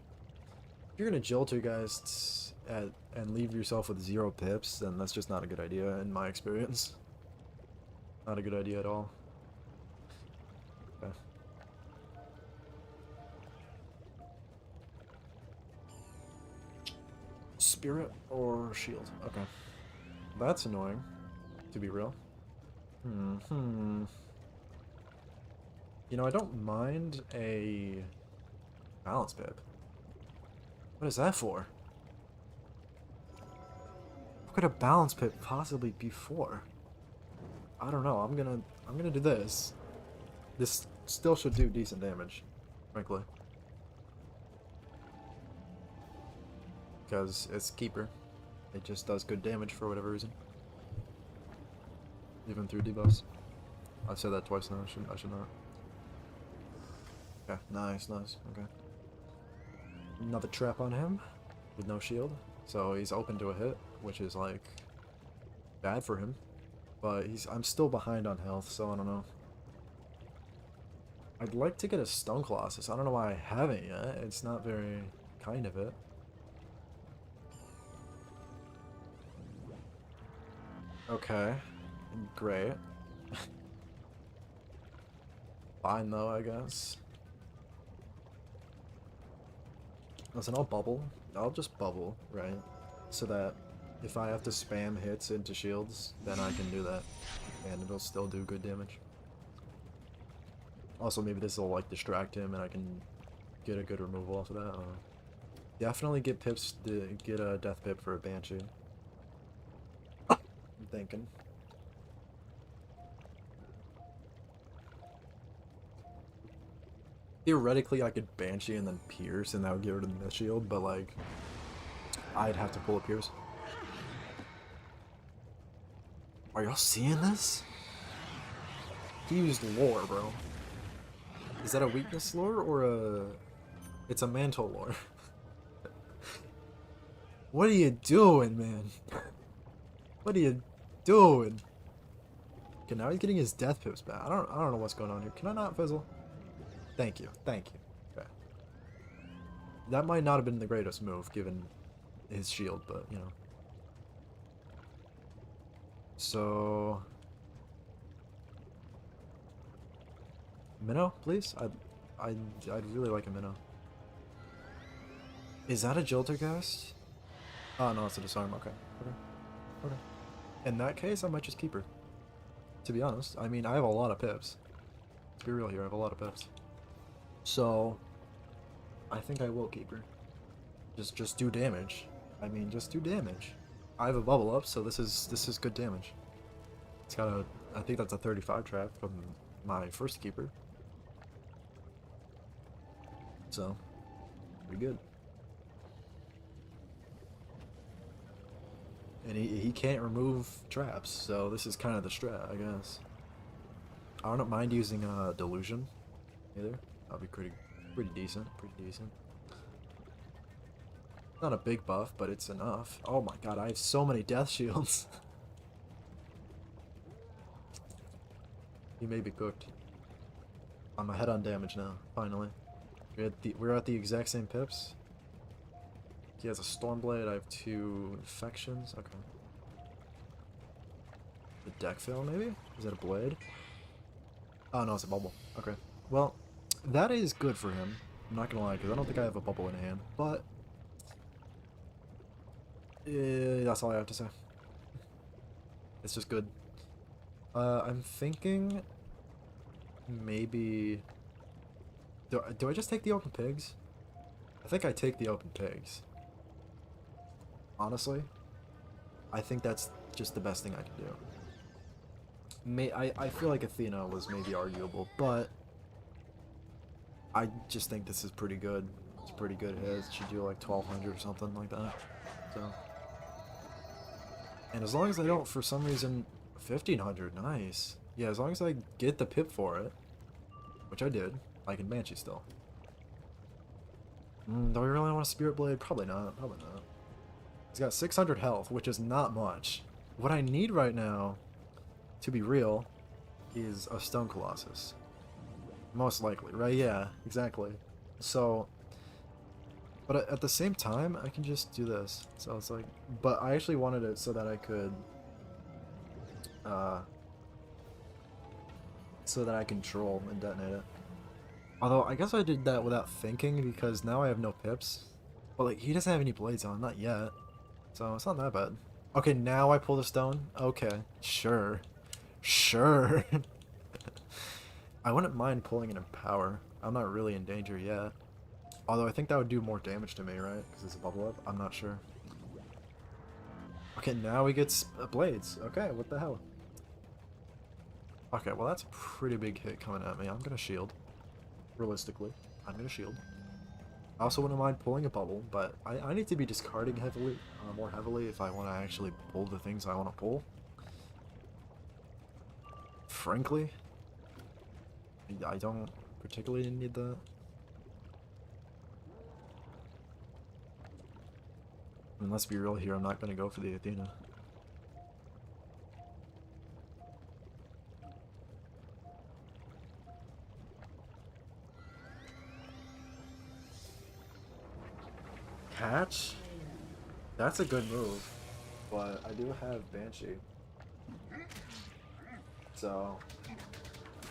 if you're gonna Joltergeist and leave yourself with 0 pips, then that's just not a good idea, in my experience. Not a good idea at all. Okay. Spirit or Shield? Okay. That's annoying, to be real. You know, I don't mind a balance pip. What is that for? What could a balance pip possibly be for? I don't know. I'm gonna do this. This still should do decent damage, frankly. because it's Keeper. It just does good damage for whatever reason. Even through debuffs. I said that twice now, I should not. Okay, nice. Okay. Another trap on him with no shield. So he's open to a hit, which is like bad for him. But I'm still behind on health, so I don't know. I'd like to get a Stone Colossus. I don't know why I haven't yet. It's not very kind of it. Okay. Great. Fine though, I guess. Listen, I'll bubble. I'll just bubble, right? So that if I have to spam hits into shields, then I can do that. And it'll still do good damage. Also, maybe this will like distract him and I can get a good removal off of that. Definitely get pips to get a death pip for a Banshee. I'm thinking. Theoretically, I could Banshee and then Pierce, and that would get rid of the shield, but like, I'd have to pull a Pierce. Are y'all seeing this? He used lore, bro. Is that a weakness lore or a... It's a mantle lore. What are you doing, man? What are you doing? Okay, now he's getting his death pips back. I don't know what's going on here. Can I not fizzle? Thank you. Okay. That might not have been the greatest move given his shield, but you know. So Minnow, please? I'd really like a Minnow. Is that a Jiltergast? Oh no, it's a Disarm. Okay. In that case, I might just keep her. To be honest, I mean, I have a lot of pips. Let's be real here, I have a lot of pips. So, I think I will keep her. Just do damage. I mean, just do damage. I have a bubble up, so this is good damage. It's got a, I think that's a 35 trap from my first keeper. So, pretty good. And he can't remove traps, so this is kind of the strat, I guess. I don't mind using Delusion either. That'll be pretty decent. Not a big buff, but it's enough. Oh my god, I have so many death shields. He may be cooked. I'm ahead on damage now, finally. We're at the exact same pips. He has a Stormblade, I have 2 infections. Okay. The deck fail, maybe? Is that a blade? Oh no, it's a bubble. Okay. Well, that is good for him. I'm not gonna lie, because I don't think I have a bubble in hand, but that's all I have to say. It's just good. I'm thinking maybe... Do I just take the open pigs? I think I take the open pigs. Honestly, I think that's just the best thing I can do. I feel like Athena was maybe arguable, but I just think this is pretty good. It's pretty good hit. It should do like 1200 or something like that. So, and as long as I don't, for some reason, 1500, nice. Yeah, as long as I get the pip for it, which I did, I can Banshee still. Do I really want a Spirit Blade? Probably not. He's got 600 health, which is not much. What I need right now, to be real, is a Stone Colossus. Most likely, right? Yeah, exactly. So, but at the same time, I can just do this. So it's like, but I actually wanted it so that I could, so that I can troll and detonate it. Although, I guess I did that without thinking, because now I have no pips. But like, he doesn't have any blades on, not yet. So it's not that bad. Okay, now I pull the stone? Okay, sure. I wouldn't mind pulling it in power. I'm not really in danger yet. Although I think that would do more damage to me, right? Because it's a bubble up? I'm not sure. Okay, now he gets blades. Okay, what the hell? Okay, well that's a pretty big hit coming at me. I'm gonna shield. Realistically, I'm gonna shield. I also wouldn't mind pulling a bubble, but I need to be discarding heavily, more heavily if I want to actually pull the things I want to pull. Frankly, I don't particularly need that. I mean, let's be real here, I'm not going to go for the Athena. Catch? That's a good move, but I do have Banshee. So,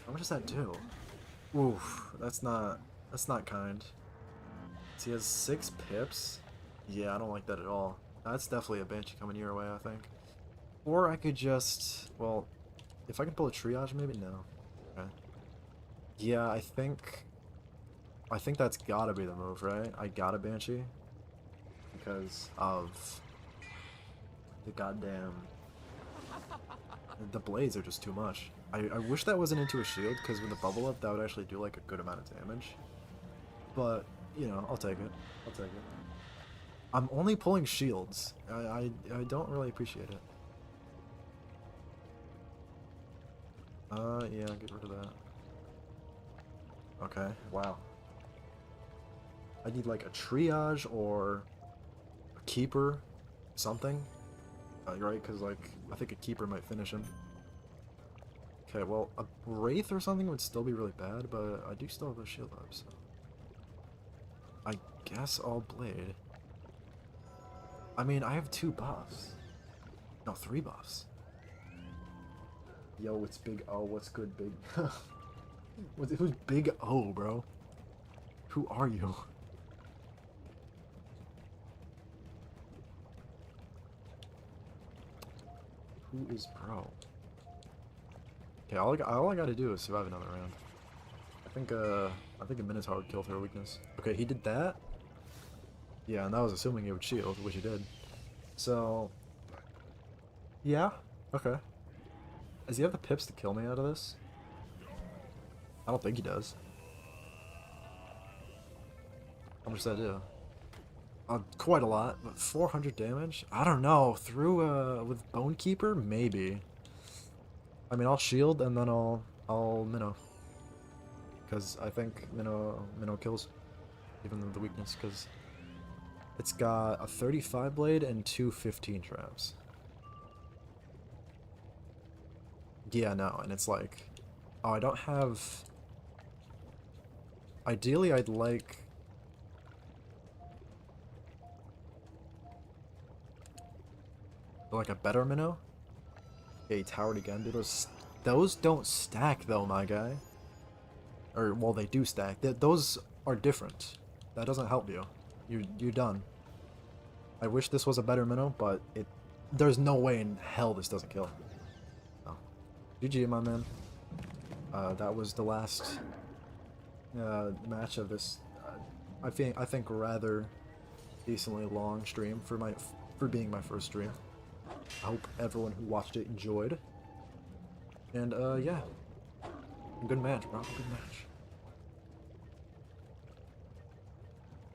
how much does that do? Oof, that's not kind. So he has 6 pips? Yeah, I don't like that at all. That's definitely a Banshee coming your way, I think. Or I could just, well, if I can pull a triage, maybe? No. Okay. Yeah, I think that's gotta be the move, right? I got a Banshee because of the goddamn... The blades are just too much. I wish that wasn't into a shield, because with the bubble up, that would actually do like a good amount of damage. But, you know, I'll take it. I'll take it. I'm only pulling shields. I don't really appreciate it. Yeah, get rid of that. Okay, wow. I need like a triage or a keeper, something. Right, because like, I think a keeper might finish him. Okay, well, a wraith or something would still be really bad, but I do still have a shield up, so... I guess I'll blade. I mean, I have 2 buffs. No, 3 buffs. Yo, it's Big O. What's good, Big? Who's Big O, bro? Who are you? Who is bro? Okay, all I gotta do is survive another round. I think a Minotaur would kill through weakness. Okay, he did that. Yeah, and that was assuming he would shield, which he did. So, yeah, okay. Does he have the pips to kill me out of this? I don't think he does. How much does that do? Quite a lot, but 400 damage? I don't know. Through, with Bonekeeper? Maybe. I mean, I'll shield and then I'll Minnow. Because I think Minnow kills. Even though the weakness, because it's got a 35 blade and 2 15 traps. Yeah, no, and it's like... Oh, I don't have... Ideally, I'd like... Like a better Minnow? Yeah, he towered again. Dude, those don't stack, though, my guy. Or, well, they do stack. Those are different. That doesn't help you. You're done. I wish this was a better Minnow, but there's no way in hell this doesn't kill. Oh. GG, my man. That was the last match of this. I think rather decently long stream for being my first stream. I hope everyone who watched it enjoyed. And yeah, good match, bro. Good match.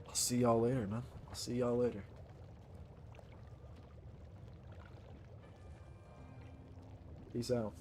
I'll see y'all later, man. I'll see y'all later. Peace out.